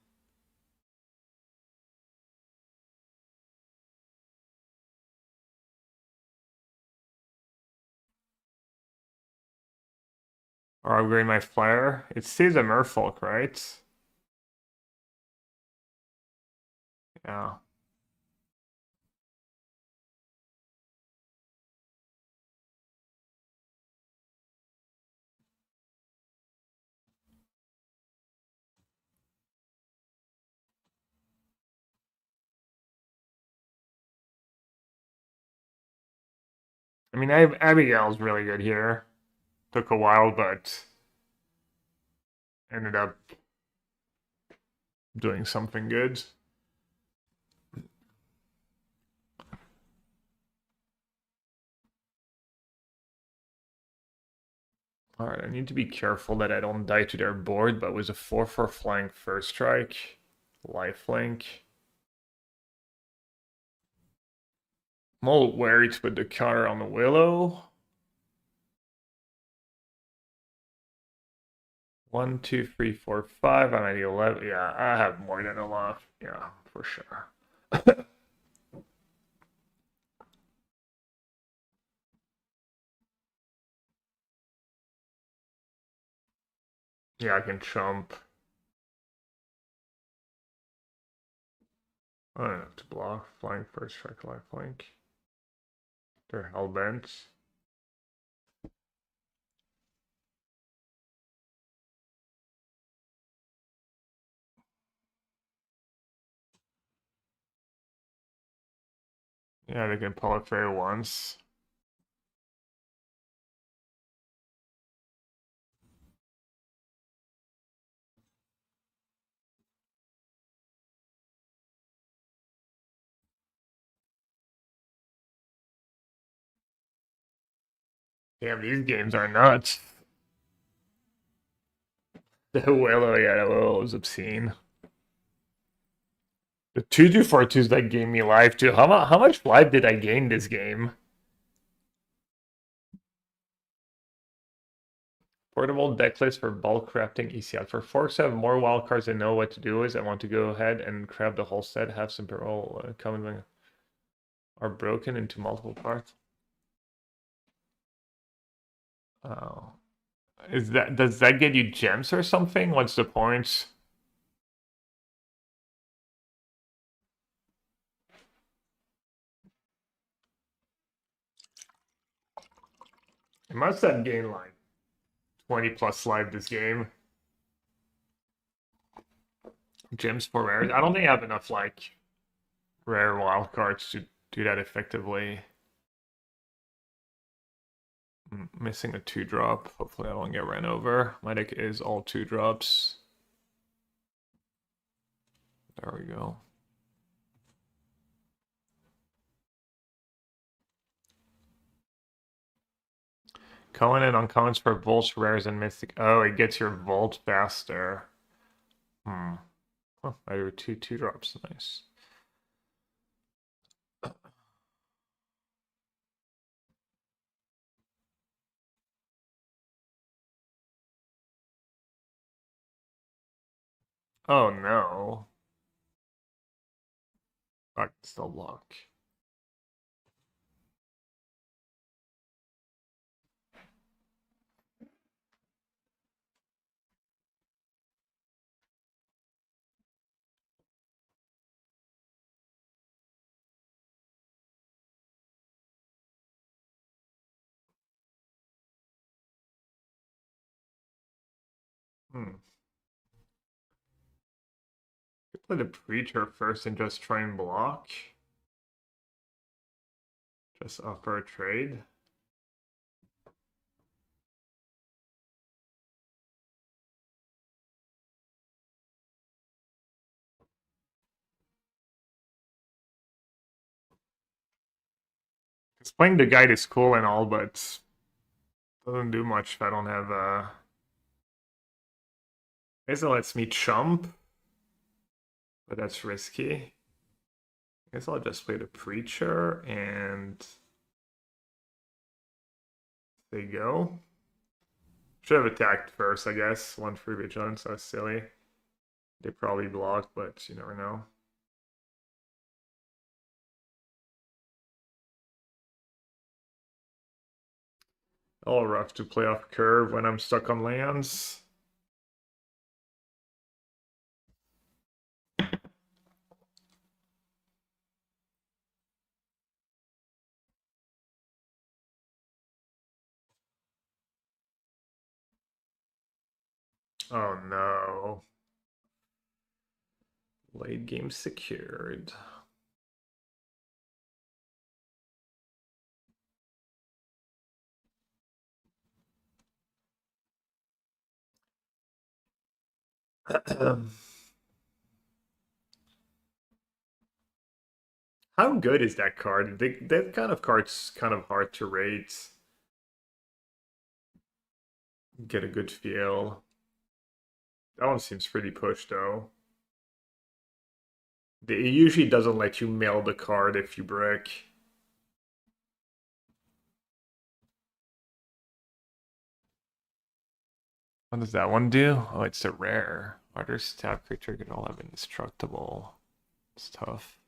Or upgrade my flyer? It stays a Merfolk, right? Yeah. I mean, Abigail's really good here. Took a while, but ended up doing something good. Alright, I need to be careful that I don't die to their board, but with a 4/4 flying first strike, lifelink. I'm a little worried with the counter on the Willow. 1, 2, 3, 4, 5. I'm at 11. Yeah, I have more than enough. Yeah, for sure. Yeah, I can chump. I don't have to block. Flying first strike, lifelink. They're hellbent. Yeah, they can pull it fair once. Damn, these games are nuts. The Willow, yeah, the Willow was obscene. The 2-2-4-2s that gave me life too. How much life did I gain this game? Portable deck list for bulk crafting ECL. For forks have more wildcards and know what to do is I want to go ahead and grab the whole set, have some parole coming are broken into multiple parts. Oh. Does that get you gems or something? What's the point? It must have gained like 20 plus life this game. Gems for rares. I don't think I have enough like rare wildcards to do that effectively. Missing a 2-drop. Hopefully I don't get ran over. My deck is all 2-drops. There we go. Going in on commons for Volts, Rares, and Mystic. Oh, it gets your Volt faster. Hmm. Oh, I do 2-2-drops. Nice. Oh no. I can still block. Hmm. Could play the Preacher first and just try and block. Just offer a trade. Because playing the guide is cool and all, but doesn't do much if I don't have I guess it lets me chump, but that's risky. I guess I'll just play the Preacher and they go. Should have attacked first, I guess. 1 free vigilance, that's silly. They probably blocked, but you never know. All rough to play off curve when I'm stuck on lands. Oh no. Late game secured. How good is that card? That kind of card's kind of hard to rate. get a good feel. That one seems pretty pushed though. It usually doesn't let you mail the card if you brick. What does that one do? Oh, it's a rare. Artist tap creature can all have indestructible. It's tough.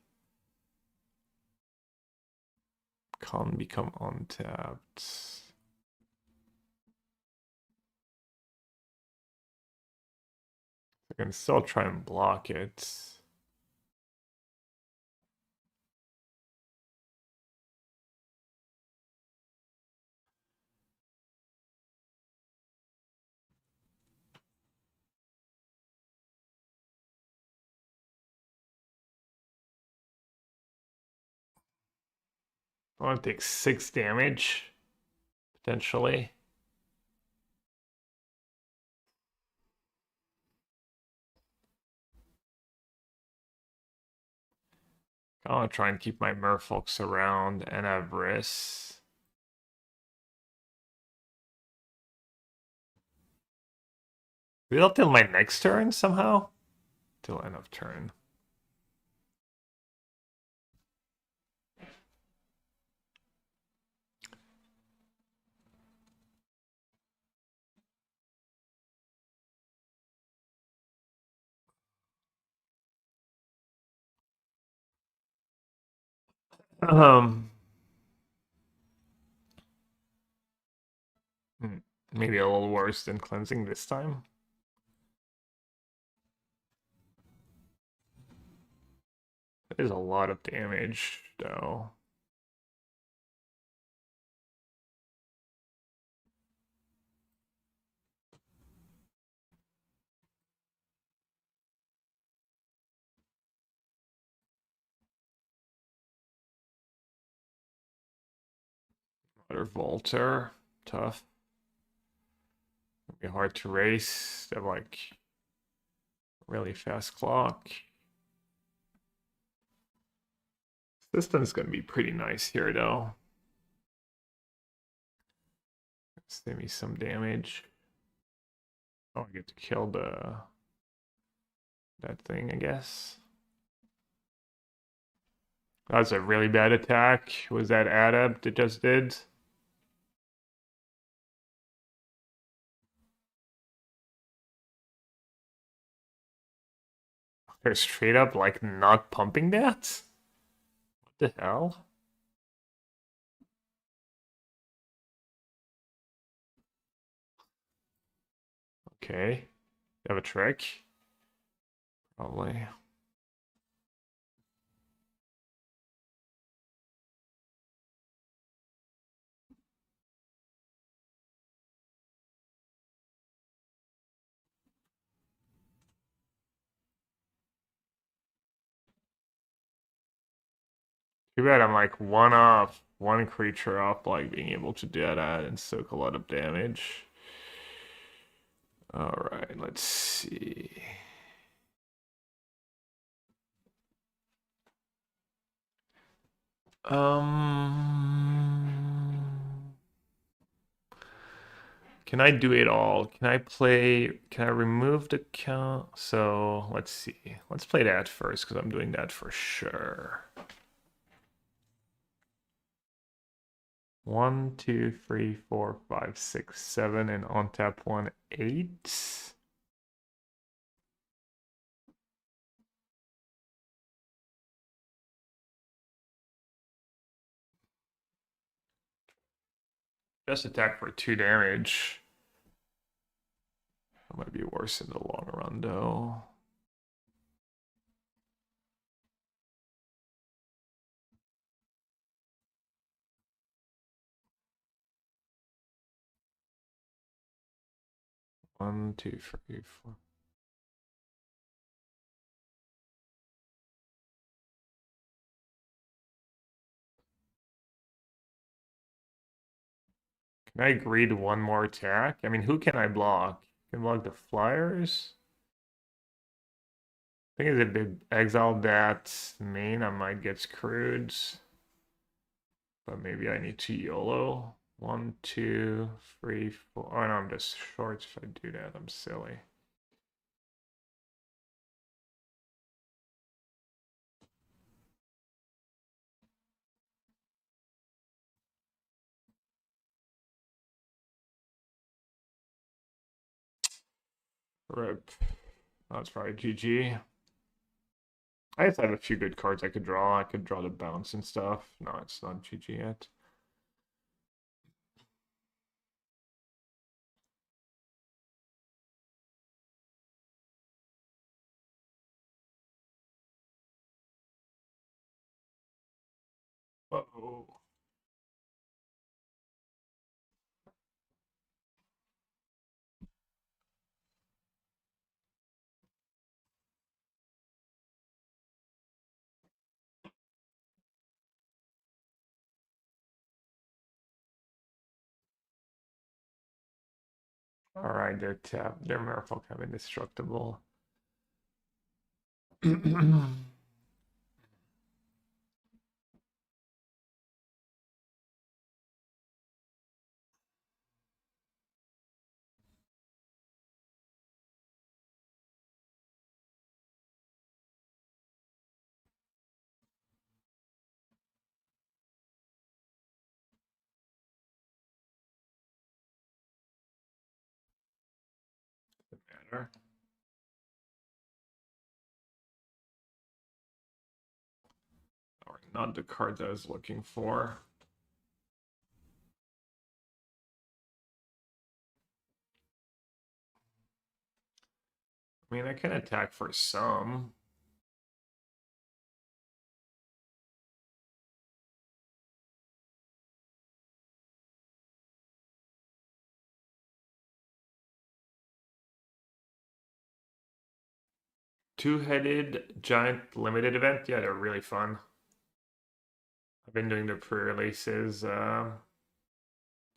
Can't become untapped. I can still try and block it. I want to take 6 damage, potentially. I want to try and keep my merfolks around and have risks. Wait till my next turn somehow? Till end of turn. Um, Maybe a little worse than cleansing this time. That is a lot of damage, though. Another Volter, tough. It'll be hard to race. They have like really fast clock. System's gonna be pretty nice here, though. Save me some damage. Oh, I get to kill that thing, I guess. That was a really bad attack. Was that adept it just did? They're straight up like not pumping that? What the hell? Okay. You have a trick? Probably. Too bad I'm like one creature off like being able to do that and soak a lot of damage. Alright, let's see. Um Can I do it all? Can I remove the count? So let's see. Let's play that first because I'm doing that for sure. 1, 2, 3, 4, 5, 6, 7, and on tap 1, 8. Just attack for 2 damage. That might be worse in the long run, though. One, two, three, four. Can I agree to one more attack? I mean, who can I block? Can I block the flyers? I think if they exile that main, I might get screwed. But maybe I need to YOLO 1, 2, 3, 4. Oh no, I'm just short if I do that. I'm silly. Rip. That's probably GG. I just have a few good cards I could draw. I could draw the bounce and stuff. No, it's not GG yet. Uh-oh. Alright, they're tapped. They're Merfolk have indestructible. Matter. Or not the cards I was looking for. I mean, I can attack for some. Two-headed giant limited event. Yeah, they're really fun. I've been doing the pre-releases. I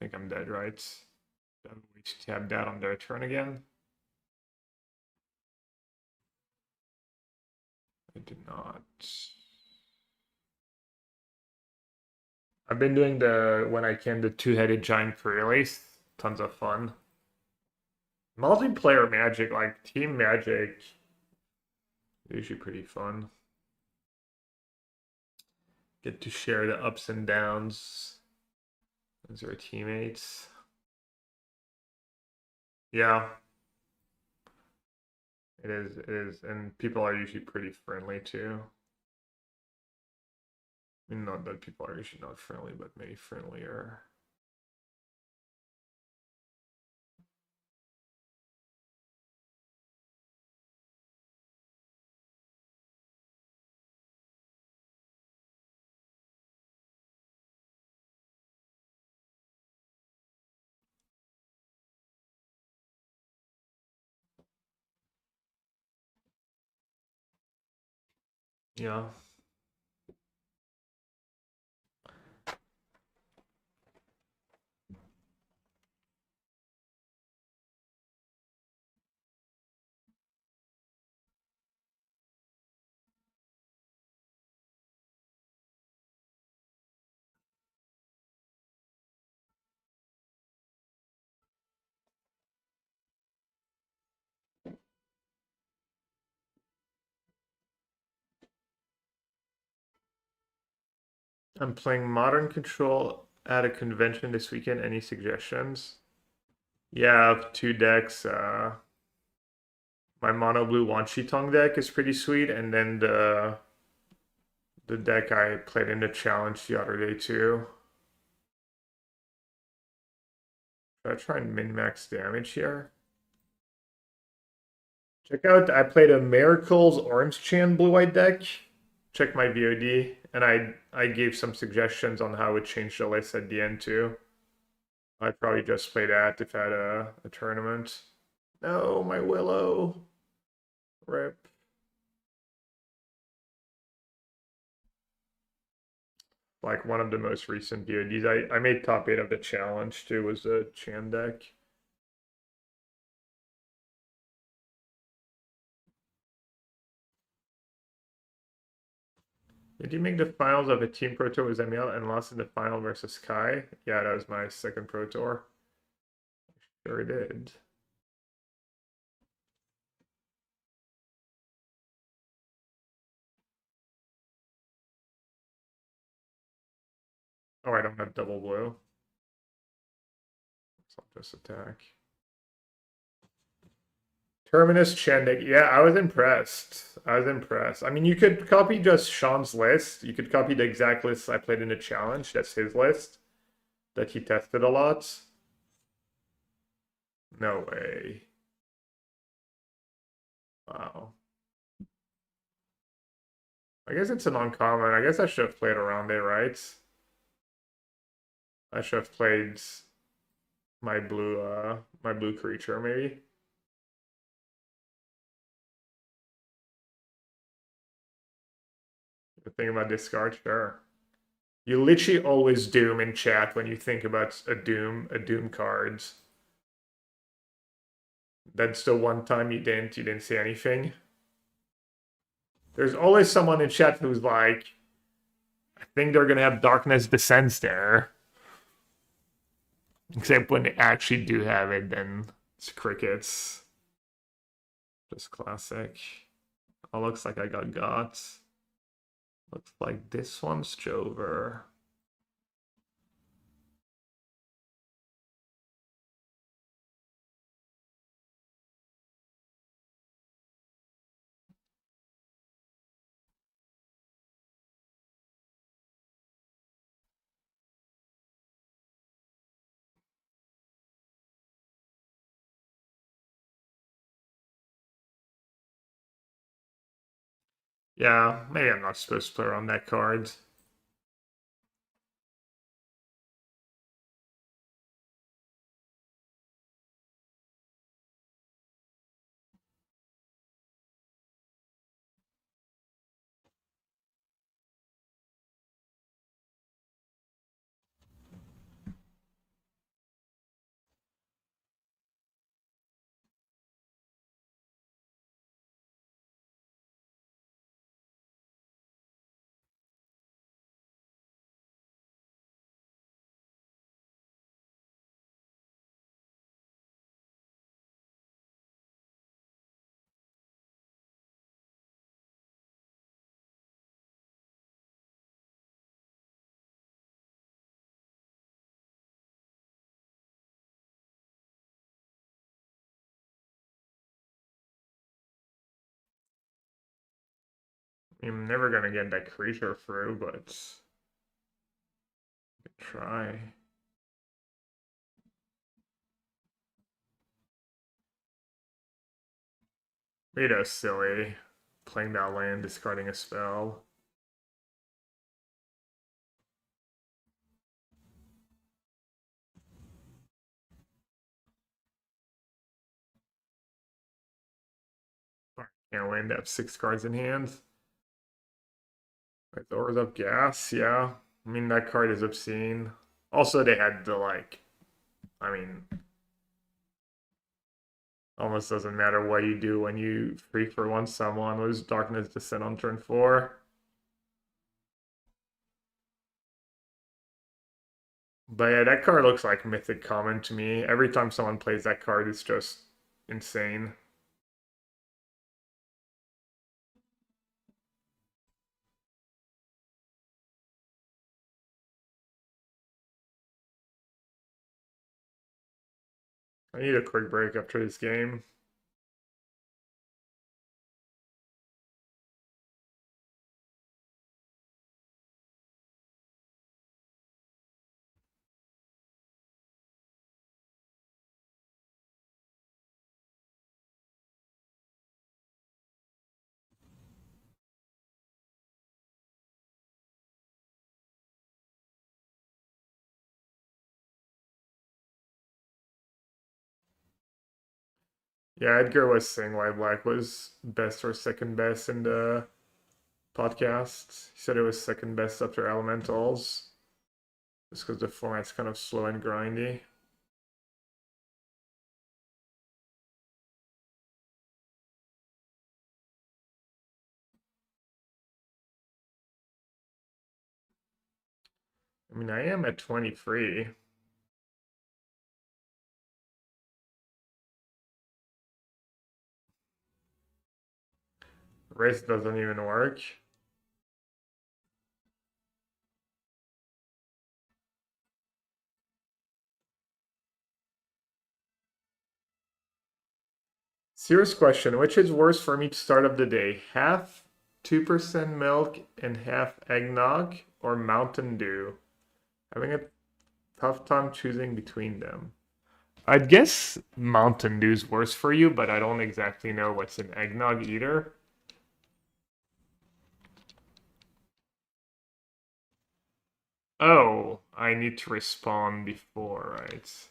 think I'm dead, right? We tab that on their turn again. I did not. I've been doing when I can, the two-headed giant pre-release. Tons of fun. Multiplayer Magic, like Team Magic, usually pretty fun. Get to share the ups and downs. Those are teammates. Yeah, it is. It is, and people are usually pretty friendly too. I mean, not that people are usually not friendly, but maybe friendlier. Yeah. I'm playing Modern Control at a convention this weekend. Any suggestions? Yeah, I have two decks. My mono blue Wan Tong deck is pretty sweet, and then the deck I played in the challenge the other day too. Should I try and min-max damage here? Check out, I played a Miracles Orange Chan blue-white deck. Check my VOD, and I gave some suggestions on how it changed the list at the end too. I'd probably just play that if I had a tournament. No, my Willow. Rip. Like one of the most recent VODs. I made top 8 of the challenge too, was a Chan deck. Did you make the finals of a team pro tour with Emil and lost in the final versus Kai? Yeah, that was my second pro tour. Sure did. Oh, I don't have double blue. So I'll just attack. Terminus Chendik. Yeah, I was impressed. I was impressed. I mean, you could copy just Sean's list. You could copy the exact list I played in the challenge. That's his list that he tested a lot. No way. Wow. I guess it's an uncommon. I guess I should have played around it, right? I should have played my blue creature maybe. The thing about discard, sure. You literally always doom in chat when you think about a doom cards. That's the one time you didn't say anything. There's always someone in chat who's like, I think they're gonna have Darkness Descends there. Except when they actually do have it, then it's crickets. Just classic. Oh, looks like I got. Looks like this one's Jover. Yeah, maybe I'm not supposed to play around that card. I'm never gonna get that creature through, but try. Rita's silly. Playing that land, discarding a spell. Can't land have 6 cards in hand. Right, Thor's up gas, yeah. I mean that card is obscene. Also they had the like I mean almost doesn't matter what you do when you 3-for-1 someone. Lose Darkness Descent on turn 4. But yeah, that card looks like Mythic Common to me. Every time someone plays that card, it's just insane. I need a quick break after this game. Yeah, Edgar was saying why Black was best or second best in the podcast. He said it was second best after Elementals. Just because the format's kind of slow and grindy. I mean, I am at 23. Race doesn't even work. Serious question. Which is worse for me to start of the day? Half 2% milk and half eggnog or Mountain Dew? Having a tough time choosing between them. I'd guess Mountain Dew's worse for you, but I don't exactly know what's in eggnog either. Oh, I need to respond before, right?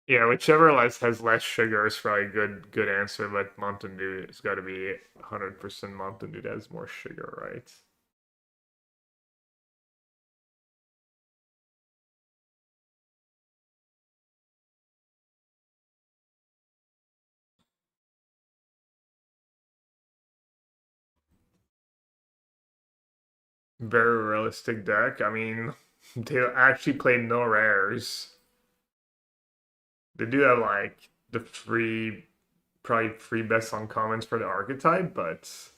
Yeah, whichever less has less sugar is probably a good answer, but Mountain Dew has got to be 100% Mountain Dew that has more sugar, right? Very realistic deck. I mean, they actually play no rares. They do have like the free, probably free best uncommons for the archetype, but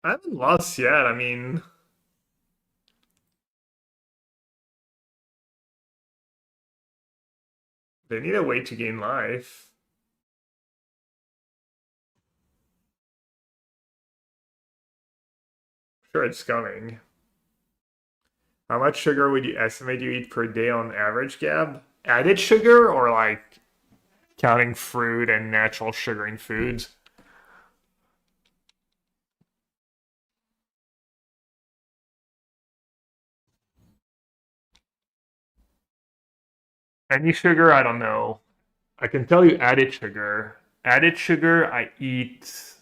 I haven't lost yet. I mean, they need a way to gain life. Sure, it's coming. How much sugar would you estimate you eat per day on average, Gab? Added sugar or like counting fruit and natural sugaring foods? Any sugar, I don't know. I can tell you added sugar. Added sugar, I eat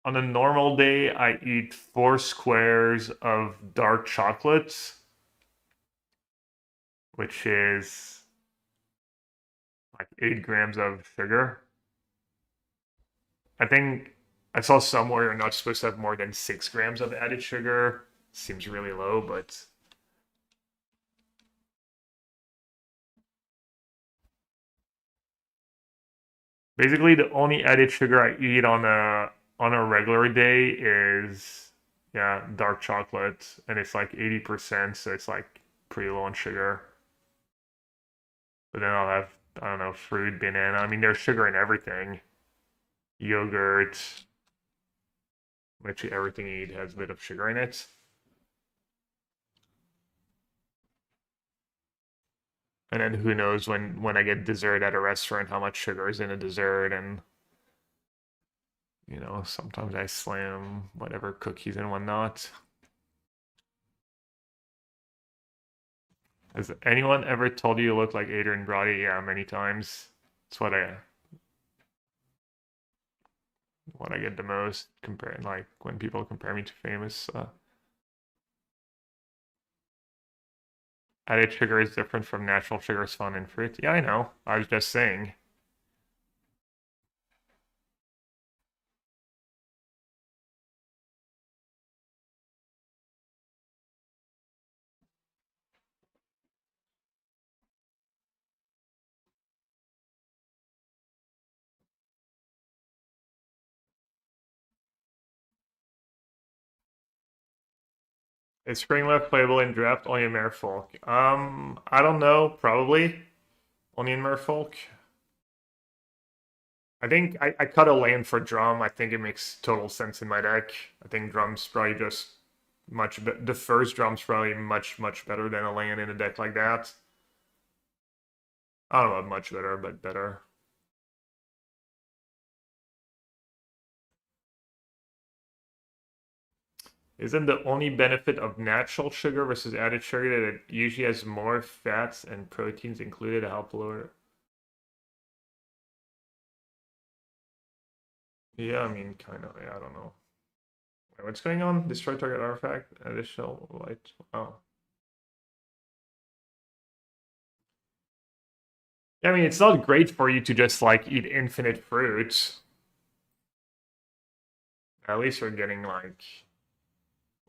on a normal day, I eat 4 squares of dark chocolates, which is like 8 grams of sugar. I think I saw somewhere you're not supposed to have more than 6 grams of added sugar. Seems really low, but basically the only added sugar I eat on a regular day is yeah, dark chocolate, and it's like 80%, so it's like pretty low on sugar. But then I'll have I don't know fruit, banana. I mean, there's sugar in everything. Yogurt, literally everything you eat has a bit of sugar in it. And then who knows when I get dessert at a restaurant how much sugar is in a dessert, and sometimes I slam whatever cookies and whatnot. Has anyone ever told you you look like Adrian Brody? Yeah, many times. That's what I get the most comparing like when people compare me to famous. Added sugar is different from natural sugars found in fruit. Yeah, I know. I was just saying. Is Spring Left playable in draft only in Merfolk? I don't know. Probably only in Merfolk. I think I cut a land for Drum. I think it makes total sense in my deck. I think Drum's probably just the first Drum's probably much better than a land in a deck like that. I don't know about much better, but better. Isn't the only benefit of natural sugar versus added sugar that it usually has more fats and proteins included to help lower? Yeah, I mean, kind of. Yeah, I don't know. Wait, what's going on? Destroy target artifact. Additional light. Oh. I mean, it's not great for you to just like eat infinite fruit. At least you're getting like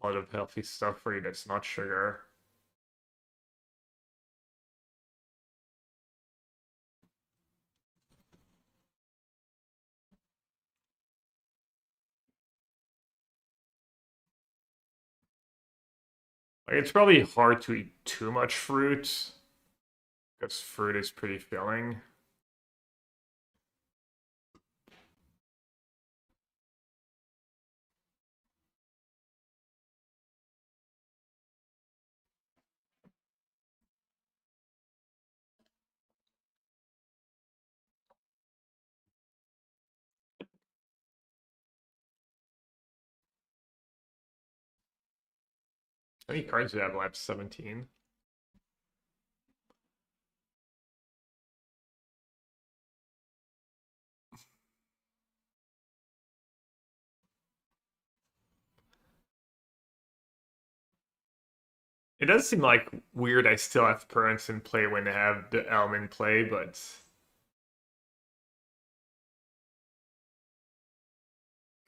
a lot of healthy stuff for you that's not sugar. Like, it's probably hard to eat too much fruit because fruit is pretty filling. How many cards do you have left? 17. It does seem like weird I still have currants in play when I have the elm in play, but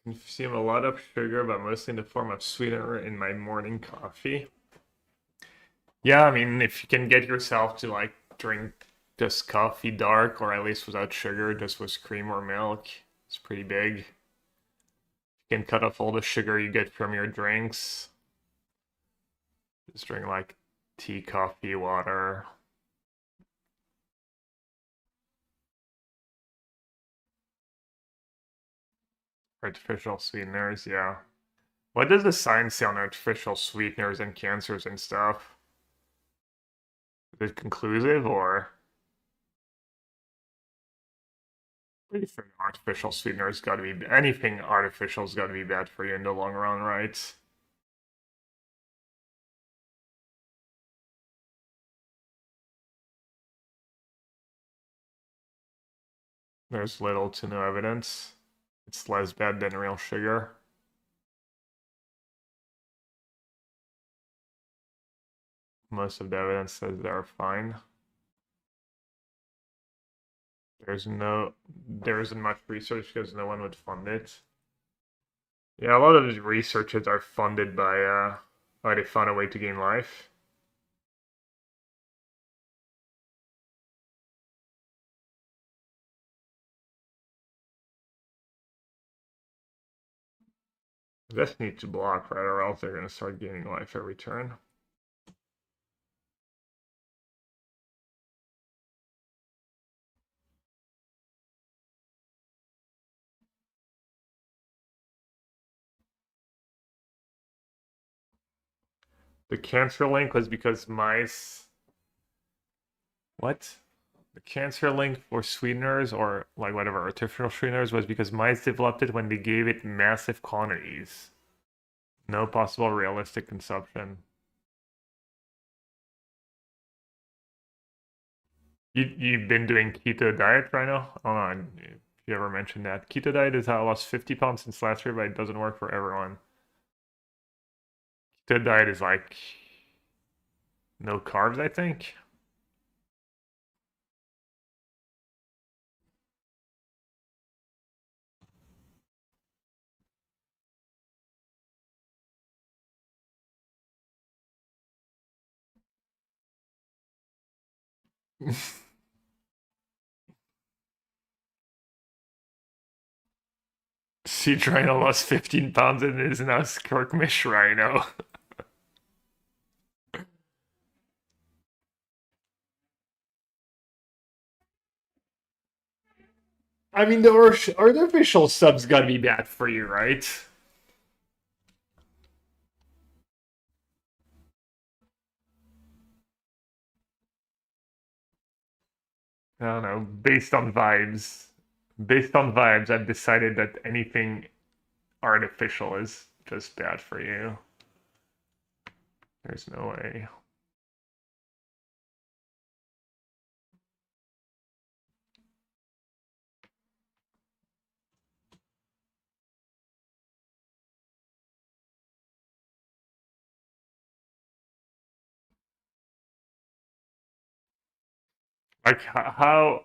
consume a lot of sugar, but mostly in the form of sweetener in my morning coffee. Yeah, I mean, if you can get yourself to like drink just coffee dark, or at least without sugar, just with cream or milk, it's pretty big. You can cut off all the sugar you get from your drinks. Just drink like tea, coffee, water. Artificial sweeteners, yeah. What does the science say on artificial sweeteners and cancers and stuff? Is it conclusive or pretty sure artificial sweeteners got to be anything artificial's got to be bad for you in the long run, right? There's little to no evidence. It's less bad than real sugar. Most of the evidence says they're fine. There isn't much research because no one would fund it. Yeah, a lot of these researchers are funded by they found a way to gain life. They just need to block, right, or else they're gonna start gaining life every turn. The cancer link was because mice. What? The cancer link for sweeteners or like whatever artificial sweeteners was because mice developed it when they gave it massive quantities. No possible realistic consumption. You've been doing keto diet right now? I don't know if you ever mentioned that. Keto diet is how I lost 50 pounds since last year, but it doesn't work for everyone. Keto diet is like no carbs, I think. She trying to lose 15 pounds and is now Skirkmish Rhino. I mean, the artificial sub's gotta be bad for you, right? I don't know. Based on vibes, I've decided that anything artificial is just bad for you. There's no way. Like how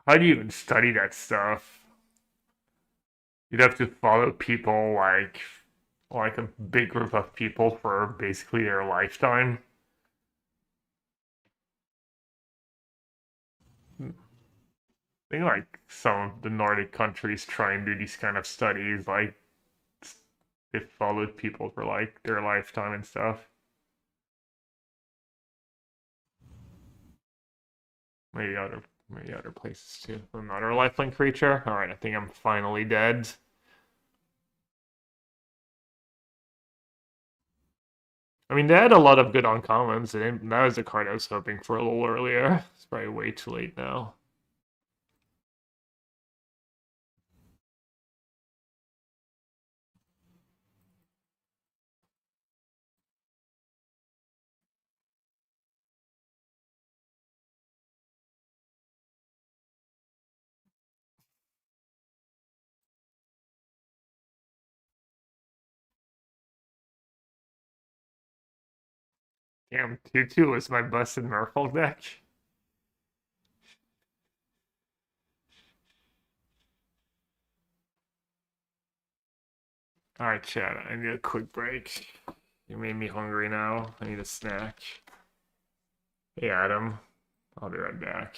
do you even study that stuff? You'd have to follow people like a big group of people for basically their lifetime. I think like some of the Nordic countries try and do these kind of studies, like they followed people for like their lifetime and stuff. Maybe other places too. Another lifelink creature. All right, I think I'm finally dead. I mean, they had a lot of good uncommons. And that was the card I was hoping for a little earlier. It's probably way too late now. Damn, 2-2 was my busted Merfolk deck. Alright, Chad, I need a quick break. You made me hungry now. I need a snack. Hey, Adam. I'll be right back.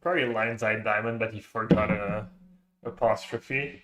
Probably Lion's Eye Diamond, but he forgot a apostrophe.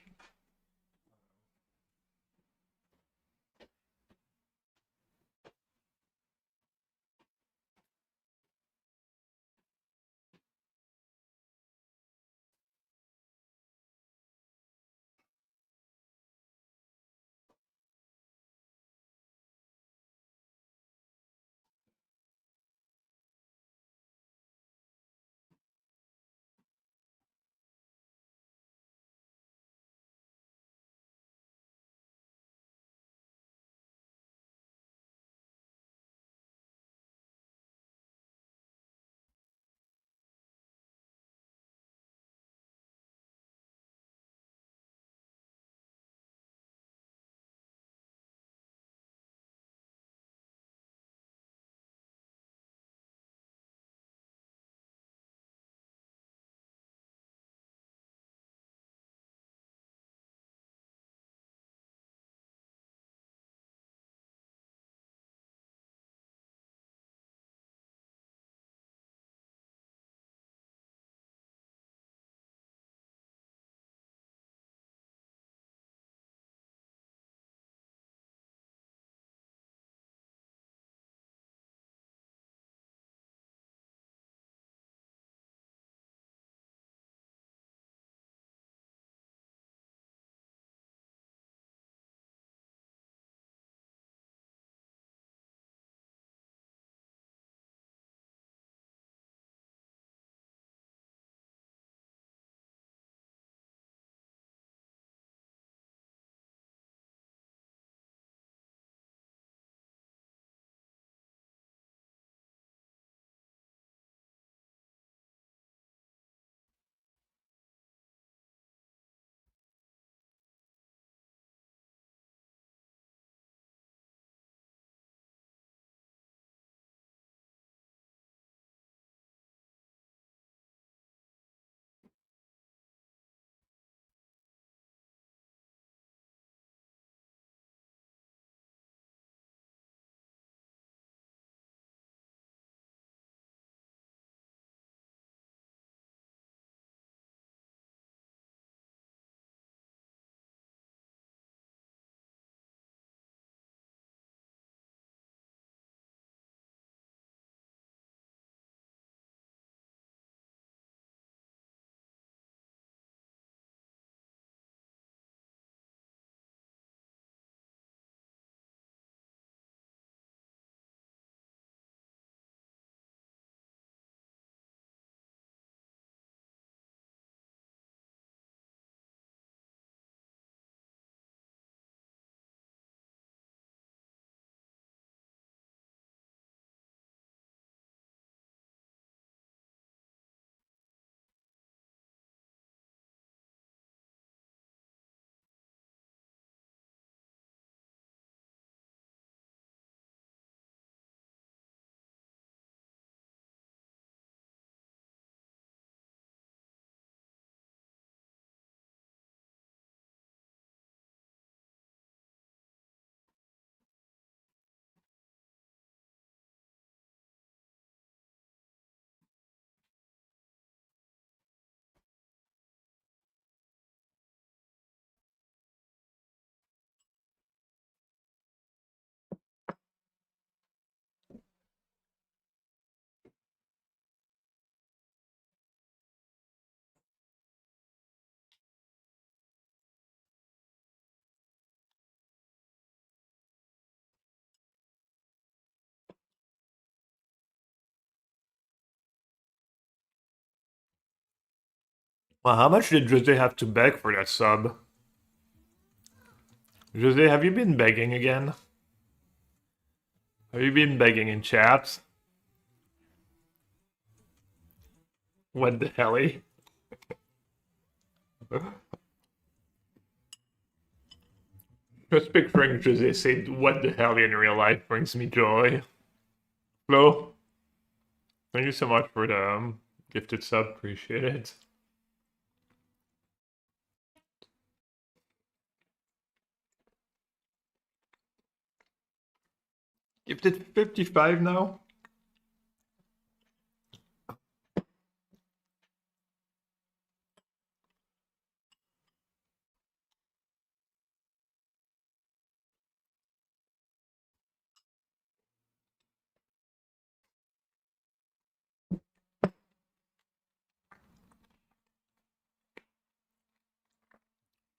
Well, how much did Jose have to beg for that sub? Jose, have you been begging again? Have you been begging in chat? What the helly? Just picturing Jose say what the hell in real life brings me joy. Flo, thank you so much for the gifted sub. Appreciate it. Gifted 55 now?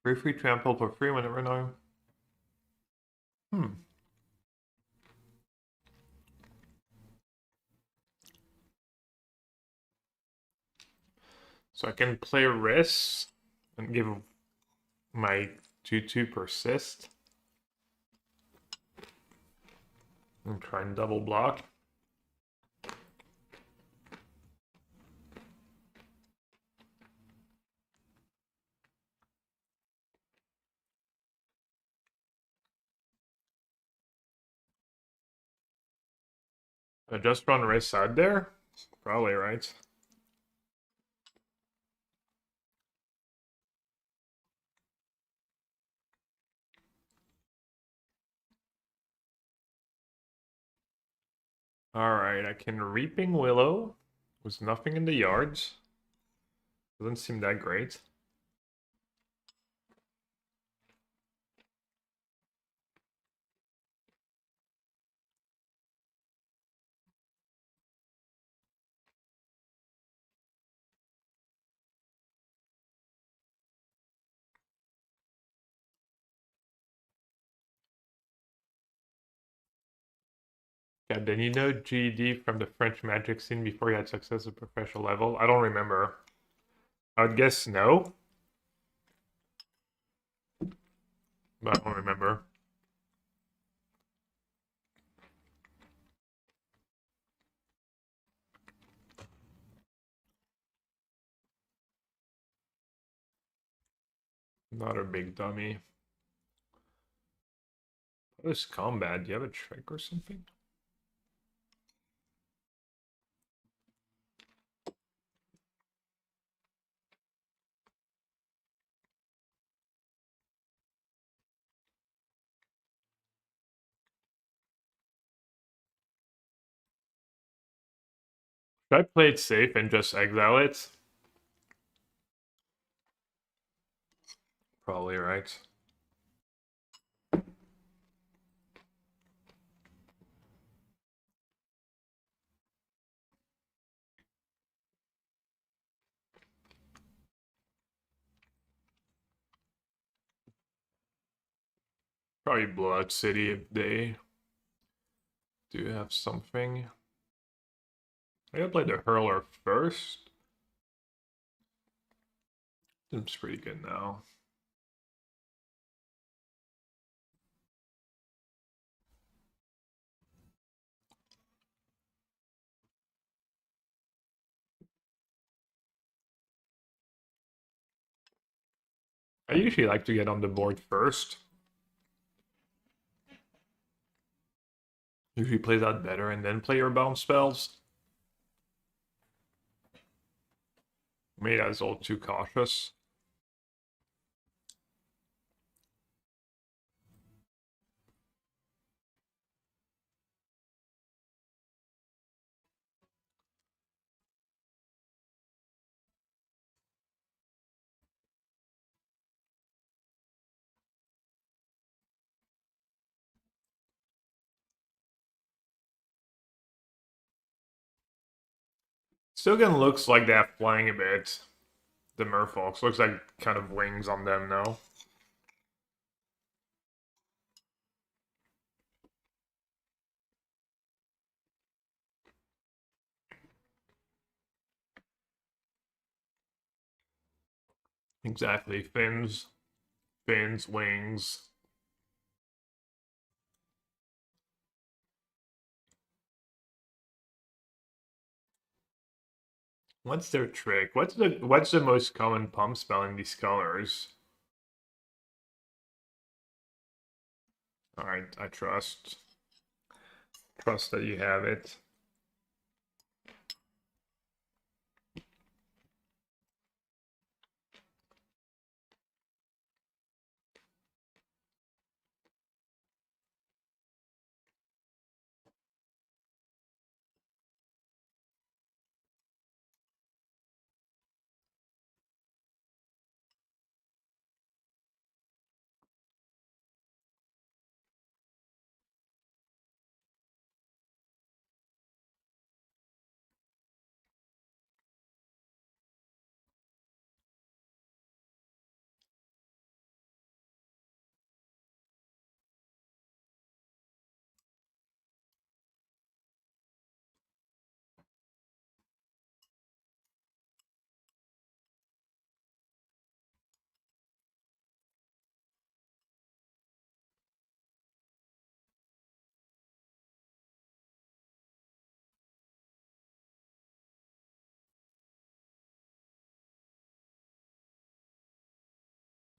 Free trample for free whenever now. Hmm. So I can play Risk and give my 2-2 persist. And try and double block. I just run Risk side there? Probably, right? Alright, I can Reaping Willow with nothing in the yards. Doesn't seem that great. Yeah, then you know GED from the French magic scene before you had success at professional level? I don't remember. I would guess no, but I don't remember. Not a big dummy. What is combat? Do you have a trick or something? Should I play it safe and just exile it? Probably right. Probably Blood City if they do have something. I gotta play the Hurler first. Seems pretty good now. I usually like to get on the board first. Usually plays out better and then play your bounce spells. Maybe that's all too cautious. Still gonna looks like they're flying a bit. The Merfolks looks like kind of wings on them now. Exactly. Fins, wings. What's their trick? What's the most common pump spell in these colors? All right, I trust that you have it.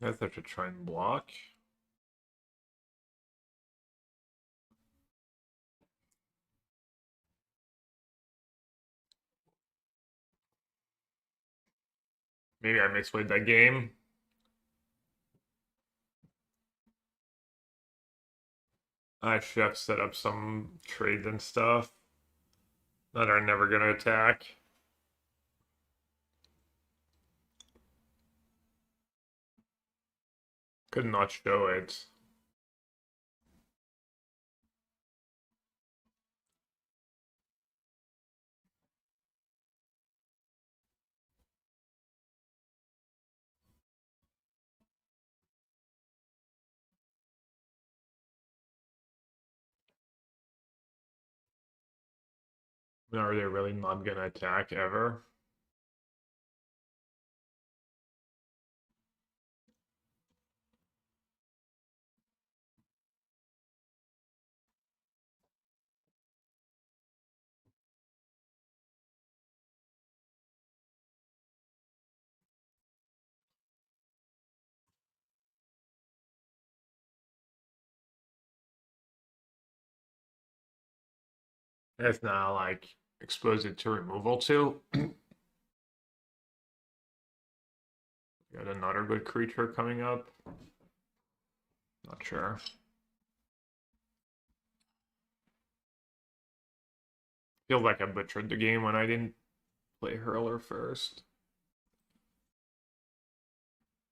I have to try and block. Maybe I misplayed that game. I should have set up some trades and stuff that are never gonna attack. Could not show it. Are they really not gonna attack ever? If not, like expose it to removal too. Got another good creature coming up. Not sure. Feels like I butchered the game when I didn't play Hurler first.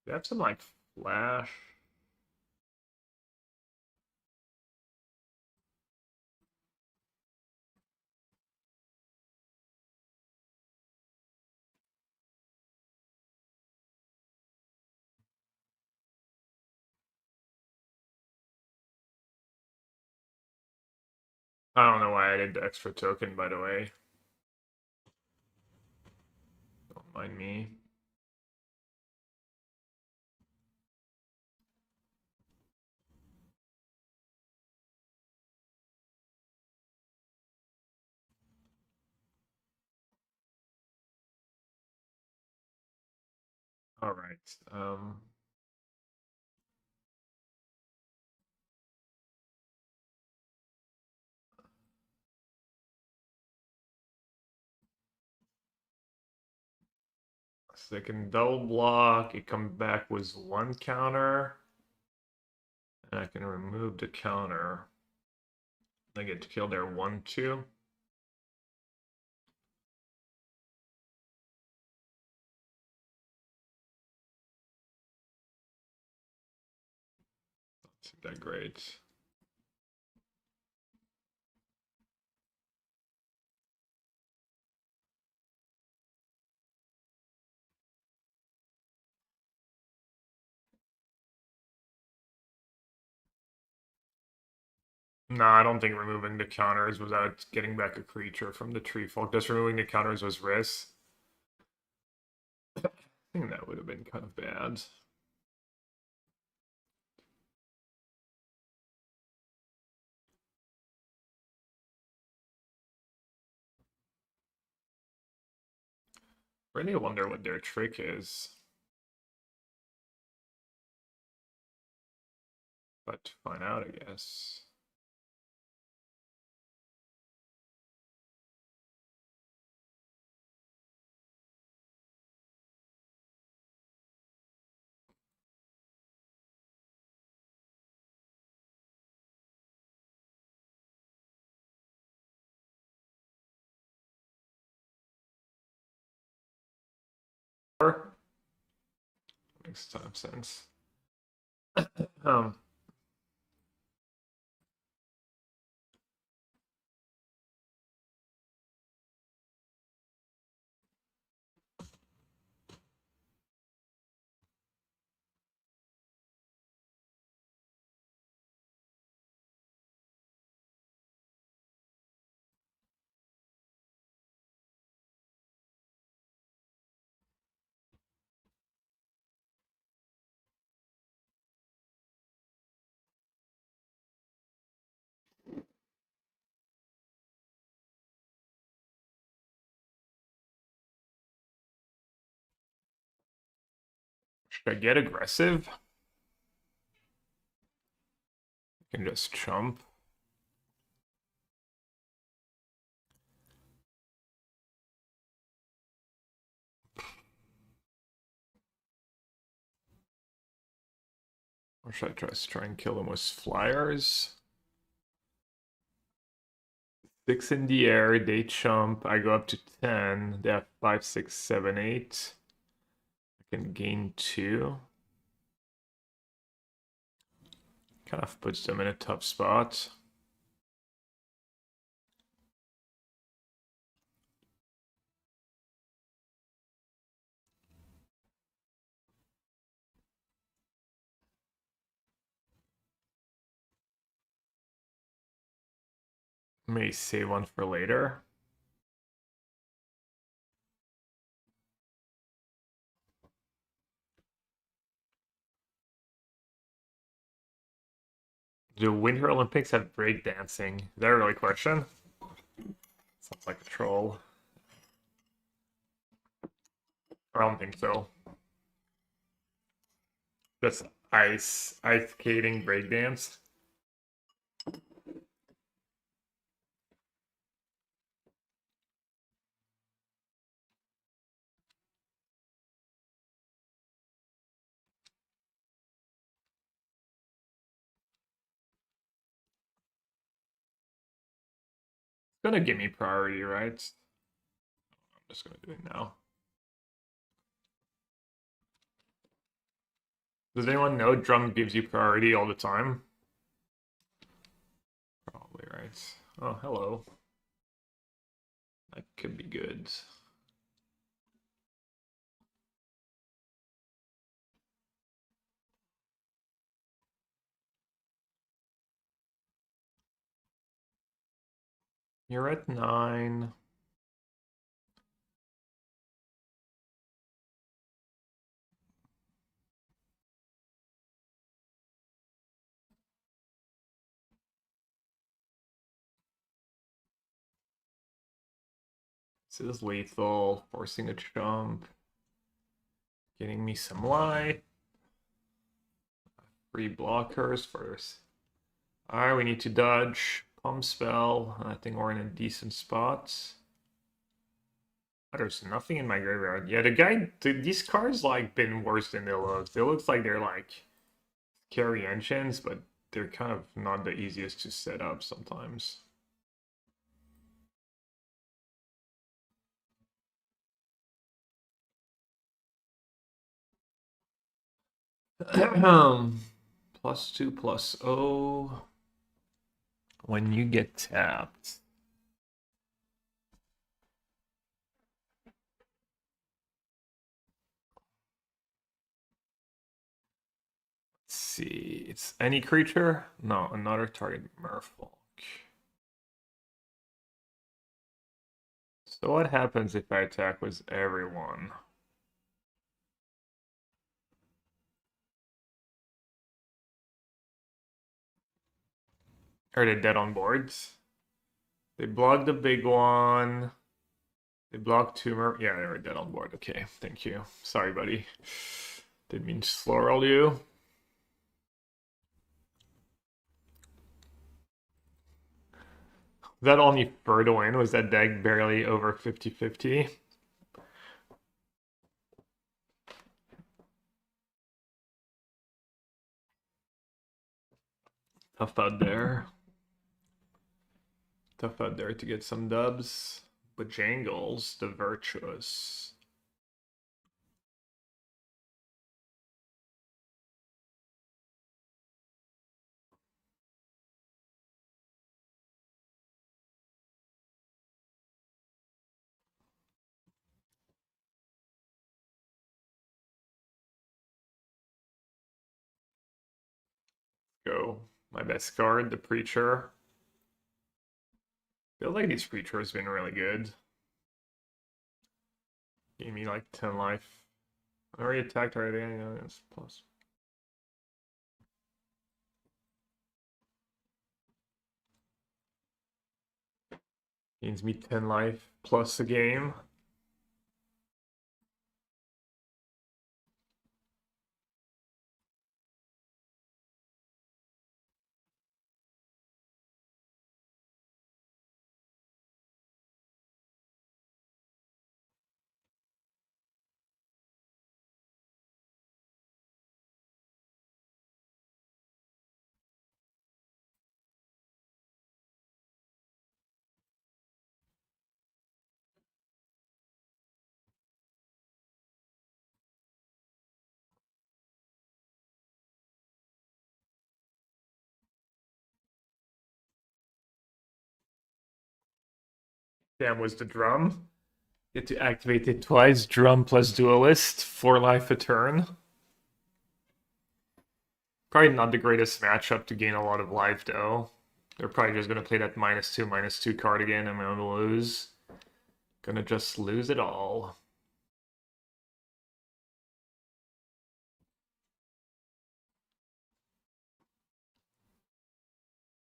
They have some like flash. I don't know why I did the extra token, by the way. Don't mind me. All right. So they can double block. It comes back with one counter. And I can remove the counter. I get to kill their 1/2. Not seem that great. No, I don't think removing the counters without getting back a creature from the tree folk. Just removing the counters was risk. I think that would have been kind of bad. Really wonder what their trick is. But to find out, I guess. Makes a ton of sense. um, should I get aggressive? I can just chump. Or should I try and kill them with flyers? 6 in the air, they chump. I go up to 10. They have 5, 6, 7, 8. I can gain 2. Kind of puts them in a tough spot. May save one for later. Do Winter Olympics have breakdancing? Is that a really question? Sounds like a troll. I don't think so. Just ice skating breakdance. It's gonna give me priority, right? I'm just gonna do it now. Does anyone know drum gives you priority all the time? Probably, right? Oh, hello. That could be good. You're at 9. This is lethal, forcing a jump, getting me some life. Free blockers first. Alright, we need to dodge pump spell. I think we're in a decent spot. There's nothing in my graveyard. Yeah, these cards like been worse than they look. They look like they're like carry engines, but they're kind of not the easiest to set up sometimes. +2/+0 when you get tapped. Let's see, it's any creature? No, another target merfolk. So what happens if I attack with everyone? Are they dead on boards? They blocked the big one. They blocked tumor. Yeah, they were dead on board. Okay, thank you. Sorry, buddy. Didn't mean to slow roll you. Was that only fur to win? Was that deck barely over 50-50? Tough out there. Tough out there to get some dubs. Bojangles, the virtuous. Go. My best card, the preacher. Feel like these preachers been really good. Gave me like 10 life. I already attacked already. Yeah, it's plus. Gains me 10 life plus a game. Damn, was the drum. Get to activate it twice. Drum plus duelist. 4 life a turn. Probably not the greatest matchup to gain a lot of life, though. They're probably just going to play that -2/-2 card again. I'm going to lose. Gonna just lose it all.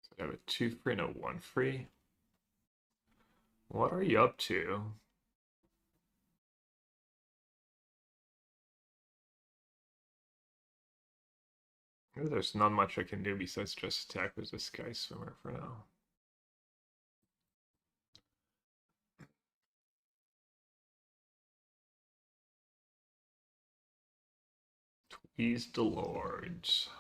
So I have a 2 free and a 1 free. What are you up to? There's not much I can do besides just attack with the Sky Swimmer for now. Tweeze the Lords.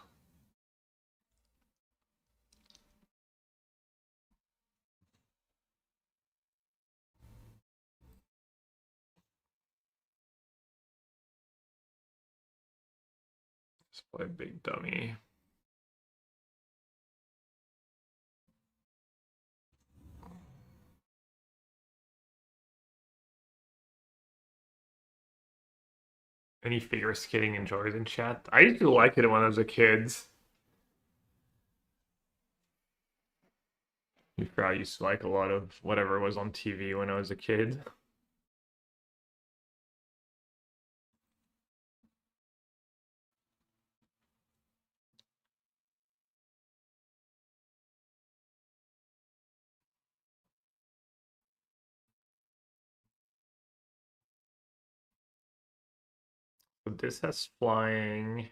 Let's play big dummy. Any figure skating enjoys in chat? I used to like it when I was a kid. I used to like a lot of whatever was on TV when I was a kid. So this has flying.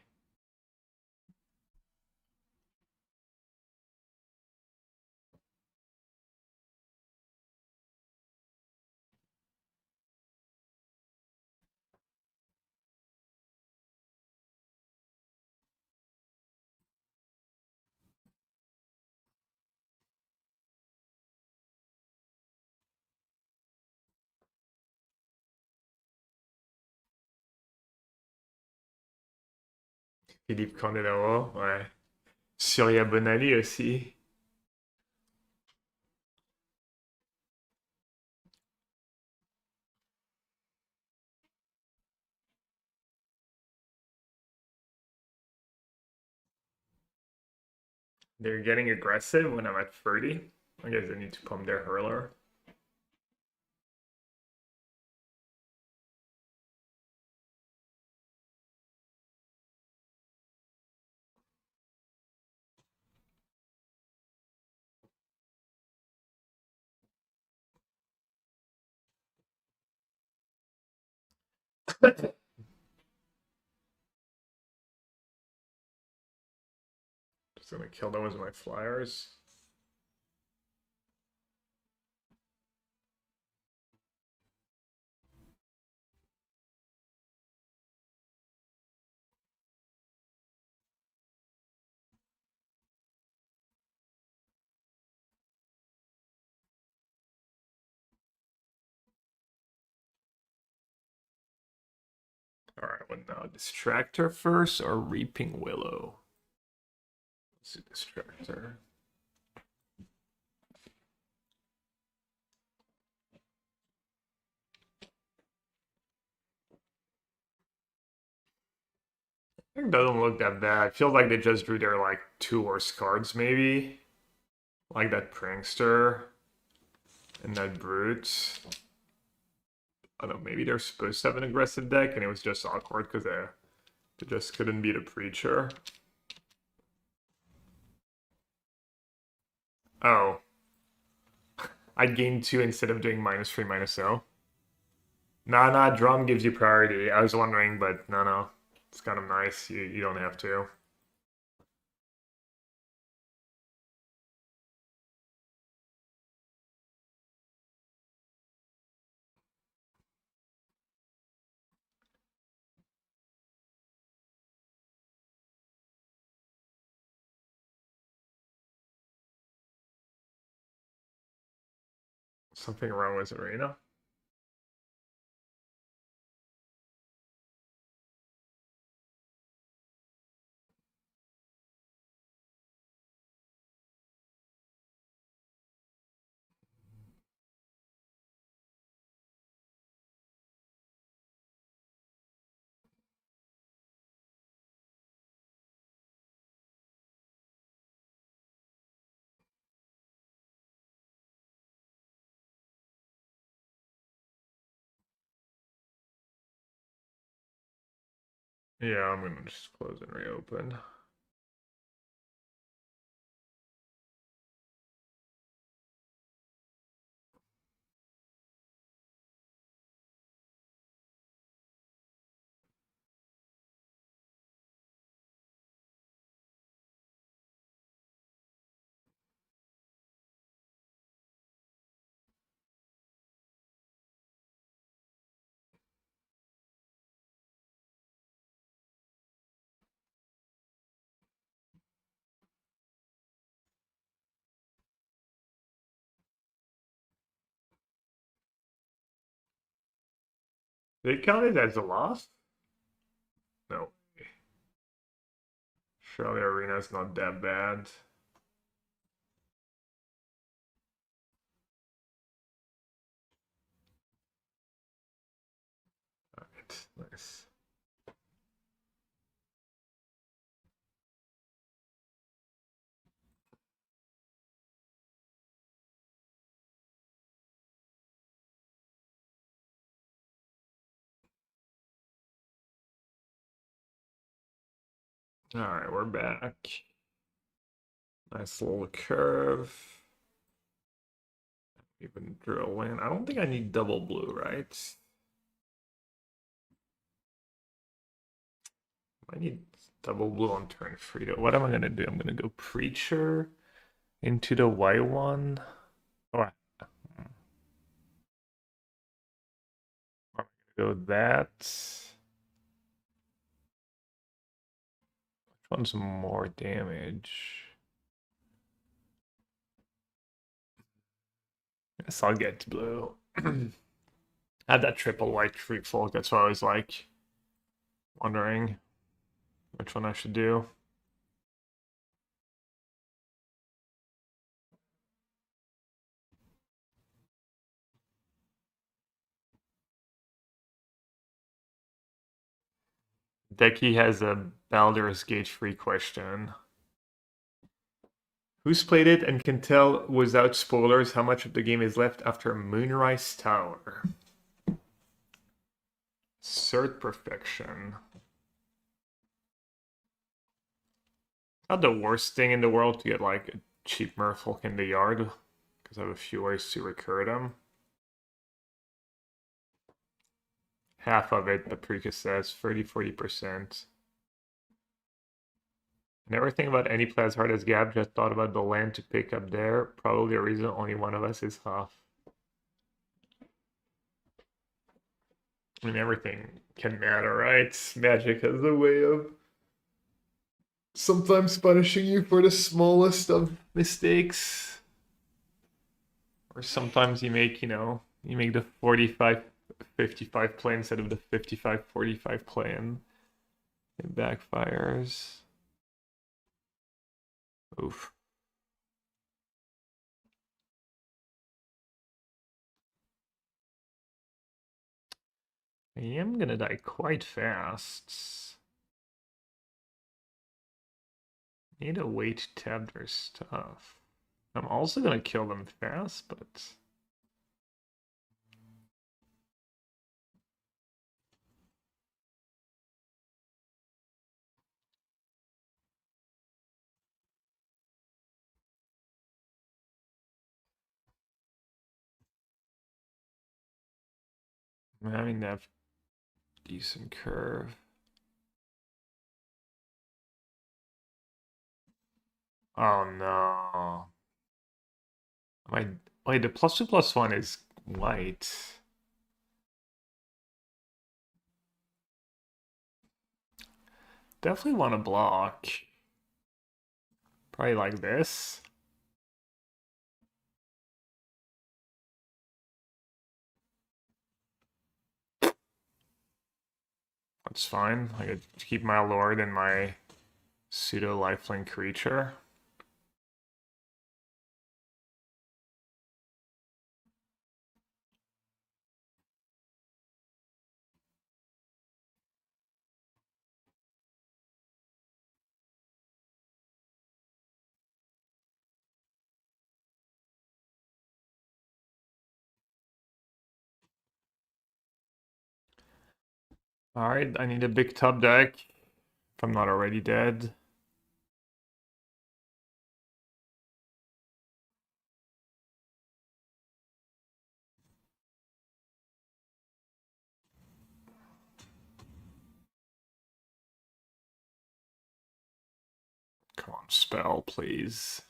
Philippe Candeloro, ouais. Surya Bonali aussi. They're getting aggressive when I'm at 30. I guess they need to pump their hurler. Just gonna kill them with my flyers. Alright, what now? Distractor first or Reaping Willow? Let's do Distractor. It doesn't look that bad. I feel like they just drew their like two worst cards, maybe. Like that Prankster and that Brute. I don't know, maybe they're supposed to have an aggressive deck and it was just awkward because they just couldn't beat a Preacher. Oh. I gained 2 instead of doing -3, -0. Nah, drum gives you priority. I was wondering, but no. It's kind of nice. You don't have to. Something wrong with Arena. Yeah, I'm gonna just close and reopen. They count it as a loss? No. Surely Arena's not that bad. Alright, nice. Alright, we're back. Nice little curve. Even drill in. I don't think I need double blue, right? I need double blue on turn 3. What am I gonna do? I'm gonna go Preacher into the white one. Or I'm gonna go that. Which one's more damage? Guess I'll get blue. Had that triple white free folk. That's why I was like wondering which one I should do. Decky has a Baldur's Gate free question. Who's played it and can tell without spoilers how much of the game is left after Moonrise Tower? Cert Perfection. Not the worst thing in the world to get like a cheap merfolk in the yard, because I have a few ways to recur them. half of it, the precast says 30-40%. Never think about any play as hard as Gab, just thought about the land to pick up there. Probably a reason only one of us is half. I mean, everything can matter, right? Magic has a way of sometimes punishing you for the smallest of mistakes. Or sometimes you make, you make the 45-55 play instead of the 55-45 play and it backfires. Oof. I am gonna die quite fast. Need to wait to tab their stuff. I'm also gonna kill them fast, but I'm having that decent curve. Oh no. Wait, the +2/+1 is white. Definitely want to block. Probably like this. That's fine. I could keep my lord and my pseudo lifelink creature. Alright, I need a big tub deck. If I'm not already dead. Come on, spell, please.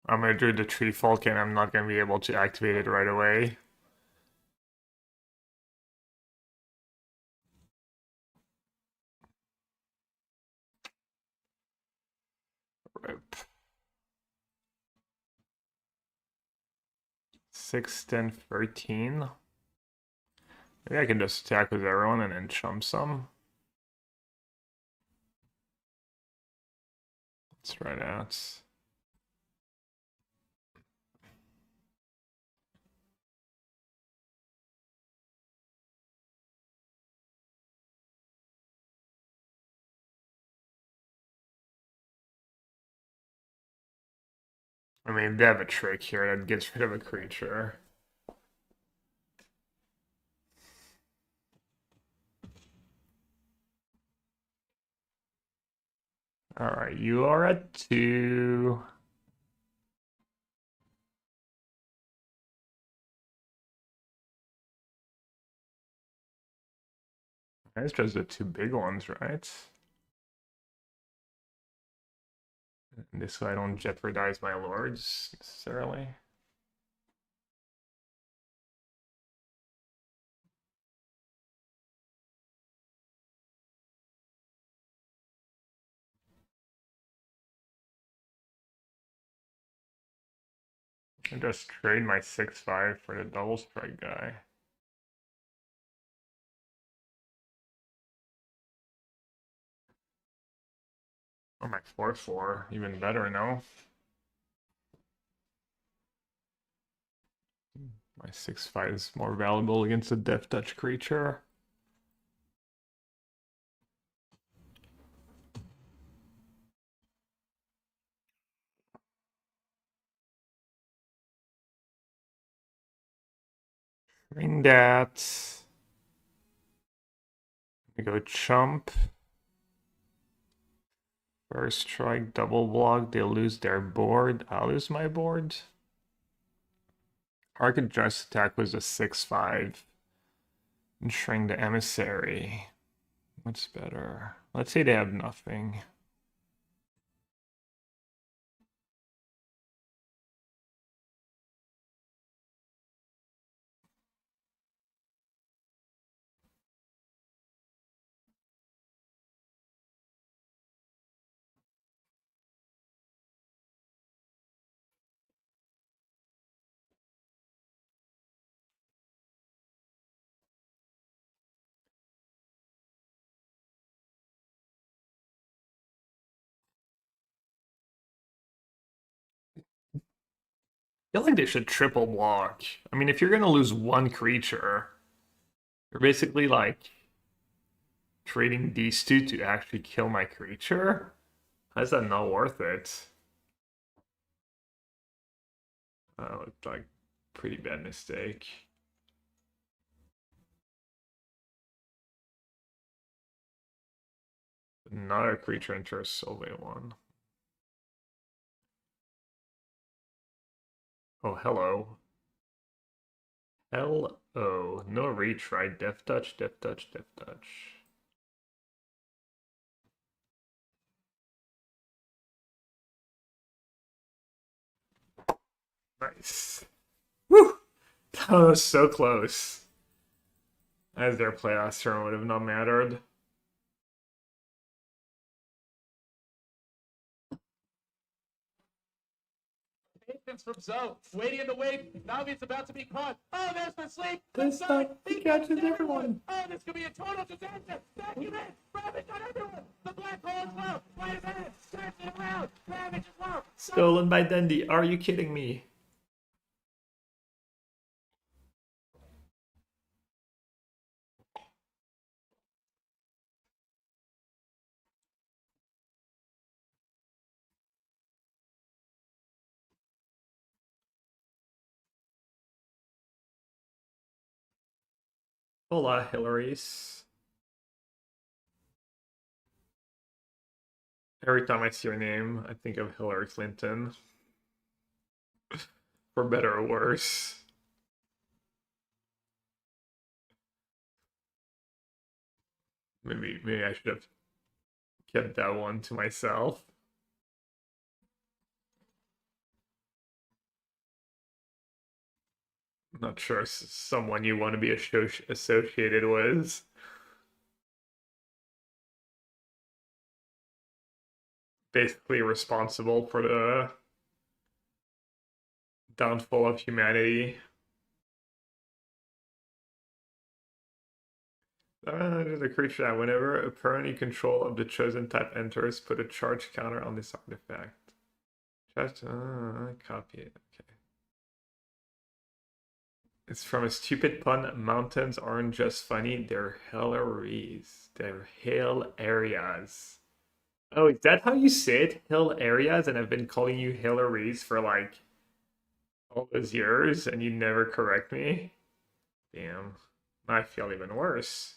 I'm gonna do the tree folk and I'm not gonna be able to activate it right away. Rip. 6, 10, 13. Maybe I can just attack with everyone and then chump some. Let's try that. I mean, they have a trick here that gets rid of a creature. Alright, you are at 2. It's just the 2 big ones, right? And this way I don't jeopardize my lords necessarily. I just trade my 6/5 for the double strike guy. Or my 4/4, even better, no? My 6/5 is more valuable against a death touch creature. Bring that. We go chump. First strike, double block. They lose their board. I lose my board. Arc Adjust attack was a 6/5. And Shrink the Emissary. What's better? Let's say they have nothing. I feel like they should triple block. I mean, if you're gonna lose one creature, you're basically like trading these two to actually kill my creature. How's that not worth it? Looked like pretty bad mistake. Another creature enters Solvay one. Oh, hello. Hello. No retry. Death touch, death touch, death touch. Nice. Woo! That was so close. As their play last turn would have not mattered. Patience from Zoe, waiting in the wait. Now he's about to be caught. Oh, there's the sleep. This time he catches everyone. Oh, this could be a total disaster. Vacuum in. Ravage on everyone. The black hole is low. Why is that? Search it around. Ravage is low. Stolen by Dendy. Are you kidding me? Hola, Hillary's. Every time I see your name, I think of Hillary Clinton. For better or worse. Maybe I should have kept that one to myself. Not sure someone you want to be associated with. Basically responsible for the downfall of humanity. The creature that whenever a permanent control of the chosen type enters, put a charge counter on this artifact. Just copy it. Okay. It's from a stupid pun. Mountains aren't just funny; they're hilarious. They're hill areas. Oh, is that how you say it? Hill areas, and I've been calling you Hillaries for like all those years, and you never correct me. Damn, I feel even worse.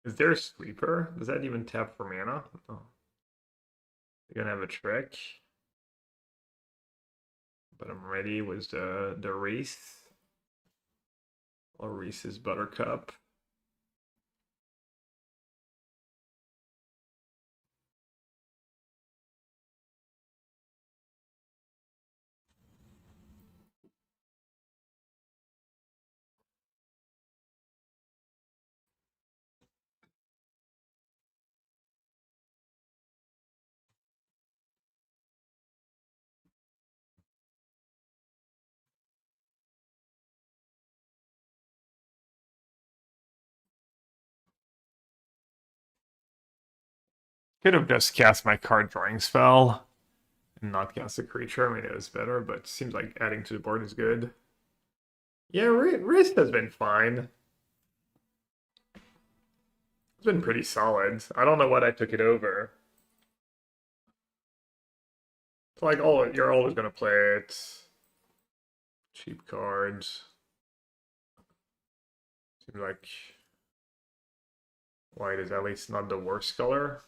Is there a sweeper? Does that even tap for mana? Oh, you're gonna have a trick. But I'm ready with the wreath. Or Reese's Buttercup. Could have just cast my card drawing spell and not cast a creature. I mean, it was better, but it seems like adding to the board is good. Yeah, wrist has been fine. It's been pretty solid. I don't know what I took it over. It's like, oh, you're always gonna play it. Cheap cards. Seems like white is at least not the worst color.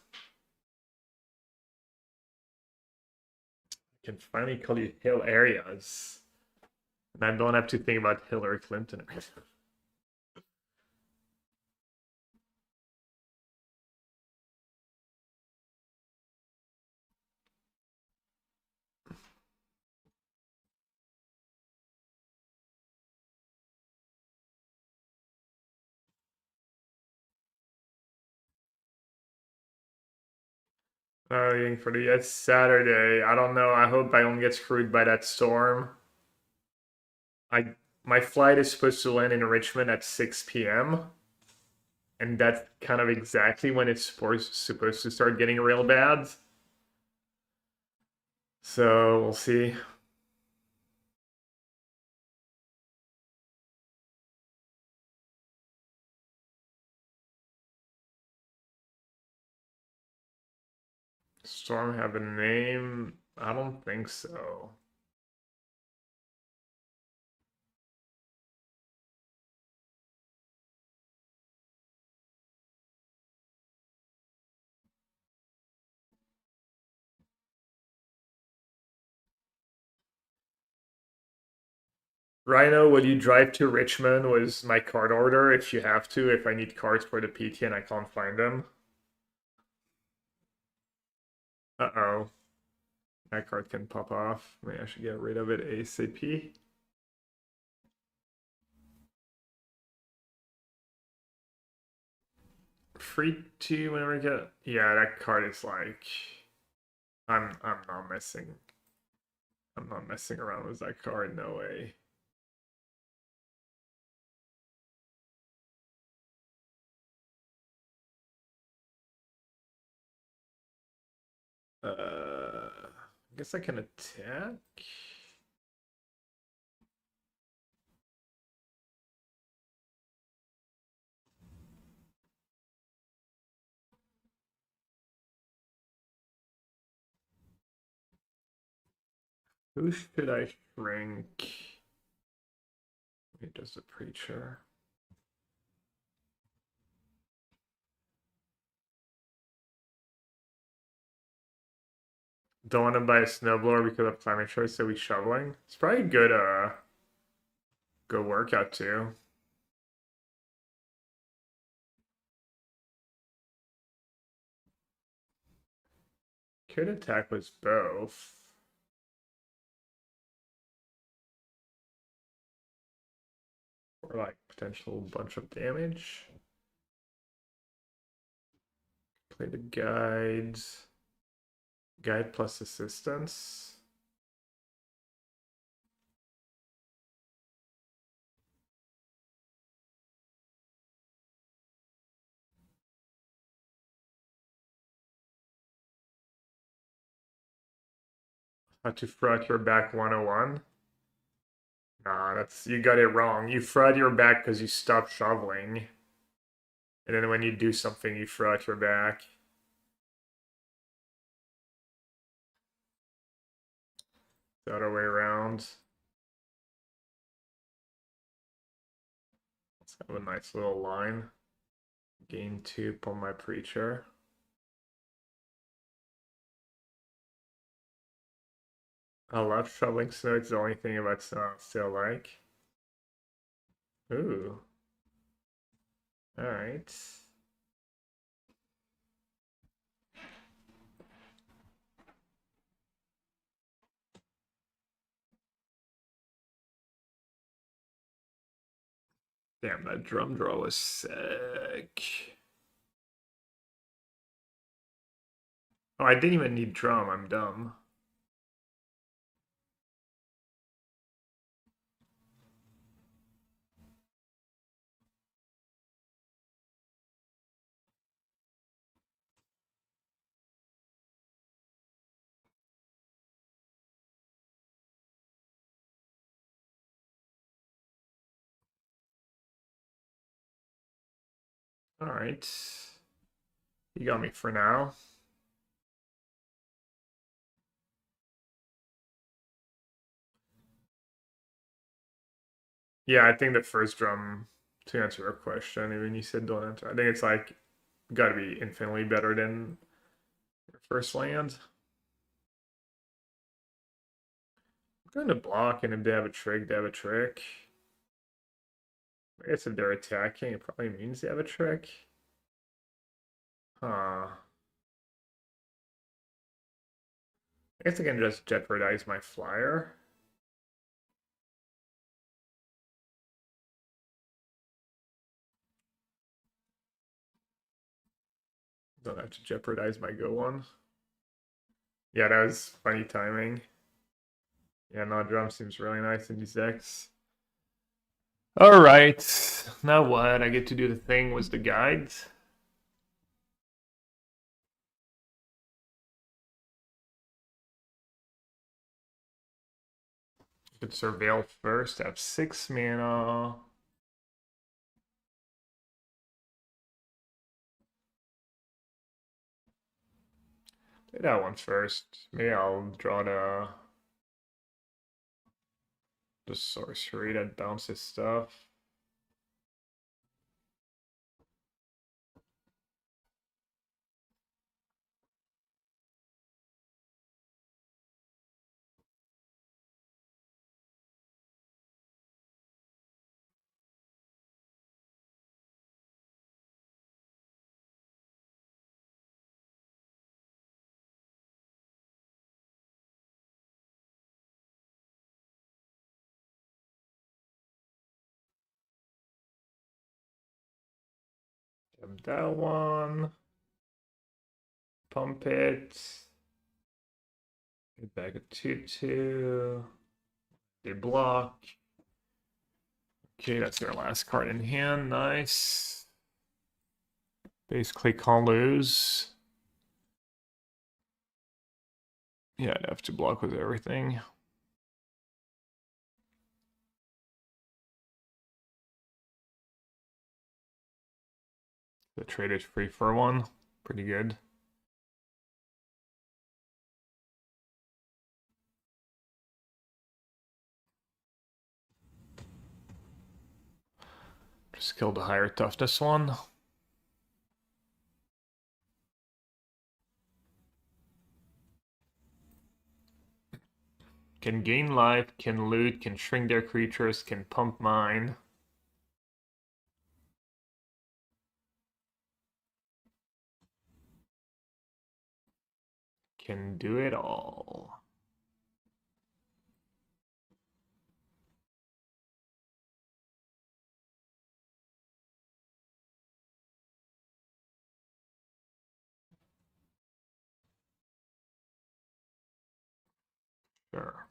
I can finally call you Hill Areas. And I don't have to think about Hillary Clinton. Waiting for the it's Saturday. I don't know. I hope I don't get screwed by that storm. I my flight is supposed to land in Richmond at 6 p.m. And that's kind of exactly when it's supposed to start getting real bad. So we'll see. Storm have a name? I don't think so. Rhino, will you drive to Richmond was my card order if you have to, if I need cards for the PT and I can't find them. Uh-oh. That card can pop off. Maybe I should get rid of it ASAP. Free to whenever I get yeah, that card is like I'm not messing. I'm not messing around with that card, no way. I guess I can attack. Who should I shrink? Maybe just a preacher. Don't want to buy a snowblower because of climate choice, so we shoveling. It's probably a good workout too. Could attack with both. Or like potential bunch of damage. Play the guides. Guide plus assistance. How to fraud your back 101. Nah, that's you got it wrong. You fraud your back because you stopped shoveling. And then when you do something, you fraud your back. The other way around. Let's have a nice little line. Gain 2 on my preacher. I love shoveling snow. It's the only thing about snow I still like. Ooh. Alright. Damn, that drum draw was sick. Oh, I didn't even need drum. I'm dumb. Alright. You got me for now. Yeah, I think the first drum, to answer your question, even you said don't answer, I think it's like gotta be infinitely better than your first land. I'm going to block, and if they have a trick, they have a trick. I guess if they're attacking, it probably means they have a trick. Huh. I guess I can just jeopardize my flyer. Don't have to jeopardize my go one. Yeah, that was funny timing. Yeah, no, drum seems really nice in these decks. Alright, now what? I get to do the thing with the guides. Could surveil first, have 6 mana. Do that one first. Maybe I'll draw the sorcery that bounces stuff. Have that one. Pump it. Get back a 2/2. They block. Okay, that's their last card in hand. Nice. Basically can't lose. Yeah, I'd have to block with everything. The trade is free for one. Pretty good. Just killed the higher toughness one. Can gain life, can loot, can shrink their creatures, can pump mine. Can do it all. Sure.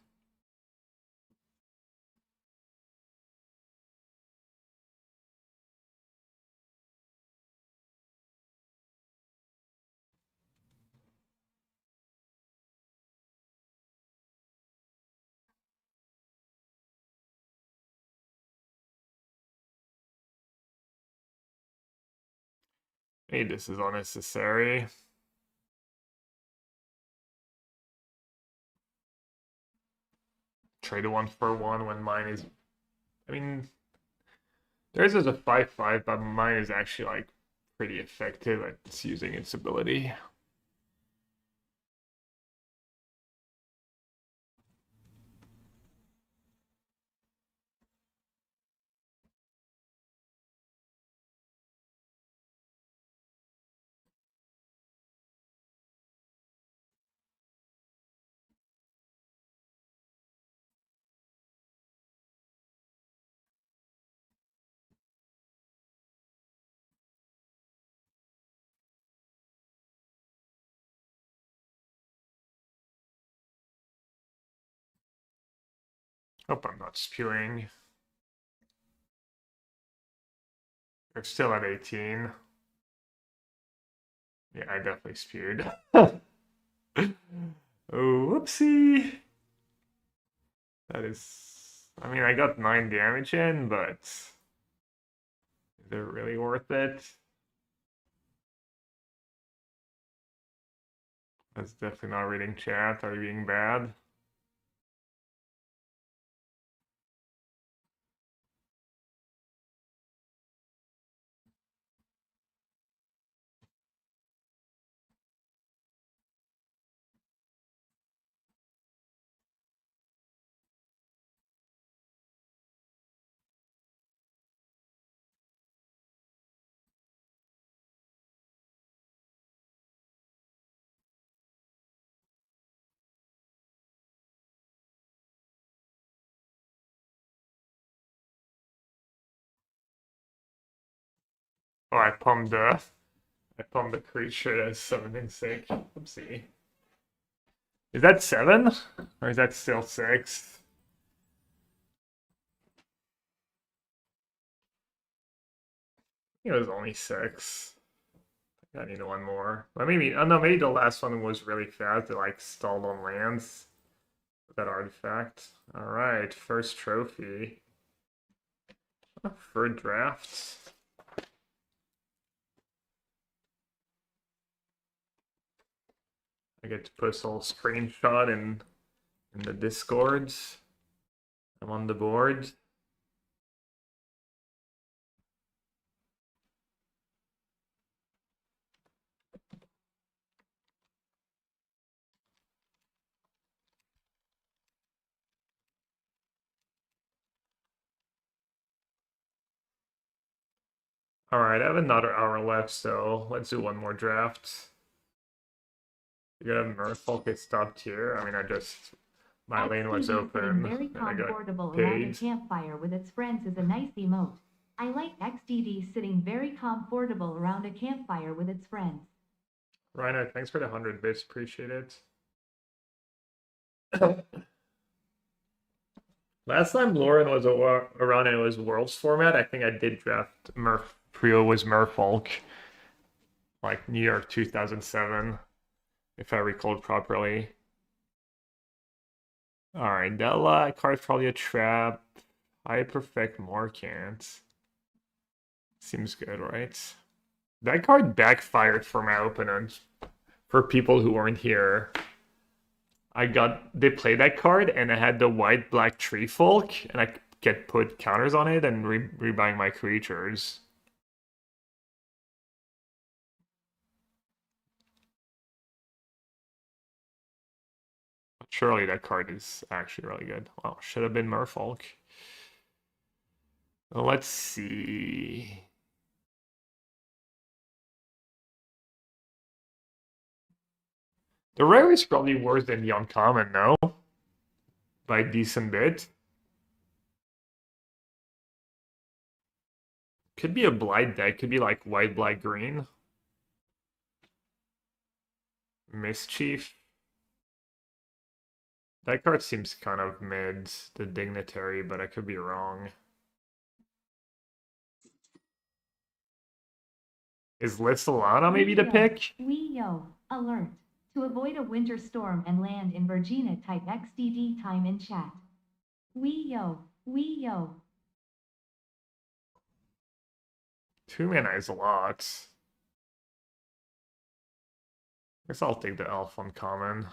Hey, this is unnecessary. Trade a 1 for 1 when mine is... I mean, theirs is a 5/5, but mine is actually like pretty effective at using its ability. Hope I'm not spewing. They're still at 18. Yeah, I definitely spewed. Oh, whoopsie. That is... I mean, I got 9 damage in, but... Is it really worth it? That's definitely not reading chat. Are you being bad? Oh, I pumped the creature as summoning sick. Oopsie. Is that 7? Or is that still 6? It was only 6. I need one more. But maybe, oh no, maybe the last one was really fast. It like stalled on lands with that artifact. Alright, first trophy. For draft. I get to post a little screenshot in the discords. I'm on the board. Alright, I have another hour left, so let's do one more draft. You got a Merfolk, it stopped here. I mean, my lane was XDD sitting open very and I got comfortable around a paid. campfire with its friends is a nice emote. I like XDD sitting very comfortable around a campfire with its friends. Rhino, thanks for the 100 bits, appreciate it. Last time Lorwyn was around and it was Worlds format, I think I did draft Prio was Merfolk, like New York 2007, if I recall properly. Alright, that card's probably a trap. I perfect Morcant. Seems good, right? That card backfired for my opponent. For people who weren't here. They played that card and I had the white black tree folk and I get put counters on it and rebuying my creatures. Surely that card is actually really good. Well, should have been Merfolk. Let's see. The rare is probably worse than the uncommon, no? By a decent bit. Could be a blight deck, could be like white, black, green. Mischief. That card seems kind of mid, the Dignitary, but I could be wrong. Is Lissalana maybe the pick? Yo, alert. To avoid a winter storm and land in Virginia, type XDD time in chat. Yo. 2 mana is a lot. Guess I'll take the elf uncommon.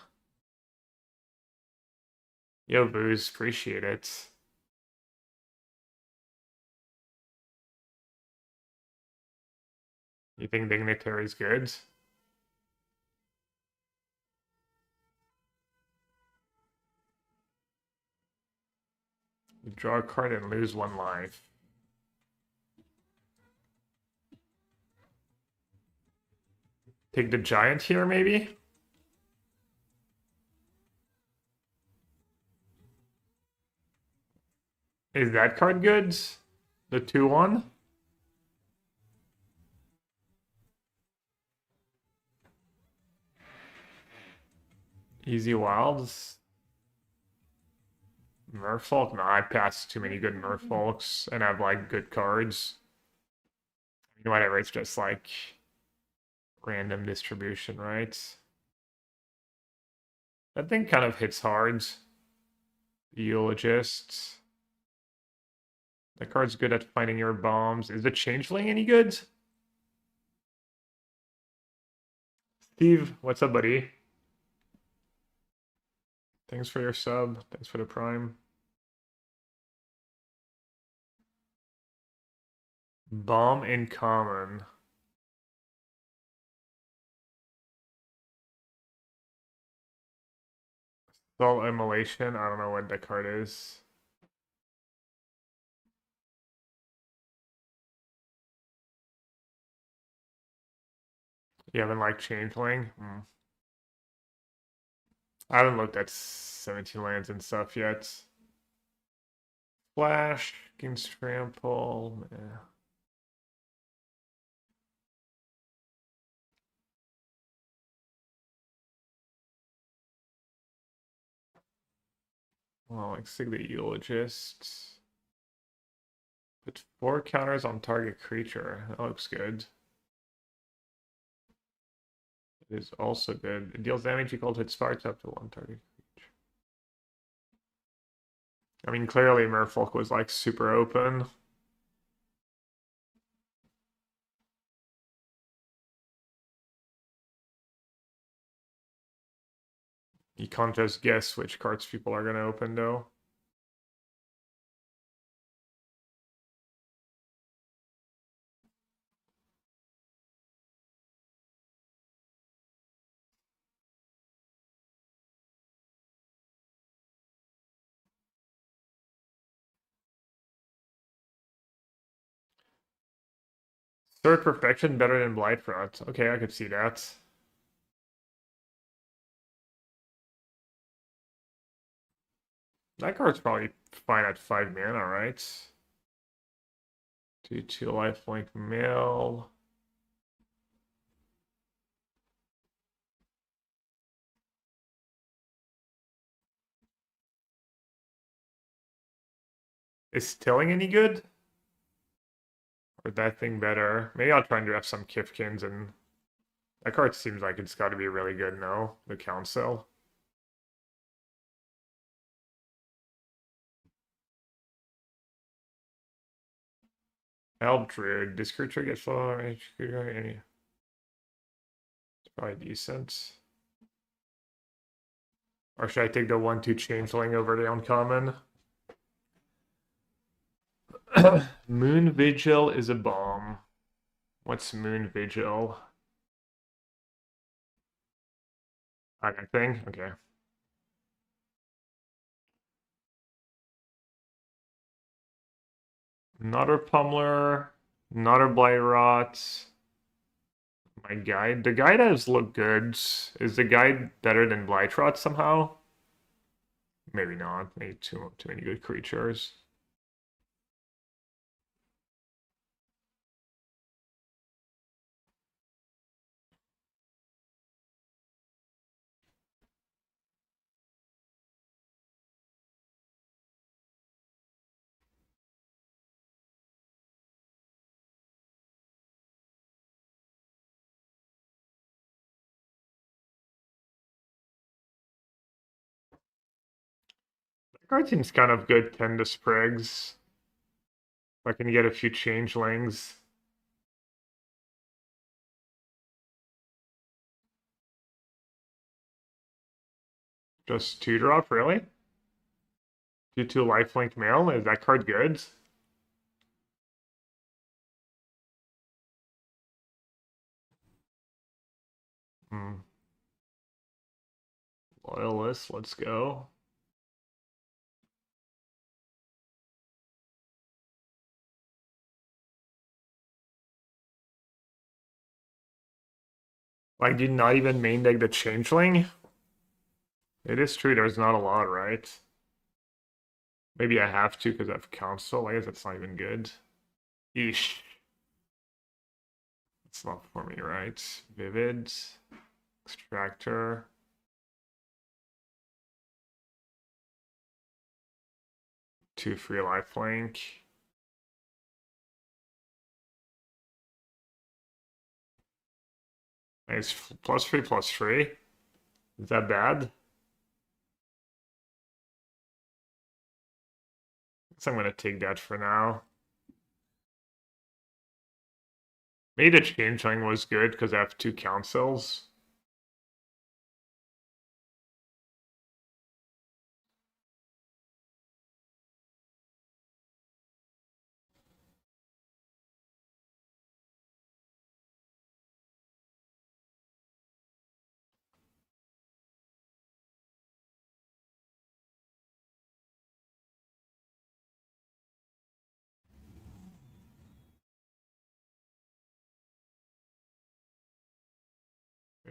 Yo, Booze, appreciate it. You think Dignitary's good? You draw a card and lose 1 life. Take the giant here, maybe? Is that card good? The 2/1? Easy wilds. Merfolk? No, I passed too many good Merfolks and have like good cards. You know, whatever, it's just like random distribution, right? That thing kind of hits hard. Eulogist. That card's good at finding your bombs. Is the Changeling any good? Steve, what's up, buddy? Thanks for your sub. Thanks for the prime. Bomb in common. Soul immolation. I don't know what that card is. You haven't liked Changeling? I haven't looked at 17 lands and stuff yet. Flash against trample. Yeah. Well, like Sigla Eulogist. Put 4 counters on target creature. That looks good. It is also good. It deals damage equal to its sparks up to 1 target creature. I mean, clearly Merfolk was like super open. You can't just guess which cards people are going to open, though. Third Perfection better than Blightfront. Okay, I could see that. That card's probably fine at 5 mana, right? 2/2 lifelink mail. Is Stilling any good? Or that thing better? Maybe I'll try and draft some Kifkins, and that card seems like it's got to be really good now. The Council. Help Druid. This creature gets full range. It's probably decent. Or should I take the 1/2 Changeling over the uncommon? Moon Vigil is a bomb. What's Moon Vigil? That thing? Okay. Another Pummeler. Another Blightrot. My guide. The guide does look good. Is the guide better than Blightrot somehow? Maybe not. Maybe too many good creatures. That card seems kind of good. 10 to Sprigs. If I can get a few changelings. Just 2-drop, really? 2/2 lifelink mail? Is that card good? Hmm. Loyalist, let's go. Like, did not even main deck the changeling? It is true, there's not a lot, right? Maybe I have to because I have council. I guess that's not even good. Eesh. It's not for me, right? Vivid. Extractor. Two free lifelink. Nice. +3/+3. Is that bad? So I'm gonna take that for now. Maybe the changeling was good because I have 2 councils.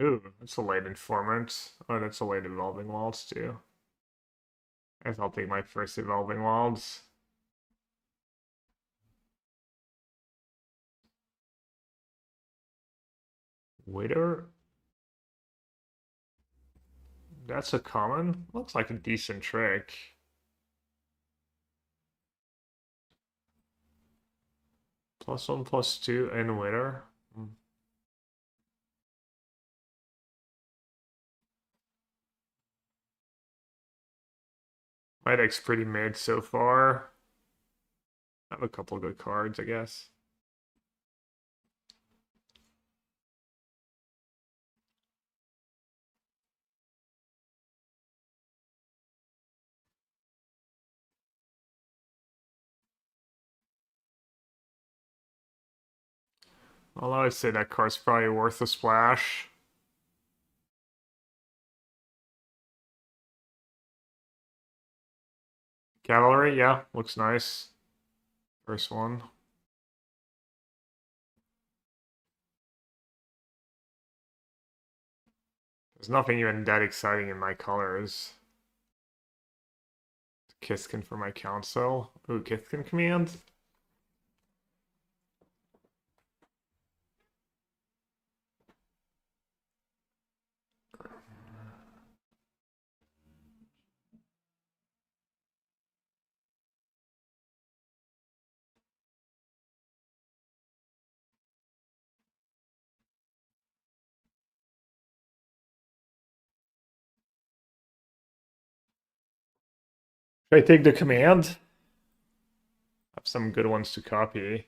Ooh, that's a late informant. Oh, that's a late evolving wilds too. I guess I'll take my first evolving wilds. Waiter. That's a common. Looks like a decent trick. +1, +2, and waiter. My deck's pretty mid so far. I have a couple good cards, I guess. Although I'd say that card's probably worth a splash. Cavalry, yeah, looks nice. First one. There's nothing even that exciting in my colors. Kiskin for my council. Ooh, Kiskin command. Should I take the command? I have some good ones to copy.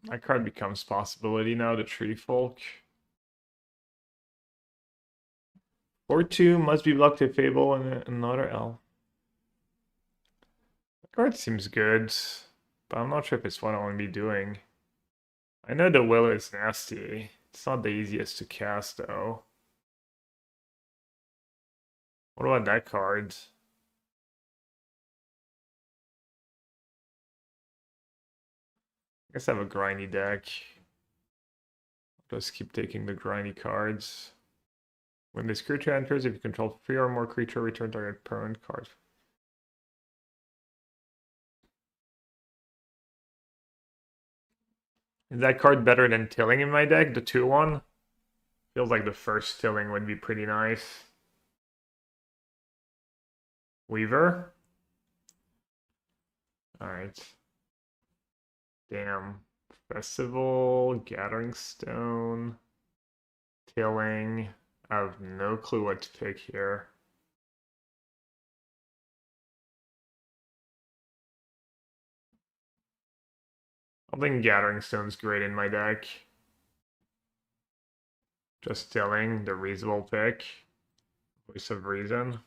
That card becomes possibility now, the Tree Folk. 4/2 must be blocked if Fable and another L. That card seems good, but I'm not sure if it's what I want to be doing. I know the will is nasty. It's not the easiest to cast though. What about that card? I guess I have a grindy deck. Just keep taking the grindy cards. When this creature enters, if you control 3 or more creature, return target permanent card. Is that card better than Tilling in my deck? The 2/1? Feels like the first Tilling would be pretty nice. Weaver? Alright. Damn. Festival, Gathering Stone, Tilling. I have no clue what to pick here. I think Gathering Stone's great in my deck. Just Tilling, the reasonable pick. Voice of Reason.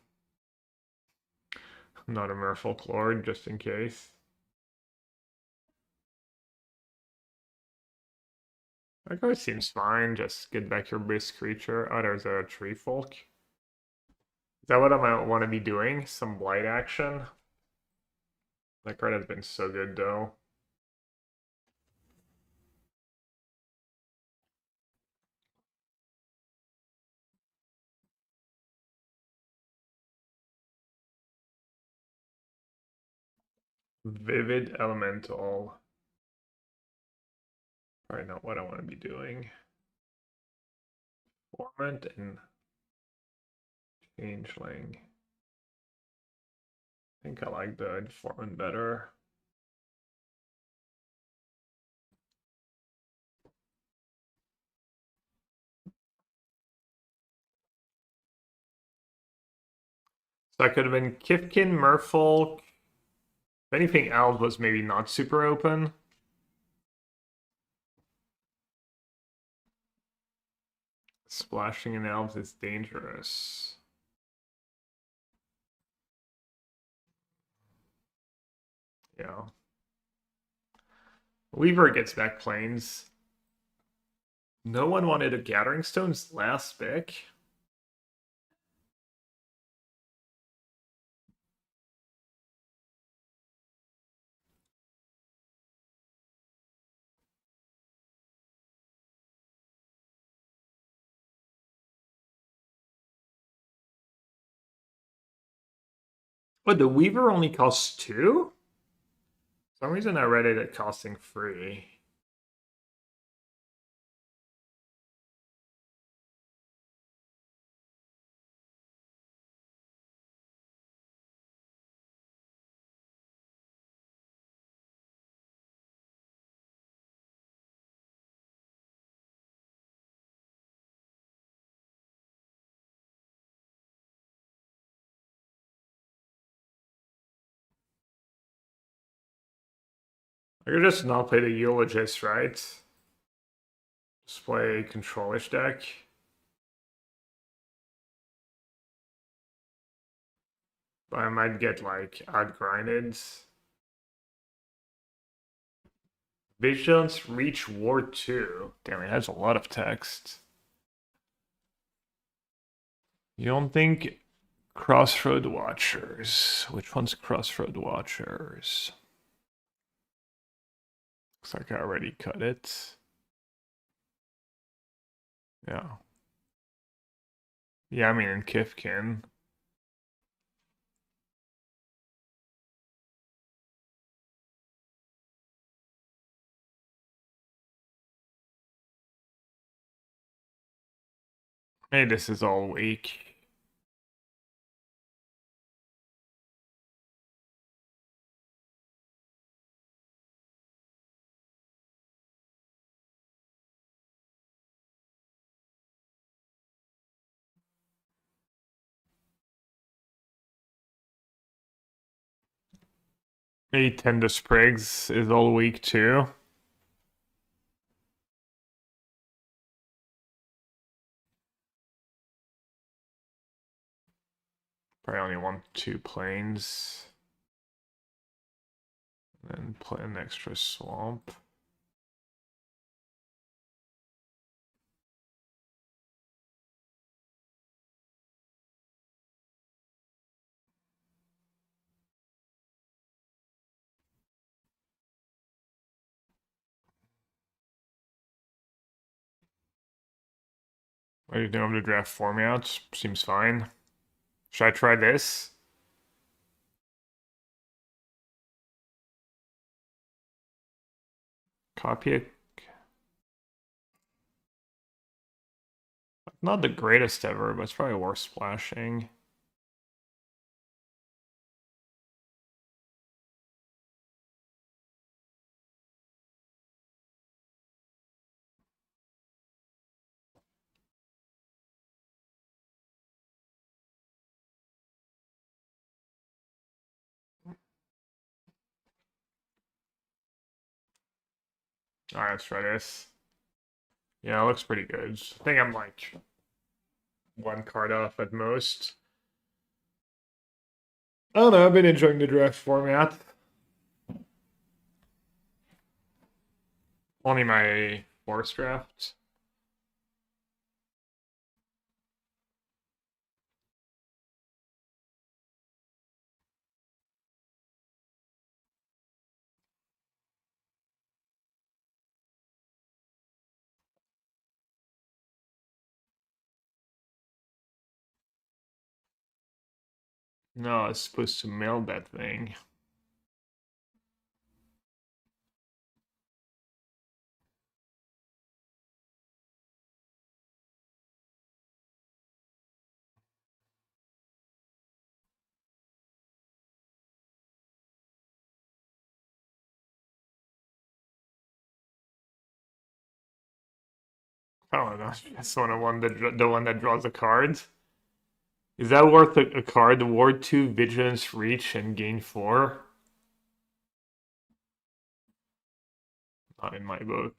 Not a Merfolk Lord, just in case. That card seems fine. Just get back your base creature. Oh, there's a Tree Folk. Is that what I might want to be doing? Some blight action? That card has been so good, though. Vivid Elemental. Probably not what I want to be doing. Formant and Changeling. I think I like the Informant better. So I could have been Kifkin, Merfolk. If anything else was maybe not super open. Splashing in elves is dangerous. Yeah. Weaver gets back planes. No one wanted a Gathering Stone's last pick. What, the Weaver only costs 2? For some reason I read it costing 3. I could just not play the Eulogist, right? Just play Controlish deck. But I might get like outgrinded. Vigilance Reach Ward 2. Damn, it has a lot of text. You don't think Crossroad Watchers? Which one's Crossroad Watchers? Looks like I already cut it. Yeah. Yeah, I mean in Kifkin. Hey, this is all weak. Maybe Tender Sprigs is all weak too. Probably only want 2 planes. And then play an extra swamp. What do you think of the draft format? Seems fine. Should I try this? Copy it. Not the greatest ever, but it's probably worth splashing. Alright, let's try this. Yeah, it looks pretty good. I think I'm like 1 card off at most. I don't know, I've been enjoying the draft format. Only my force draft. No, I was supposed to mail that thing. Oh no, that's the one that draws the cards. Is that worth a card? Ward 2, Vigilance, Reach, and gain 4? Not in my book.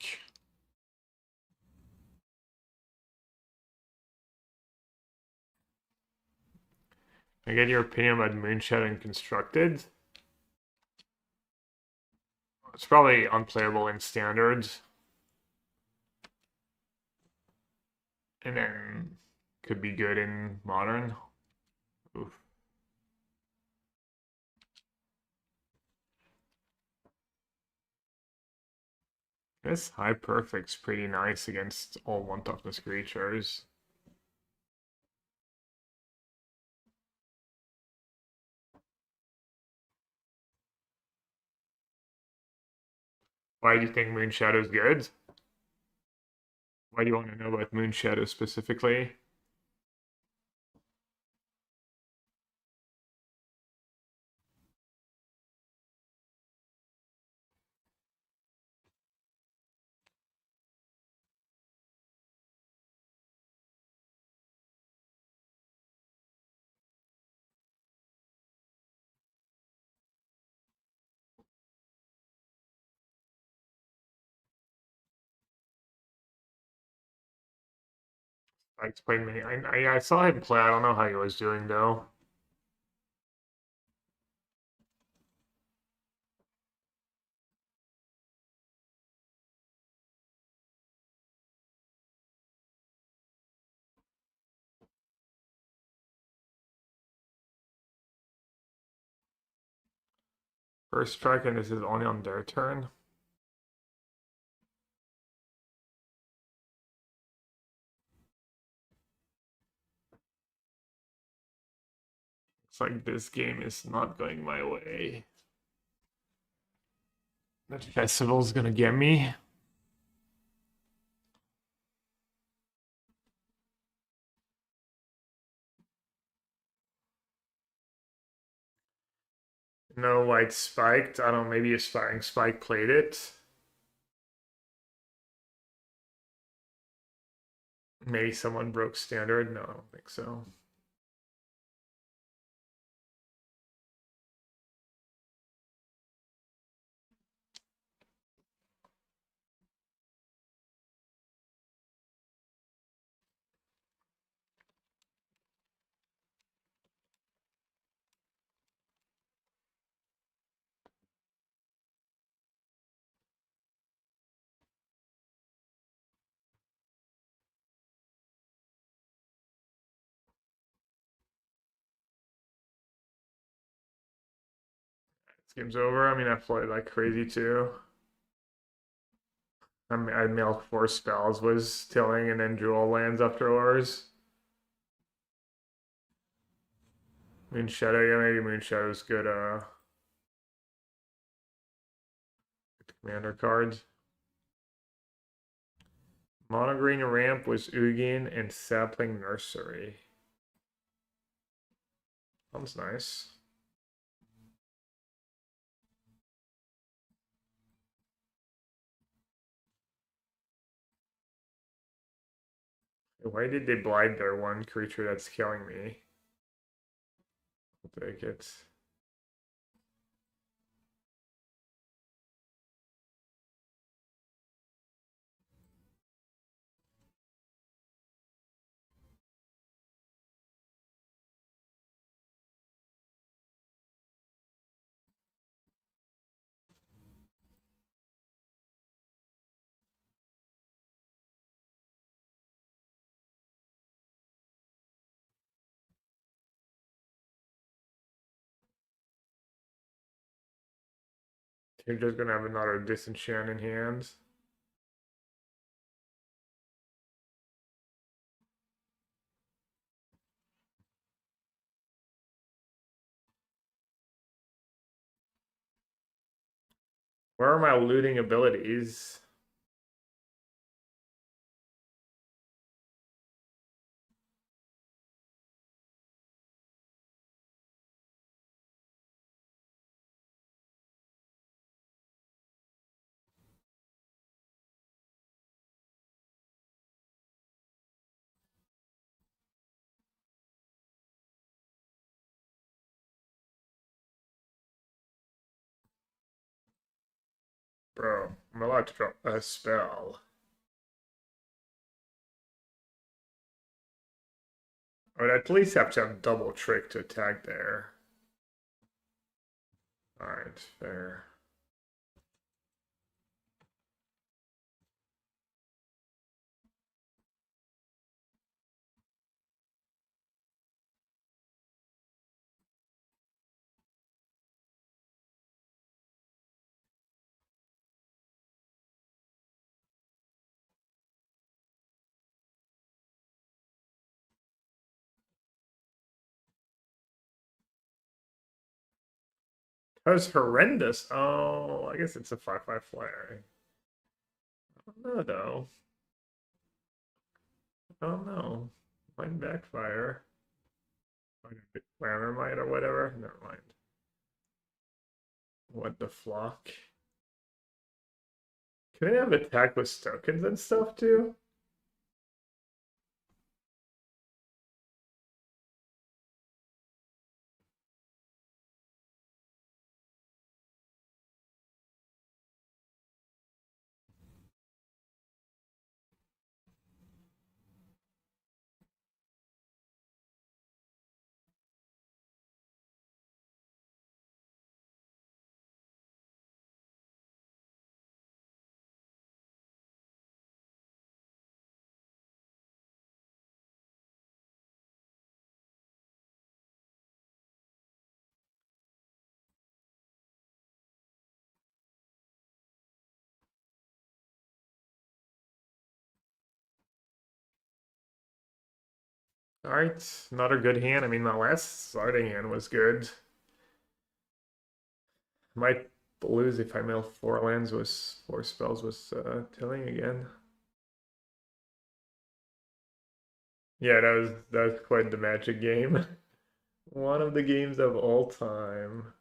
I get your opinion about Moonshot and Constructed. It's probably unplayable in Standard. And then could be good in Modern. Oof. This High Perfect's pretty nice against all 1 toughness creatures. Why do you think Moon Shadow's good? Why do you want to know about Moon Shadow specifically? I explained me. I saw him play. I don't know how he was doing though. First strike, and this is only on their turn. It's like this game is not going my way. That festival's gonna get me. No white spiked. I don't know, maybe Aspiring Spike played it. Maybe someone broke standard. No, I don't think so. This game's over. I mean, I played like crazy too. I milked 4 spells, was tilling, and then drew all lands afterwards. Moon Shadow, yeah, maybe Moon Shadow's good, good commander cards. Mono green ramp was Ugin and Sapling Nursery. Sounds nice. Why did they blind their one creature that's killing me? I'll take it. You're just gonna have another disenchant in hand. Where are my looting abilities? Bro, I'm allowed to drop a spell. I would at least have to have double trick to attack there. Alright, fair. That was horrendous. Oh, I guess it's a 5/5 flyer. No, no. I don't know. Might backfire. Glamour might or whatever. Never mind. What the flock? Can they have attack with tokens and stuff too? Alright, another good hand. I mean, my last starting hand was good. Might lose if I mill 4 lands with 4 spells with tilling again. Yeah, that was quite the magic game. One of the games of all time.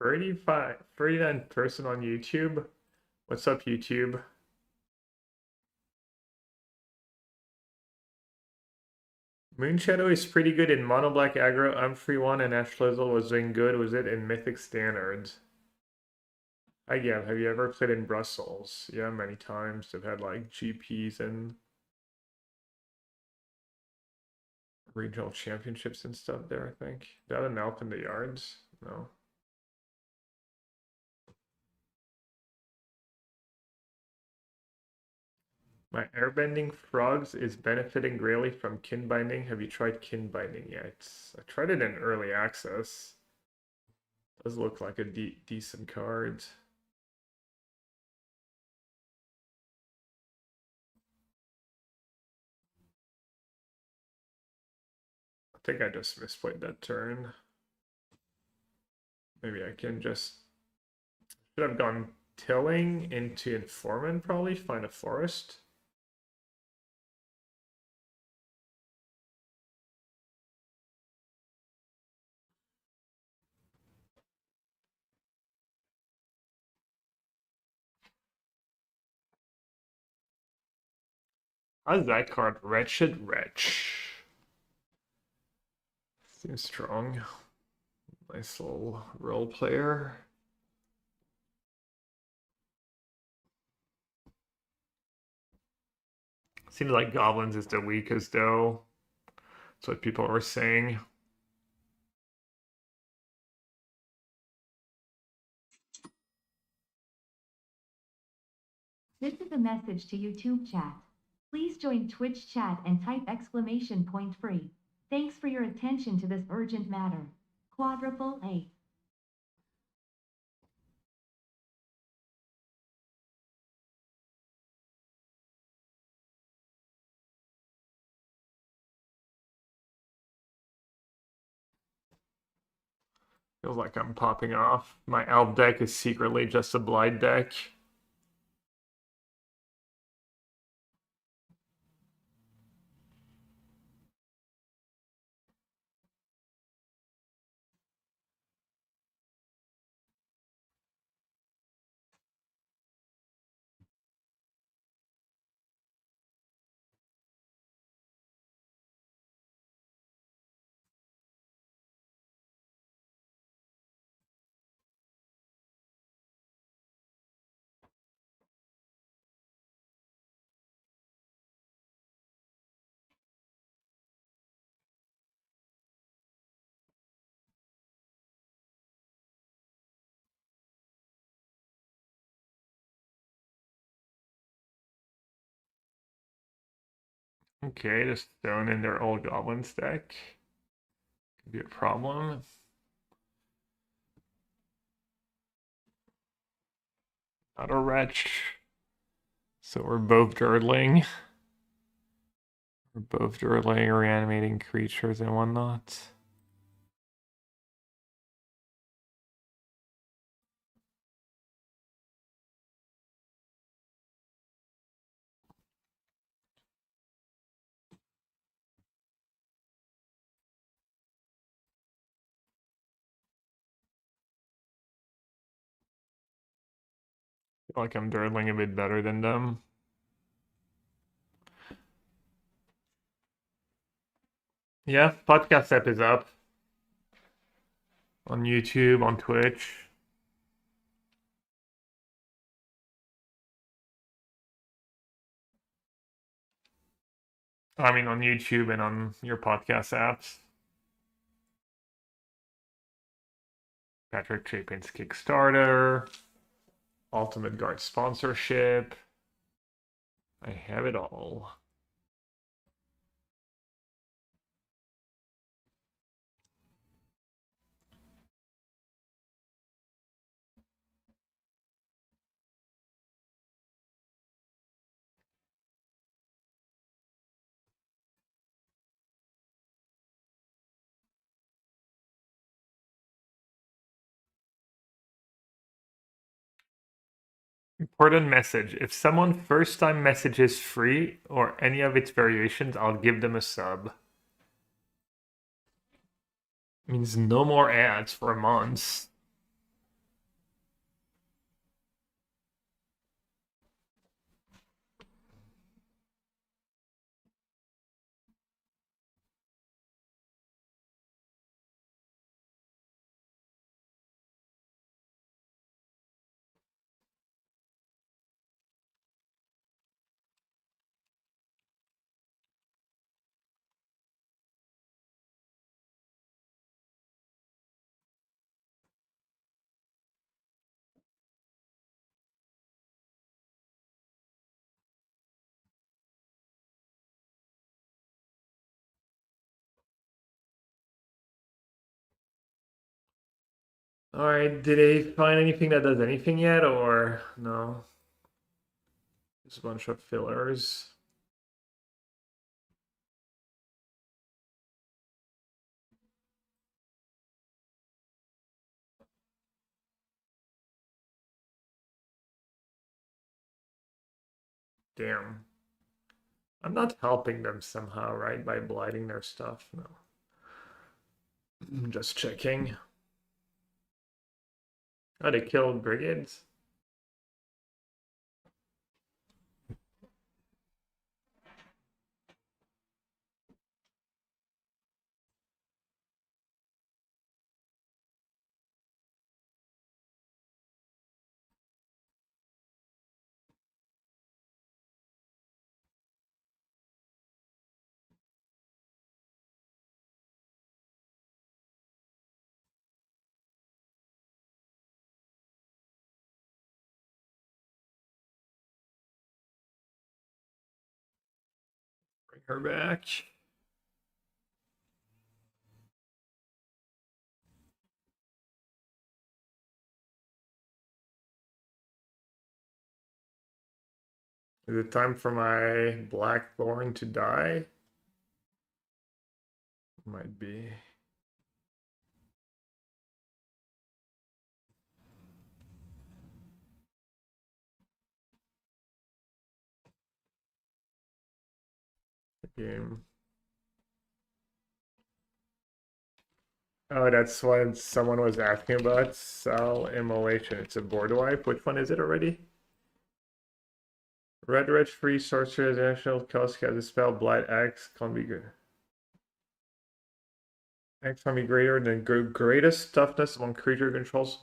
Thirty-five, 39 person on YouTube. What's up, YouTube? Moonshadow is pretty good in mono black aggro. I'm 1 and Ash Lizzle was doing good. Was it in Mythic Standards? Yeah, have you ever played in Brussels? Yeah, many times. They've had like GPs and regional championships and stuff there, I think. Is that an elf in the yards? No. My airbending frogs is benefiting greatly from kin binding. Have you tried kin binding yet? I tried it in early access. Does look like a decent card. I think I just misplayed that turn. Maybe I can just should have gone tilling into informant, probably find a forest. How's that card? Wretched Wretch. Seems strong. Nice little role player. Seems like goblins is the weakest though. That's what people were saying. This is a message to YouTube chat. Please join Twitch chat and type exclamation point free. Thanks for your attention to this urgent matter. Quadruple A. Feels like I'm popping off. My Elf deck is secretly just a Blight deck. Okay, just throwing in their old Goblins deck. Could be a problem. Not a wretch. So we're both dirtling. We're both dirtling, reanimating creatures and whatnot. Feel like I'm dirtling a bit better than them. Yeah, podcast app is up. On YouTube, on Twitch. I mean, on YouTube and on your podcast apps. Patrick Chapin's Kickstarter. Ultimate Guard sponsorship. I have it all. Important message. If someone first time messages free or any of its variations, I'll give them a sub. Means no more ads for months. All right, did they find anything that does anything yet, or no? Just a bunch of fillers. Damn. I'm not helping them somehow, right? By blighting their stuff. No. I'm just checking. Oh, they killed brigades? Bring her back. Is it time for my Blackthorn to die? Might be. game. Oh, that's what someone was asking about. Cell immolation. It's a board wipe. Which one is it already? Red free sorcerer additional cost has a spell blight X can be good. X can be greater than greatest toughness among creature controls.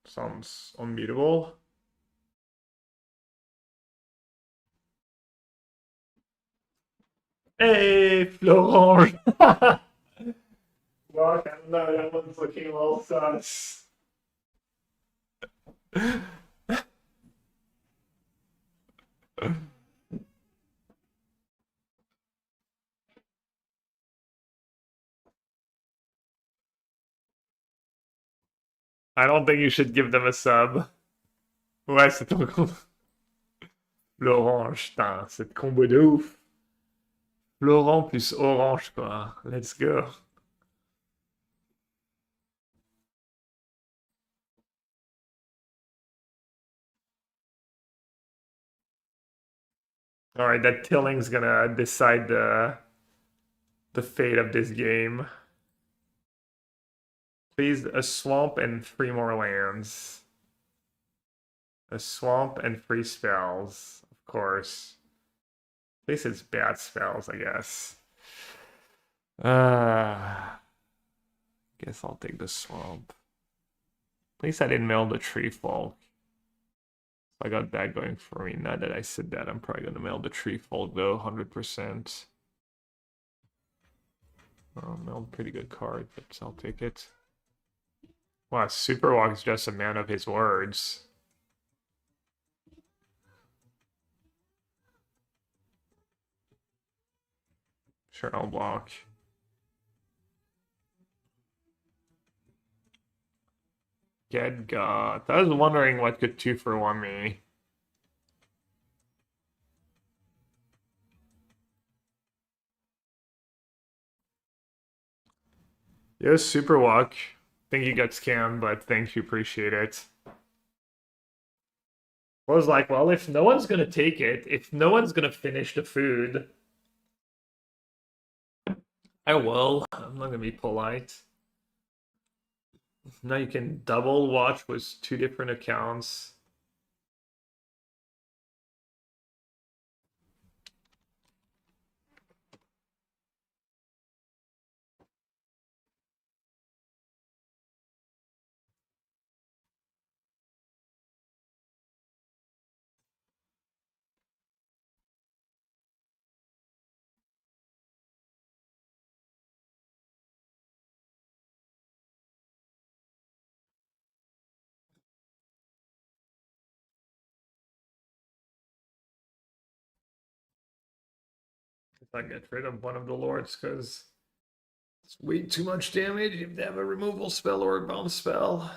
Sounds unbeatable. Hey, Florent! Well, I don't know, that one's looking a little sus. I don't think you should give them a sub. Ouais, c'est ton compte. Florent, putain, cette combo de ouf. Florent plus Orange, quoi. Let's go. Alright, that Tilling's gonna decide the fate of this game. Please, a swamp and 3 more lands. A swamp and 3 spells, of course. At least it's bad spells, I guess. Guess I'll take the swamp. At least I didn't mail the tree folk. So I got that going for me. Now that I said that, I'm probably gonna mail the tree folk though, 100%. Mailed a pretty good card, but I'll take it. Wow, Superwalk is just a man of his words. Sure, I'll block. Get got. I was wondering what could 2-for-1 me. Yes, Superwalk. Think you got scammed, but thank you, appreciate it. I was like, well, if no one's gonna take it, if no one's gonna finish the food, I will. I'm not gonna be polite. Now you can double watch with 2 different accounts. If I get rid of one of the lords, because it's way too much damage if they have a removal spell or a bounce spell.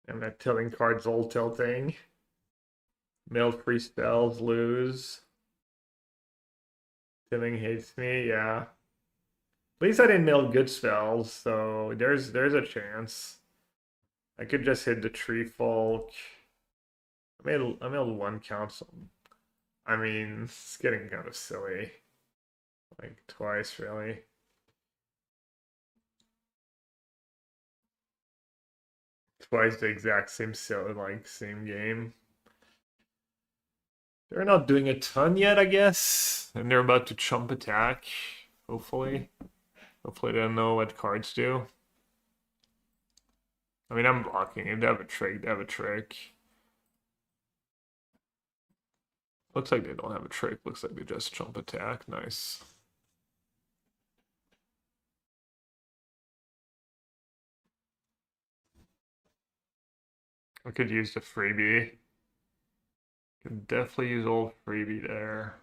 And that tilling card's all tilting. Mailed free spells, lose. Tilling hates me, yeah. At least I didn't mail good spells, so there's a chance. I could just hit the tree folk. I mailed 1 council. I mean, it's getting kind of silly. Like twice, really. Twice the exact same same game. They're not doing a ton yet, I guess. And they're about to chump attack, hopefully. Hopefully they don't know what cards do. I mean, I'm blocking. If they have a trick, they have a trick. Looks like they don't have a trick. Looks like they just chump attack. Nice. I could use the freebie. Could definitely use old freebie there.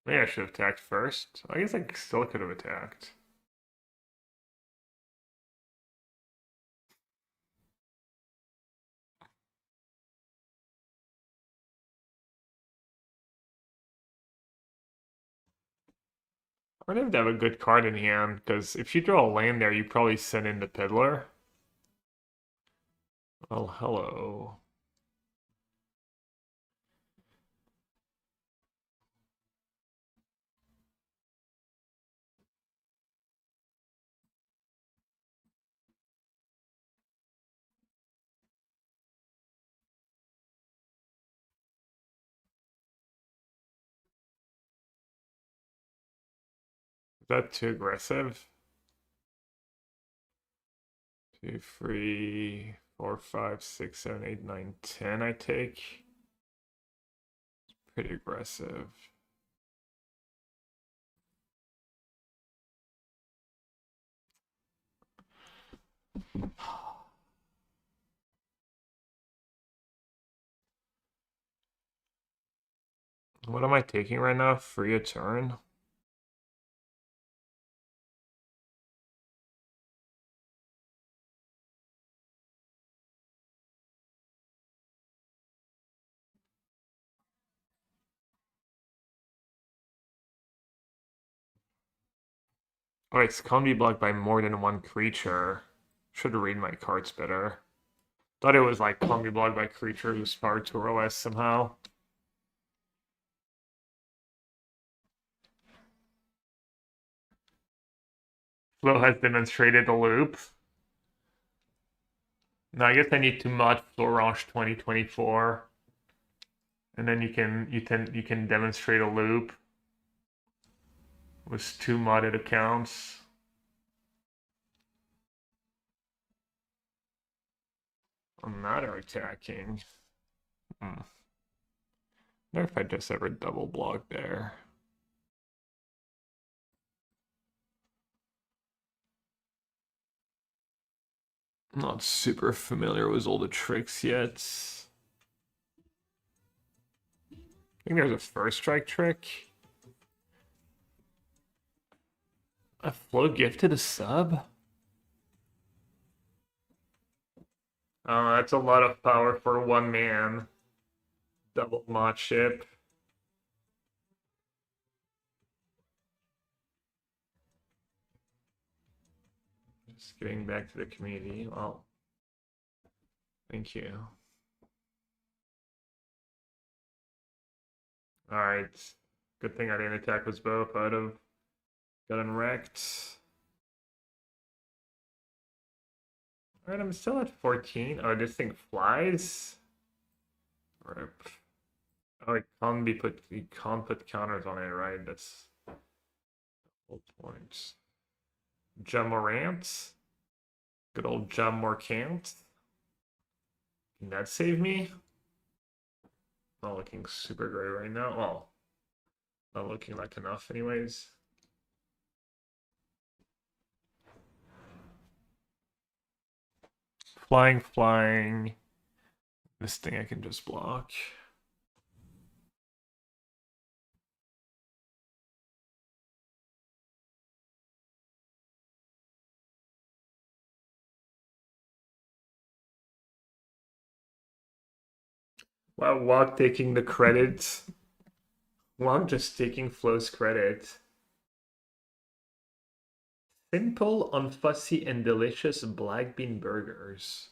Maybe I should have attacked first. I guess I still could have attacked. I would have to have a good card in hand, because if you draw a land there, you probably send in the Peddler. Well, hello. Is that too aggressive? 2, 3, 4, 5, 6, 7, 8, 9, 10. I take. Pretty aggressive. What am I taking right now? Free a turn? Oh, it's can't be blocked by more than one creature. Should read my cards better. Thought it was like can't be blocked by creature who's power 2 or less somehow. Flo has demonstrated the loop. Now I guess I need to mod Florange 2024. And then you can demonstrate a loop with 2 modded accounts. Another attacking. Hmm. Wonder if I just ever double block there. Not super familiar with all the tricks yet. I think there's a first strike trick. A flow gifted a sub? Oh, that's a lot of power for one man. Double mod ship. Just getting back to the community. Well, thank you. Alright. Good thing I didn't attack with both. I'd have gotten wrecked. Alright, I'm still at 14. Oh, this thing flies? Rip. Oh, you can't put counters on it, right? That's the whole point. Jamorant? Good old Jamorcant? Can that save me? Not looking super great right now. Well, not looking like enough anyways. Flying, flying. This thing I can just block. Wow, Walk taking the credit. Walk just taking Flo's credit. Simple, unfussy, and delicious black bean burgers.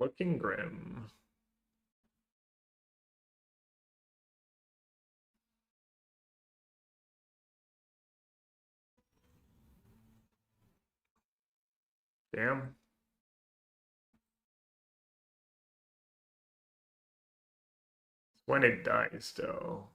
Looking grim. Damn. When it dies, though.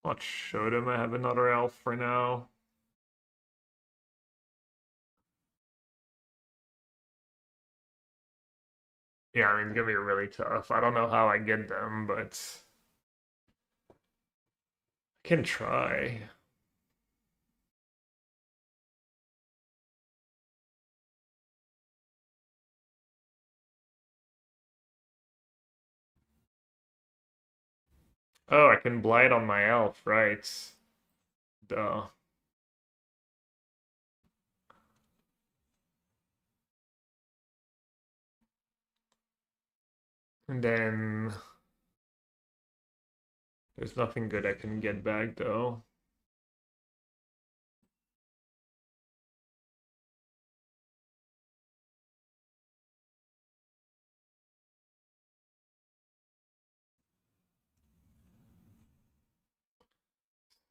Let's show them I have another elf for now. Yeah, I mean, it's gonna be really tough. I don't know how I get them, but I can try. Oh, I can blight on my elf, right? Duh. And then there's nothing good I can get back though.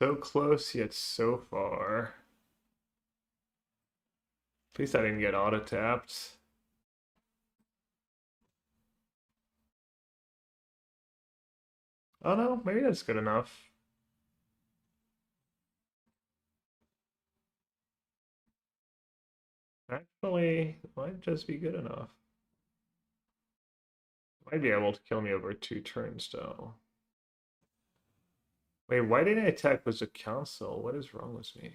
So close yet so far. At least I didn't get auto tapped. Oh no, maybe that's good enough. Actually, it might just be good enough. Might be able to kill me over 2 turns though. Wait, why didn't I attack with a council? What is wrong with me?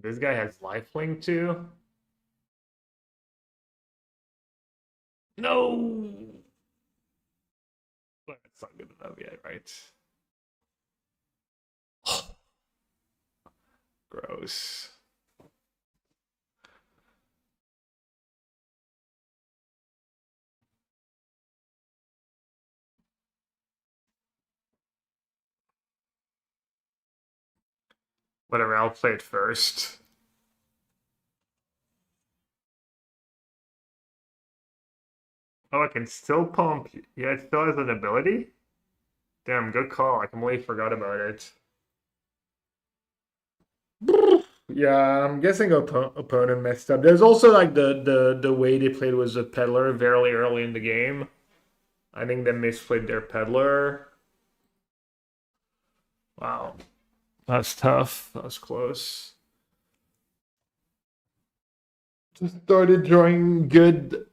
This guy has lifelink too? No! But it's not good enough yet, right? Gross. Whatever, I'll play it first. Oh, I can still pump. Yeah, it still has an ability? Damn, good call. I completely forgot about it. Yeah, I'm guessing opponent messed up. There's also like the way they played was a peddler very early in the game. I think they misplayed their peddler. Wow. That's tough. That was close. Just started drawing good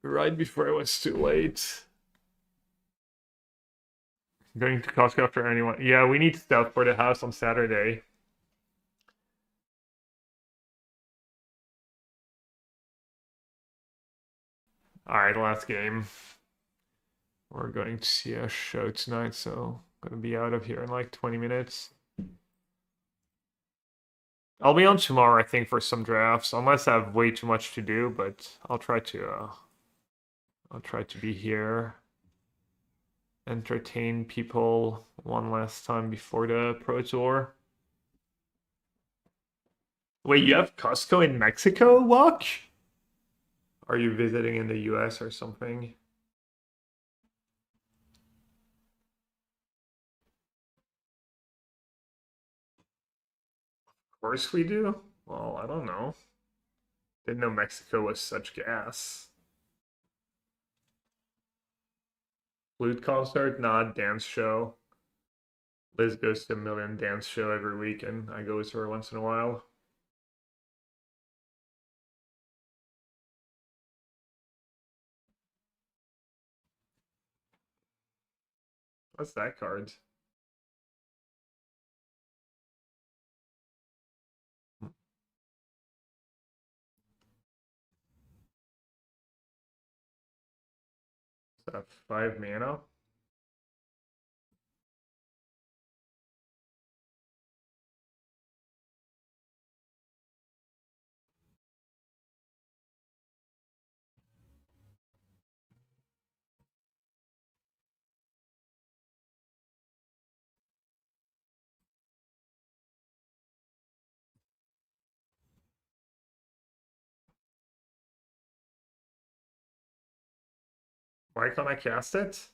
right before it was too late. Going to Costco after anyone. Yeah, we need stuff for the house on Saturday. Alright, last game. We're going to see a show tonight, so I'm gonna be out of here in like 20 minutes. I'll be on tomorrow, I think, for some drafts, unless I have way too much to do, but I'll try to be here. Entertain people one last time before the Pro Tour. Wait, you have Costco in Mexico, Walk? Are you visiting in the US or something? Of course we do. Well, I don't know. Didn't know Mexico was such gas. Flute concert, not dance show. Liz goes to a million dance show every week, and I go with her once in a while. What's that card? Is that 5 mana? Why can't I cast it?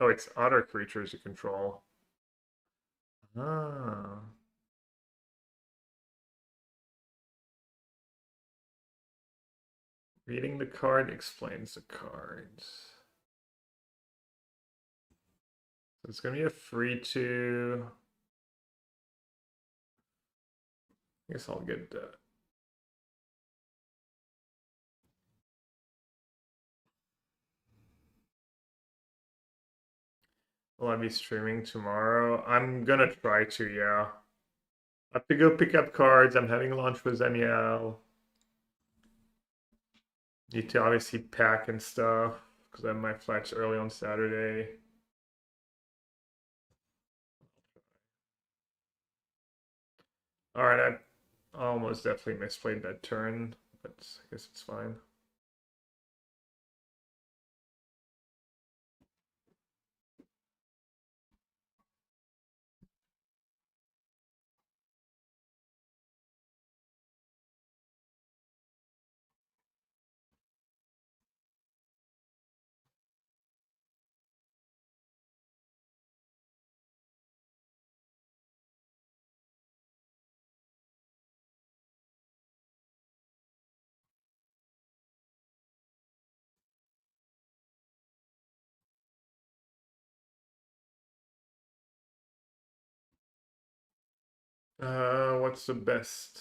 Oh, it's other creatures you control. Ah. Reading the card explains the cards. So it's gonna be a free two. I guess I'll get that. Will I be streaming tomorrow? I'm gonna try to, yeah. I have to go pick up cards. I'm having lunch with Danielle. Need to obviously pack and stuff because I have my flights early on Saturday. Alright, I almost definitely misplayed that turn, but I guess it's fine. What's the best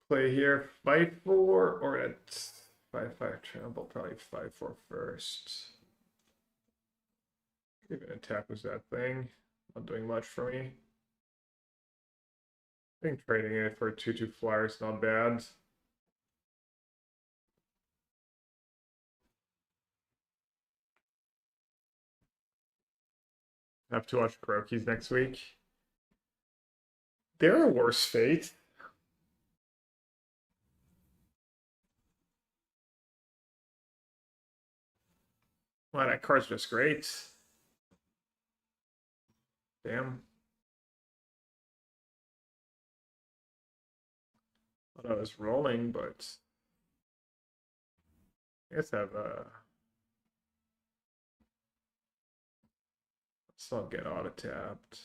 play here? 5-4 or at 5-5 trample? Probably 5-4 first. Even attack was that thing. Not doing much for me. I think trading it for a 2-2 flyer is not bad. I have to watch Kuroki's next week. They're a worse fate. Wow, that card's just great. Damn. Thought I was rolling, but I guess I have let's not get auto tapped.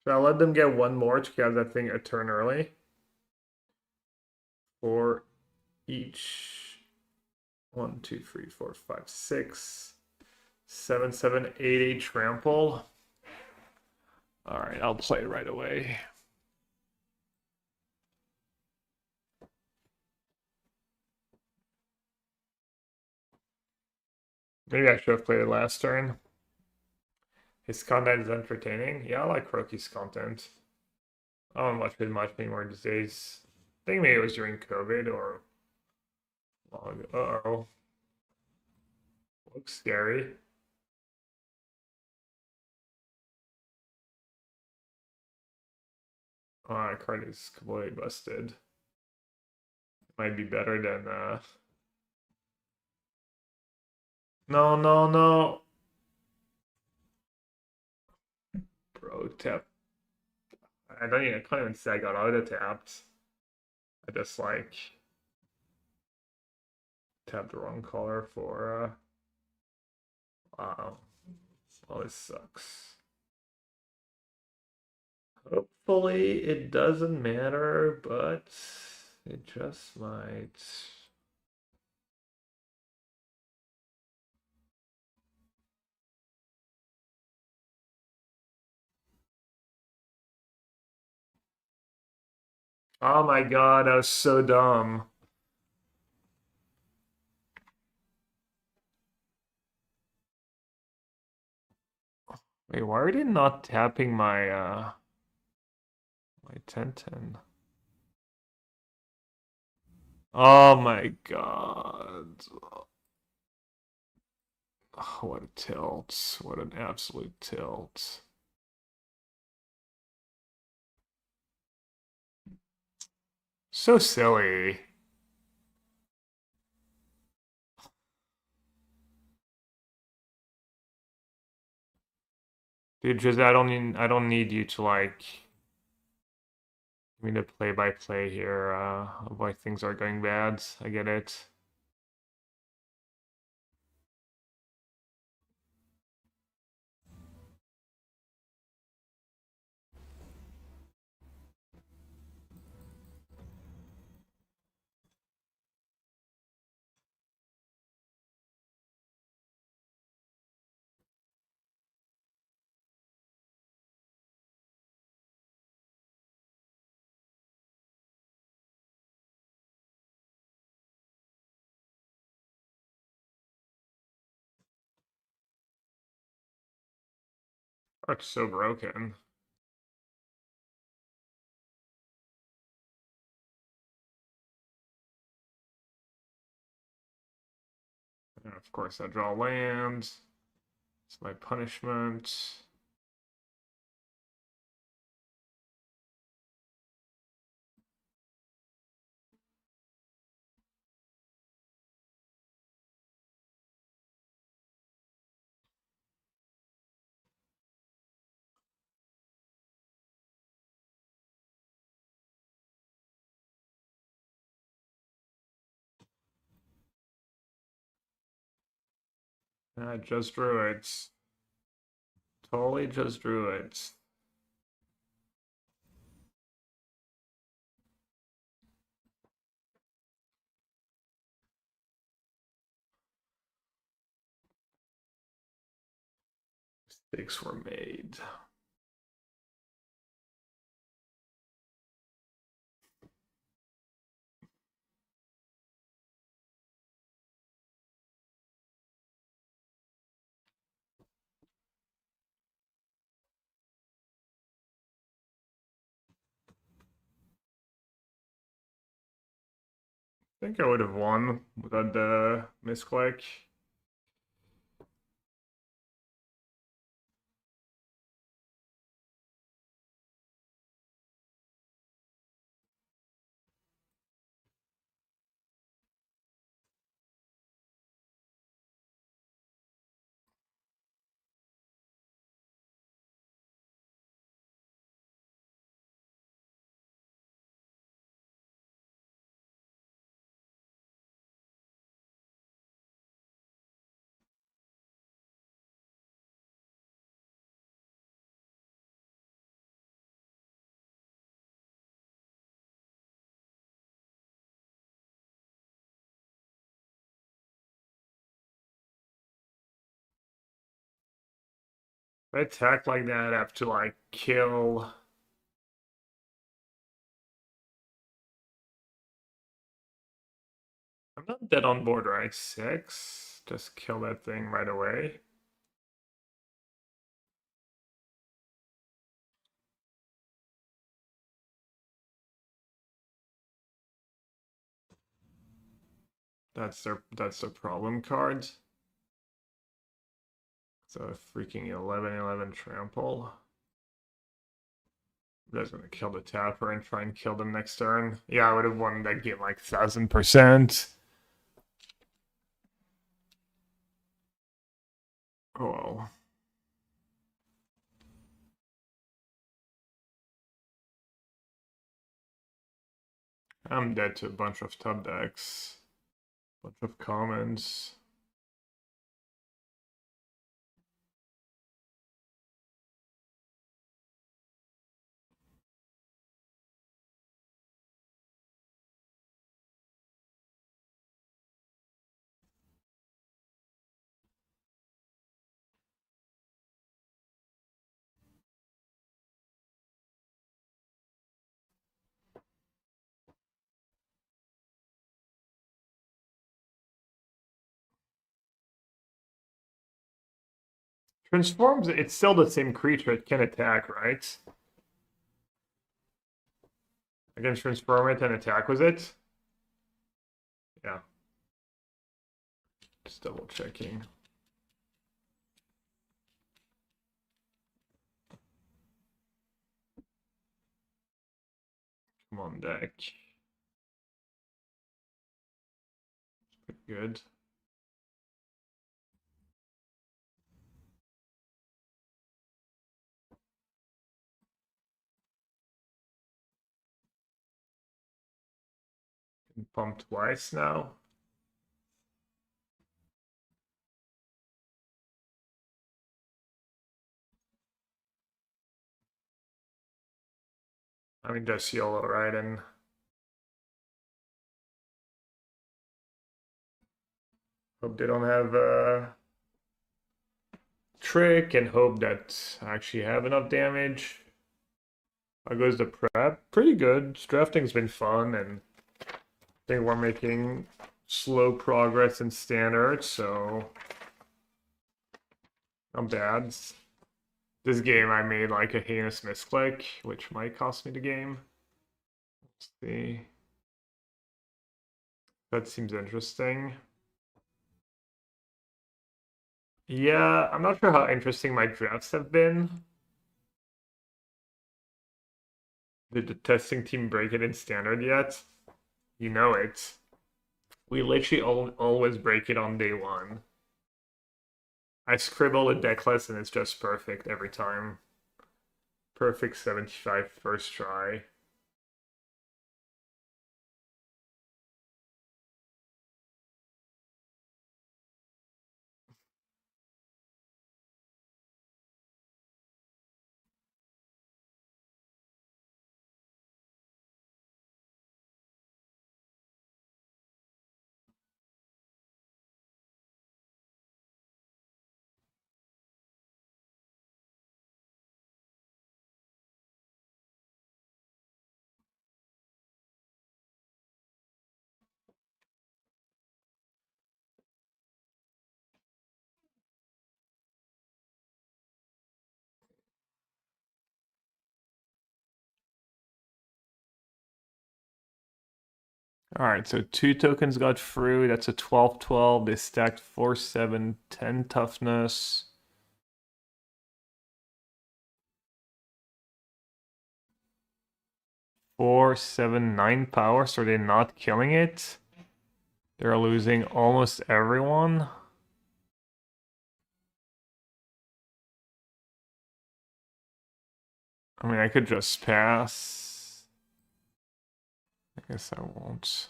So I'll let them get one more to have that thing a turn early. For each 1, 2, 3, 4, 5, 6, 7, 7, 8, 8 trample. All right, I'll play right away. Maybe I should have played it last turn. His content is entertaining. Yeah, I like Kuroki's content. I don't watch it much anymore these days. I think maybe it was during COVID or long ago. Uh-oh. Looks scary. Oh, that card is completely busted. Might be better than no, no, no. Bro, tap. I can't even say I got auto tapped. I just like tapped the wrong color for wow. Oh, this sucks. Hopefully it doesn't matter, but it just might. Oh my god, that was so dumb. Wait, why are they not tapping my My 10-10. Oh my god. Oh, what a tilt. What an absolute tilt. So silly. Dude, just I don't need you to like give me the play by play here of why things are going bad. I get it. It's so broken. And of course I draw land. It's my punishment. I just drew it. Totally just drew it. Mistakes were made. I think I would have won without the misclick. If I attack like that, I have to like kill. I'm not dead on board, right? 6. Just kill that thing right away. That's their problem card. So freaking 11/11 trample. I'm just gonna kill the tapper and try and kill them next turn. Yeah, I would have won that game like 1000%. Oh well. I'm dead to a bunch of top decks. Bunch of commons. Transforms, it's still the same creature, it can attack, right? I can transform it and attack with it. Yeah. Just double checking. Come on, deck. Pretty good. Can pump twice now. I mean, just YOLO, right? And hope they don't have a trick, and hope that I actually have enough damage. How goes the prep? Pretty good. Drafting's been fun, and I think we're making slow progress in standard, so not bad. This game I made like a heinous misclick, which might cost me the game. Let's see. That seems interesting. Yeah, I'm not sure how interesting my drafts have been. Did the testing team break it in standard yet? You know it. We literally always break it on day one. I scribble a deck list and it's just perfect every time. Perfect 75 first try. Alright, so 2 tokens got through. That's a 12-12. They stacked 4-7, 10 toughness. Four, 7, 9 power, so they're not killing it. They're losing almost everyone. I mean, I could just pass. I guess I won't.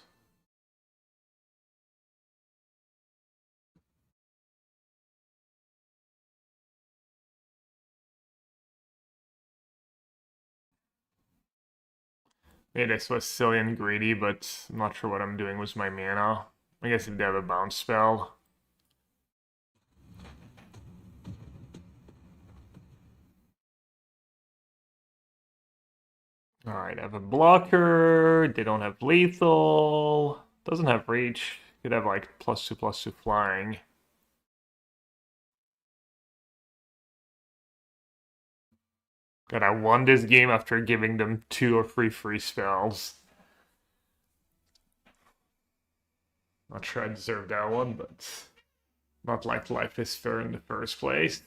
Yeah, this was silly and greedy, but I'm not sure what I'm doing with my mana. I guess if they have a bounce spell. Alright, I have a blocker. They don't have lethal. Doesn't have reach. Could have like +2/+2 flying. God, I won this game after giving them 2 or 3 free spells. Not sure I deserve that one, but not like life is fair in the first place.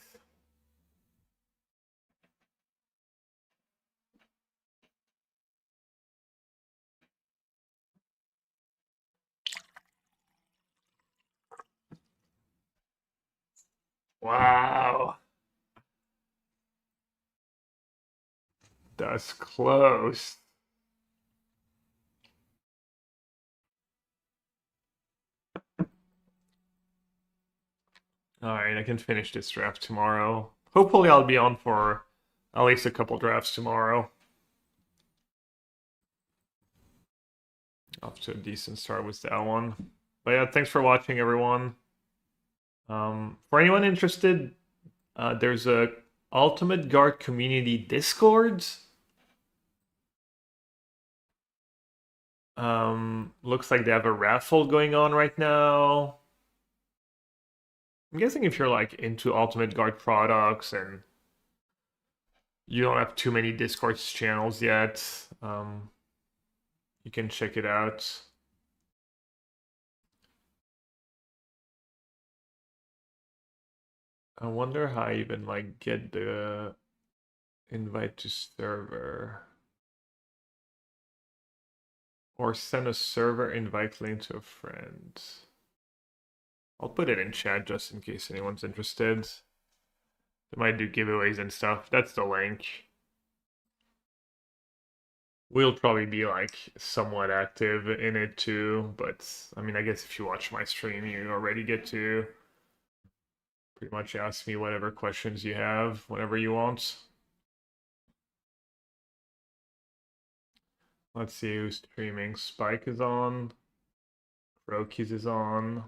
Wow. That's close. Alright, I can finish this draft tomorrow. Hopefully I'll be on for at least a couple drafts tomorrow. Off to a decent start with that one. But yeah, thanks for watching, everyone. For anyone interested, there's a Ultimate Guard community Discord. Looks like they have a raffle going on right now. I'm guessing if you're like into Ultimate Guard products and you don't have too many Discord channels yet, You can check it out. I wonder how I even like get the invite to server. Or send a server invite link to a friend. I'll put it in chat just in case anyone's interested. They might do giveaways and stuff. That's the link. We'll probably be like somewhat active in it too, but I mean, I guess if you watch my stream, you already get to pretty much ask me whatever questions you have, whenever you want. Let's see who's streaming. Spike is on. Rokies is on.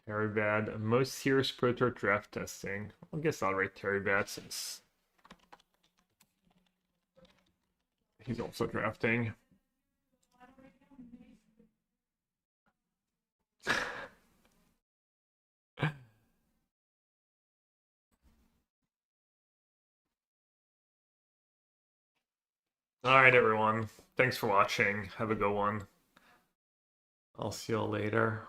Terry Bad. Most serious Proto draft testing. I guess I'll rate Terry Bad since he's also drafting. Alright, everyone. Thanks for watching. Have a good one. I'll see you all later.